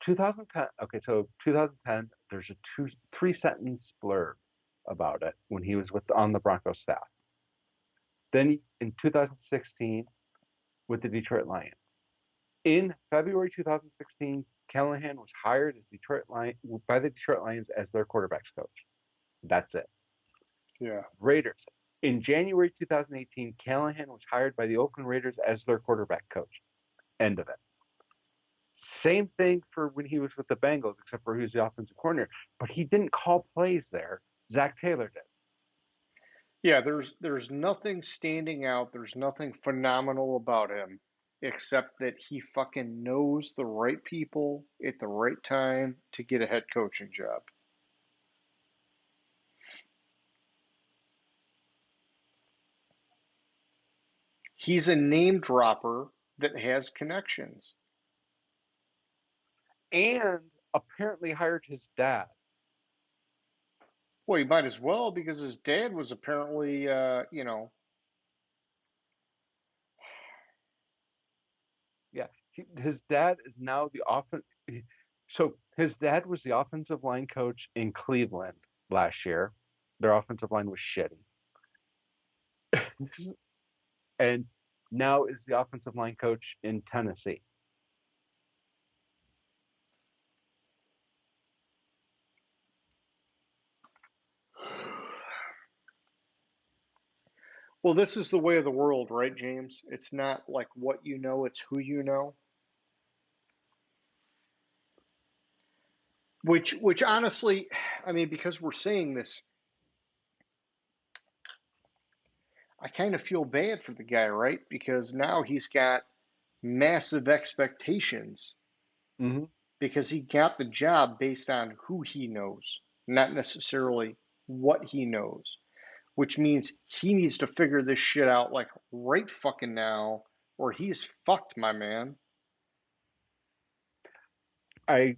S3: 2010, okay, so 2010, there's a three sentence blurb about it when he was on the Broncos staff. Then in 2016 with the Detroit Lions. In February 2016, Callahan was hired by the Detroit Lions as their quarterbacks coach. That's it.
S2: yeah.
S3: Raiders. In January 2018, Callahan was hired by the Oakland Raiders as their quarterback coach. End of it. Same thing for when he was with the Bengals, except for he was the offensive coordinator. But he didn't call plays there. Zach Taylor did.
S2: Yeah, there's nothing standing out. There's nothing phenomenal about him except that he fucking knows the right people at the right time to get a head coaching job. He's a name dropper that has connections.
S3: And apparently hired his dad.
S2: Well, he might as well because his dad was apparently,
S3: Yeah, his dad is now the offense. So his dad was the offensive line coach in Cleveland last year. Their offensive line was shitty, and now is the offensive line coach in Tennessee.
S2: well, this is the way of the world, right, James? It's not like what you know, it's who you know. Which honestly, I mean, because we're saying this, I kind of feel bad for the guy, right? Because now he's got massive expectations
S3: Mm-hmm.
S2: because he got the job based on who he knows, not necessarily what he knows, which means he needs to figure this shit out like right fucking now or he's fucked, my man.
S3: I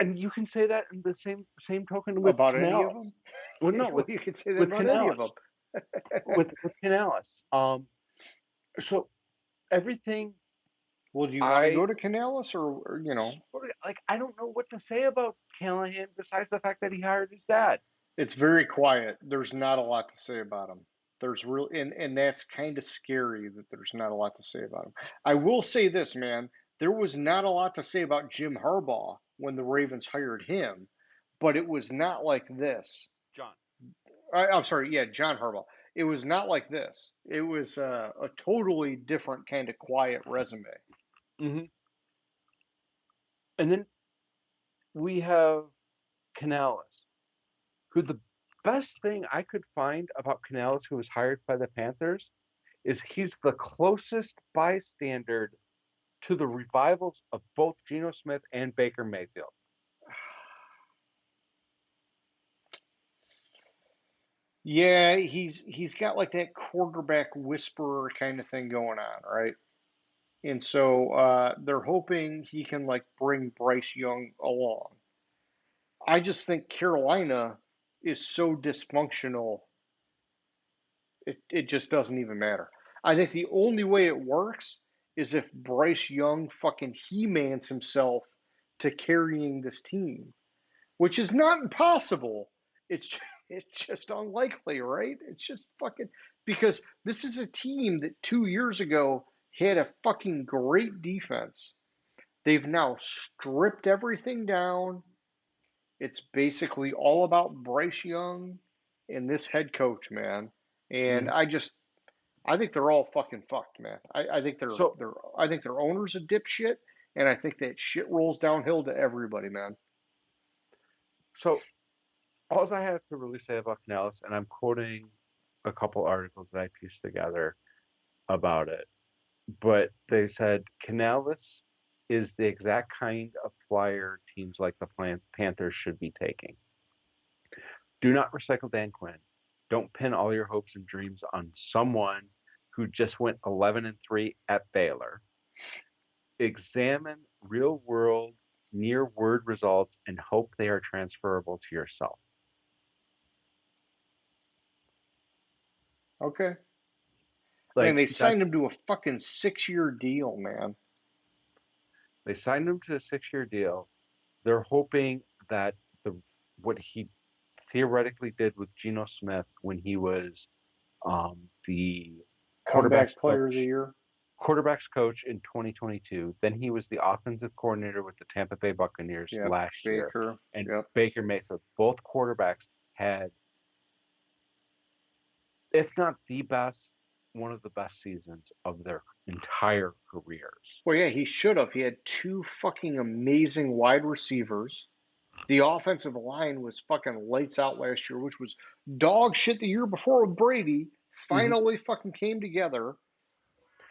S3: And you can say that in the same token with
S2: About any of
S3: Canales.
S2: them?
S3: Well, no,
S2: Well, you could say that
S3: with
S2: about any of
S3: Canales,
S2: them.
S3: with Canales. So everything
S2: Well, do you want to
S3: I
S2: go to Canales or?
S3: like, I don't know what to say about Callahan besides the fact that he hired his dad.
S2: It's very quiet. There's not a lot to say about him. There's real and that's kind of scary that there's not a lot to say about him. I will say this, man. There was not a lot to say about Jim Harbaugh when the Ravens hired him, but it was not like this.
S3: John.
S2: I'm sorry, yeah, John Harbaugh. It was not like this. It was a totally different kind of quiet resume.
S3: Hmm. And then we have Canales, who the best thing I could find about Canales, who was hired by the Panthers, is he's the closest bystander to the revivals of both Geno Smith and Baker Mayfield.
S2: Yeah, he's got like that quarterback whisperer kind of thing going on, right? And so they're hoping he can like bring Bryce Young along. I just think Carolina is so dysfunctional, it just doesn't even matter. I think the only way it works is if Bryce Young fucking he-mans himself to carrying this team, which is not impossible. It's It's just unlikely, right? It's just fucking because this is a team that 2 years ago had a fucking great defense. They've now stripped everything down. It's basically all about Bryce Young and this head coach, man. And
S3: Mhm.
S2: I think they're all fucking fucked, man. I think
S3: So,
S2: I think their owner's a dipshit, and I think that shit rolls downhill to everybody, man.
S3: so all I have to really say about Canales, and I'm quoting a couple articles that I pieced together about it, but they said Canales is the exact kind of flyer teams like the Panthers should be taking. Do not recycle Dan Quinn. Don't pin all your hopes and dreams on someone who just went 11-3 at Baylor. Examine real world, near word results and hope they are transferable to yourself.
S2: Okay. Man,
S3: Like
S2: they
S3: that's
S2: signed him to a fucking 6-year deal, man.
S3: they signed him to a 6-year deal. They're hoping that the what he theoretically did with Geno Smith when he was the quarterbacks
S2: Comeback player of the
S3: coach
S2: year.
S3: quarterbacks coach in 2022. Then he was the offensive coordinator with the Tampa Bay Buccaneers
S2: Yep.
S3: last year.
S2: Baker.
S3: And
S2: Yep.
S3: Baker Mayfield, both quarterbacks had, if not the best, one of the best seasons of their entire careers.
S2: Well, yeah, he should have. He had two fucking amazing wide receivers. The offensive line was fucking lights out last year, which was dog shit the year before with Brady.
S3: Mm-hmm.
S2: Finally fucking came together.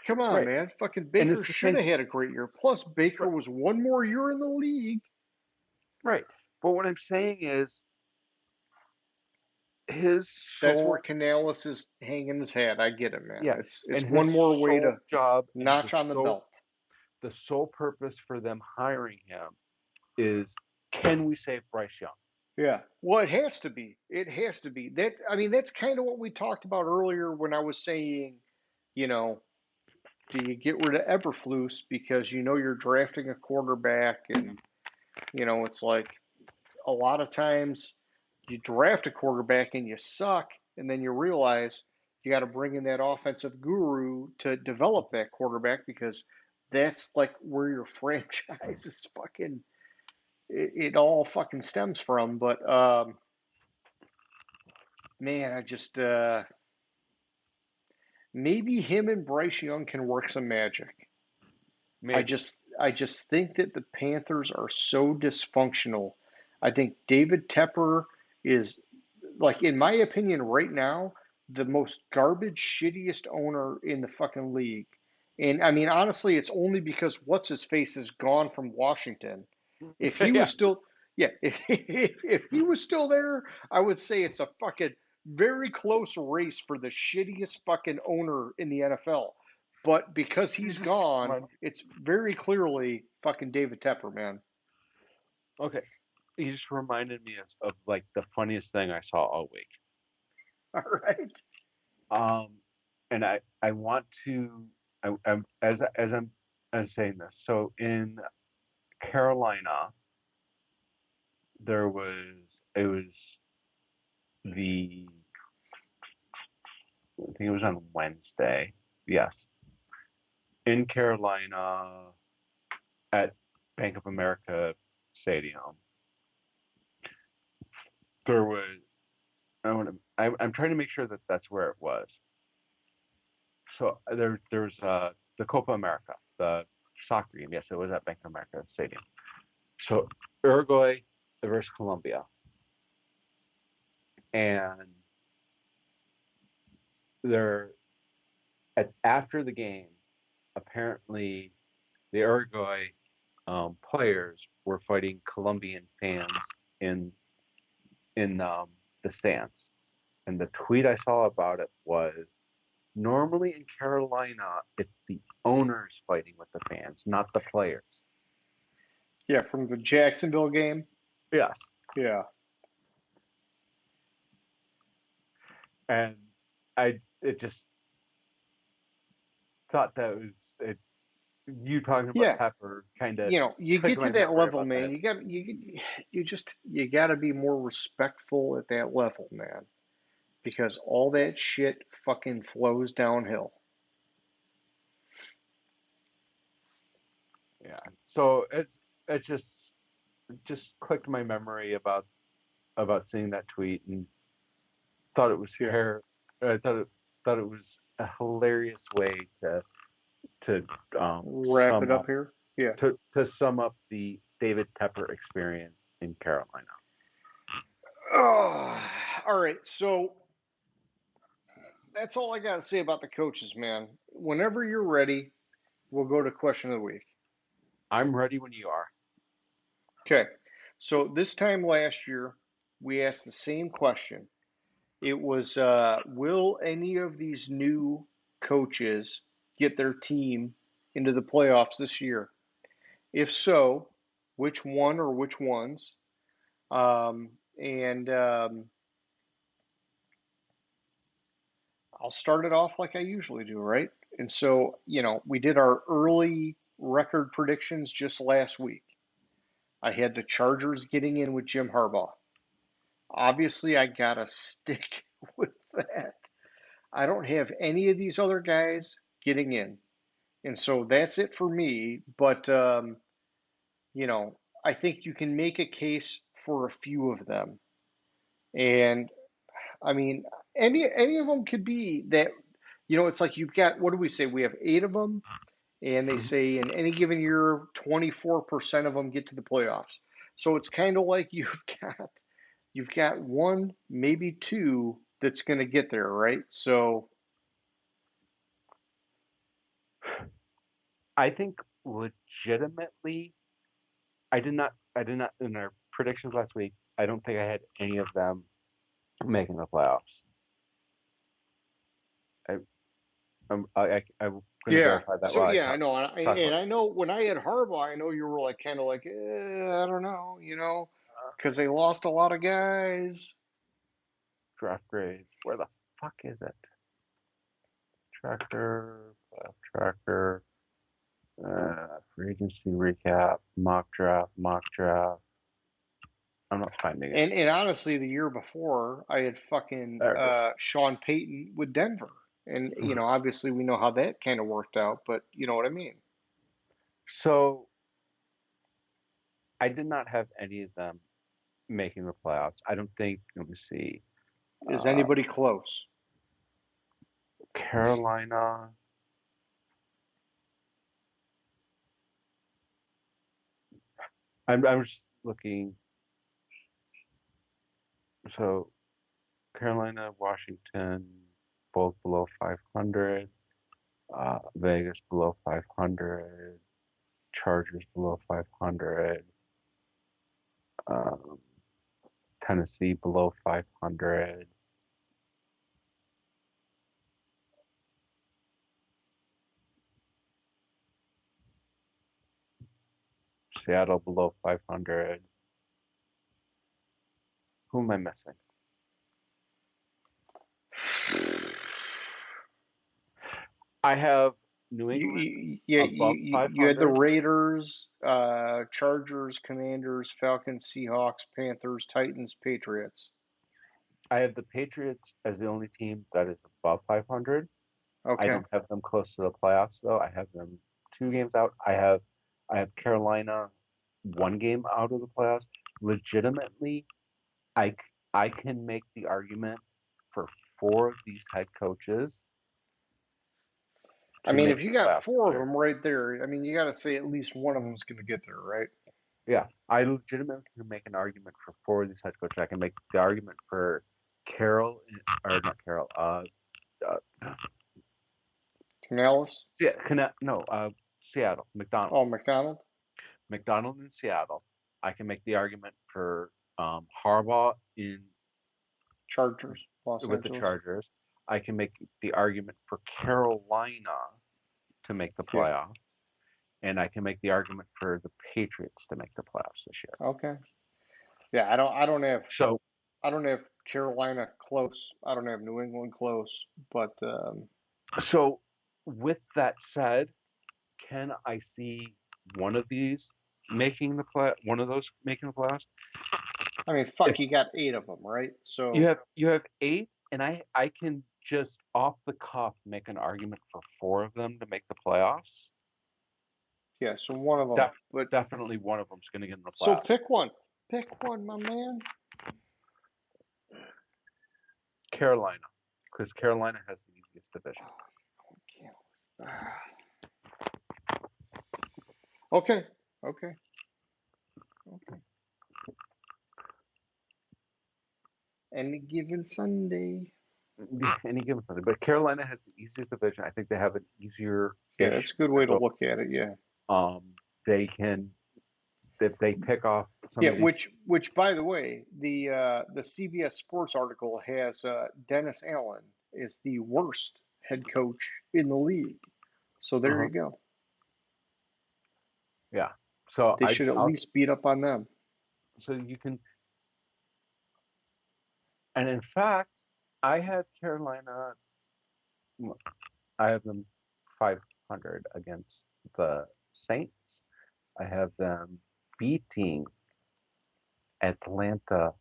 S2: Come on,
S3: Right.
S2: man. Fucking
S3: And
S2: Baker
S3: it's the
S2: should
S3: same.
S2: have had a great year. Plus, Baker
S3: Right.
S2: was one more year in the league.
S3: Right. But what I'm saying is his
S2: That's where
S3: sole,
S2: Canales is hanging his hat. I get it, man.
S3: yeah,
S2: It's
S3: and his
S2: one more way
S3: sole
S2: to
S3: job and
S2: notch on the belt.
S3: the sole purpose for them hiring him is, can we save Bryce Young?
S2: Yeah. Well, it has to be. It has to be. That I mean, that's kind of what we talked about earlier when I was saying, you know, do you get rid of Eberflus because you know you're drafting a quarterback, and it's like a lot of times you draft a quarterback and you suck, and then you realize you got to bring in that offensive guru to develop that quarterback because that's like where your franchise is fucking it all fucking stems from. But man, I just maybe him and Bryce Young can work some magic.
S3: Maybe.
S2: I just think that the Panthers are so dysfunctional. I think David Tepper is, like, in my opinion right now, the most garbage shittiest owner in the fucking league. And I mean, honestly, it's only because what's his face is gone from Washington. If he
S3: Yeah.
S2: was still, yeah, if he was still there, I would say it's a fucking very close race for the shittiest fucking owner in the NFL. But because
S3: You
S2: he's
S3: just
S2: gone,
S3: remind-
S2: it's very clearly fucking David Tepper, man.
S3: okay. You just reminded me of like the funniest thing I saw all week.
S2: All right.
S3: Um, and I want to I'm as saying this. So in Carolina, there was it was the I think it was on Wednesday. Yes, in Carolina at Bank of America Stadium, there was. I'm trying to make sure that that's where it was. So there's the Copa America, the soccer game. Yes, it was at Bank of America Stadium. So Uruguay versus Colombia, and they're after the game. Apparently, the Uruguay players were fighting Colombian fans in in the stands. And the tweet I saw about it was, normally in Carolina, it's the owners fighting with the fans, not the players.
S2: Yeah, from the Jacksonville game.
S3: Yes.
S2: Yeah.
S3: And I it just thought that was it. you talking about
S2: Yeah,
S3: Pepper kind of
S2: you know, you
S3: triggering
S2: get
S3: my
S2: to that
S3: memory
S2: level,
S3: about that.
S2: man. You got to be more respectful at that level, man, because all that shit fucking flows downhill.
S3: Yeah. So it just clicked my memory about seeing that tweet and thought it was
S2: Yeah.
S3: hair. I thought it was a hilarious way to
S2: Wrap it
S3: sum
S2: up
S3: up
S2: here. Yeah.
S3: to sum up the David Tepper experience in Carolina.
S2: Oh, all right. So that's all I got to say about the coaches, man. Whenever you're ready, we'll go to question of the week.
S3: I'm ready when you are.
S2: Okay. So this time last year, we asked the same question. It was, will any of these new coaches get their team into the playoffs this year? If so, which one or which ones? And I'll start it off like I usually do, right? And so, we did our early record predictions just last week. I had the Chargers getting in with Jim Harbaugh. Obviously, I got to stick with that. I don't have any of these other guys getting in. And so that's it for me. But, you know, I think you can make a case for a few of them. And I mean, any of them could be that, it's like you've got, what do we say? We have eight of them. And they
S3: Mhm.
S2: say in any given year, 24% of them get to the playoffs. So it's kind of like you've got one, maybe two that's going to get there, right? So
S3: I think legitimately, I did not in our predictions last week. I don't think I had any of them making the playoffs. I I'm going to
S2: yeah.
S3: verify that
S2: So
S3: while I
S2: yeah, I
S3: talk
S2: know, and I,
S3: talk
S2: and
S3: about
S2: I know when I had Harbaugh, I know you were like kind of like, I don't know, because they lost a lot of guys.
S3: draft grades. Where the fuck is it? Tracker, playoff tracker, free agency recap, mock draft. I'm not finding it.
S2: And honestly, the year before, I had fucking
S3: There it is.
S2: Sean Payton with Denver, and obviously we know how that kind of worked out, but you know what I mean.
S3: So I did not have any of them making the playoffs. I don't think. Let me see.
S2: Is
S3: Uh,
S2: anybody close?
S3: Carolina. I'm just looking. So Carolina, Washington, both below 500. Vegas below 500. Chargers below 500. Um, Tennessee below 500. Seattle below 500. Who am I missing? I have New England
S2: Yeah,
S3: above
S2: you had the
S3: 500.
S2: Raiders, Chargers, Commanders, Falcons, Seahawks, Panthers, Titans, Patriots.
S3: I have the Patriots as the only team that is above 500. I
S2: Okay.
S3: don't have them close to the playoffs though. I have them 2 games out. I have Carolina 1 game out of the playoffs. Legitimately, I I can make the argument for 4 of these head coaches
S2: I
S3: to
S2: mean,
S3: make
S2: if you
S3: the
S2: got
S3: playoffs this
S2: four of
S3: year.
S2: them right there, I mean, you got to say at least one of them's going to get there, right?
S3: Yeah, I legitimately can make an argument for 4 of these head coaches. I can make the argument for Carroll or not Carroll. Uh,
S2: Canales?
S3: No, Seattle, McDonald.
S2: Oh, McDonald?
S3: McDonald in Seattle. I can make the argument for Harbaugh in
S2: Chargers, Los
S3: with the
S2: Angeles.
S3: Chargers. I can make the argument for Carolina to make the
S2: Yeah.
S3: playoffs, and I can make the argument for the Patriots to make the playoffs this year.
S2: Okay. Yeah,
S3: So,
S2: I don't have Carolina close. I don't have New England close, but
S3: so with that said, can I see one of these making the play? One of those making the playoffs?
S2: I mean,
S3: If
S2: fuck, you got 8 of them, right?
S3: you
S2: So
S3: have 8, and I can just off the cuff make an argument for 4 of them to make the playoffs.
S2: yeah, so one of them.
S3: Def,
S2: But
S3: Definitely one of them's going to get in the
S2: so
S3: playoffs.
S2: pick one. Pick one, my man.
S3: Carolina, because Carolina has the easiest division.
S2: Okay. Okay. Okay. Any given Sunday.
S3: Any given Sunday, but Carolina has the easiest division. I think they have an easier
S2: Yeah, that's a good way to look at it. Yeah.
S3: They can, if they pick off some
S2: Yeah,
S3: of these.
S2: which by the way, the CBS Sports article has Dennis Allen is the worst head coach in the league. So there
S3: Uh-huh.
S2: you go.
S3: Yeah. So
S2: They should at least beat up on them.
S3: so you can, and in fact, I have Carolina. I have them 500 against the Saints. I have them beating Atlanta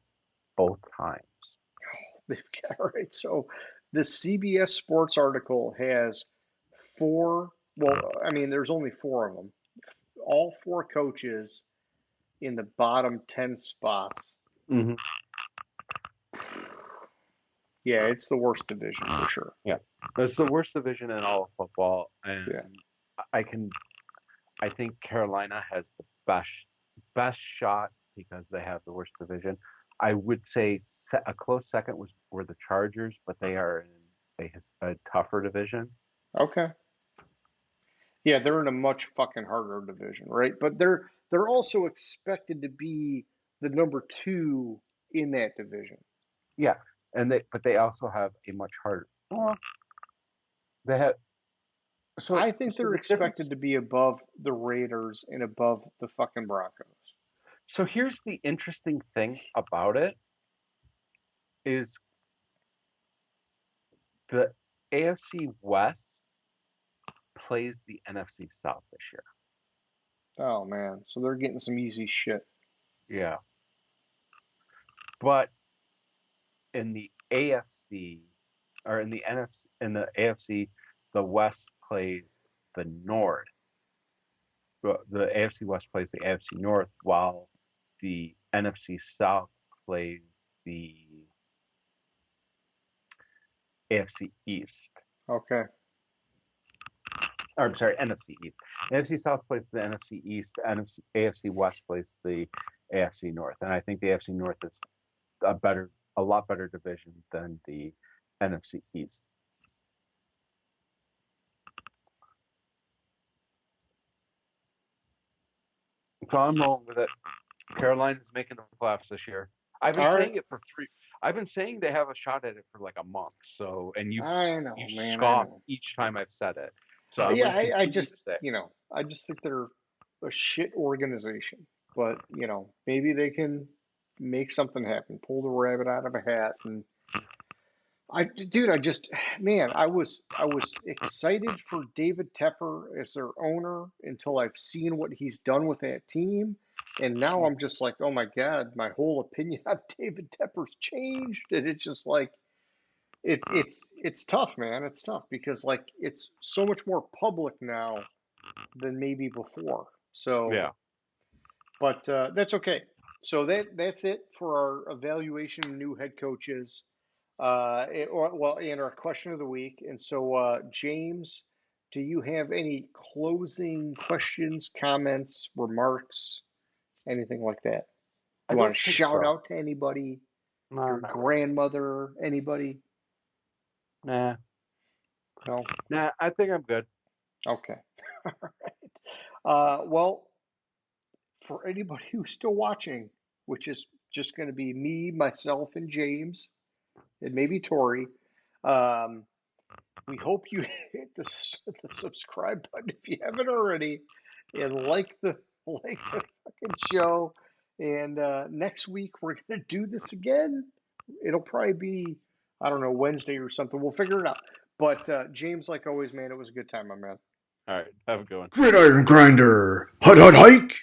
S3: both times.
S2: They've got all right. So the CBS Sports article has 4. Well, I mean, there's only 4 of them. All 4 coaches in the bottom 10 spots.
S3: Mm-hmm.
S2: Yeah, it's the worst division for sure.
S3: Yeah, it's the worst division in all of football, and
S2: Yeah.
S3: I think Carolina has the best shot because they have the worst division. I would say a close second were the Chargers, but they are in a tougher division.
S2: Okay. Yeah, they're in a much fucking harder division, right? But they're also expected to be the number 2 in that division.
S3: Yeah, but they also have a much harder. Well, they have
S2: I think
S3: so
S2: they're
S3: the difference.
S2: expected to be above the Raiders and above the fucking Broncos.
S3: So here's the interesting thing about it is the AFC West plays the NFC South this year.
S2: Oh man, so they're getting some easy shit.
S3: Yeah. But in the AFC or in the NFC in the AFC, the West plays the North. The AFC West plays the AFC North, while the NFC South plays the AFC East.
S2: Okay.
S3: Or I'm sorry, NFC East. NFC South plays the NFC East. AFC West plays the AFC North, and I think the AFC North is a lot better division than the NFC East. So I'm rolling with it. Carolina's making the playoffs this year. I've been
S2: All right.
S3: saying it for 3. I've been saying they have a shot at it for like a month. So, and
S2: I know,
S3: you
S2: man. I
S3: scoff
S2: know.
S3: each time I've said it. So I'm
S2: Yeah,
S3: going to
S2: I
S3: continue
S2: just,
S3: to say.
S2: I just think they're a shit organization. But, maybe they can make something happen, pull the rabbit out of a hat. And dude, man, I was excited for David Tepper as their owner until I've seen what he's done with that team. And now I'm just like, oh my God, my whole opinion on David Tepper's changed. And it's just like, it's tough, man. It's tough because like it's so much more public now than maybe before. So,
S3: Yeah.
S2: but that's okay. So that's it for our evaluation of new head coaches. And our question of the week. And so, James, do you have any closing questions, comments, remarks, anything like that?
S3: I
S2: You want
S3: don't
S2: to
S3: think
S2: shout
S3: so.
S2: out to anybody,
S3: No,
S2: your
S3: not really.
S2: grandmother, anybody?
S3: Nah.
S2: No?
S3: Nah, I think I'm good.
S2: Okay. All right. Well, for anybody who's still watching, which is just going to be me, myself, and James, and maybe Tori, um, we hope you hit the subscribe button if you haven't already, and like the fucking show. And next week we're gonna do this again. It'll probably be, I don't know, Wednesday or something. We'll figure it out. But James, like always, man, it was a good time, my man.
S3: All right. Have a good one.
S1: Gridiron Grinder. Hut hut hike.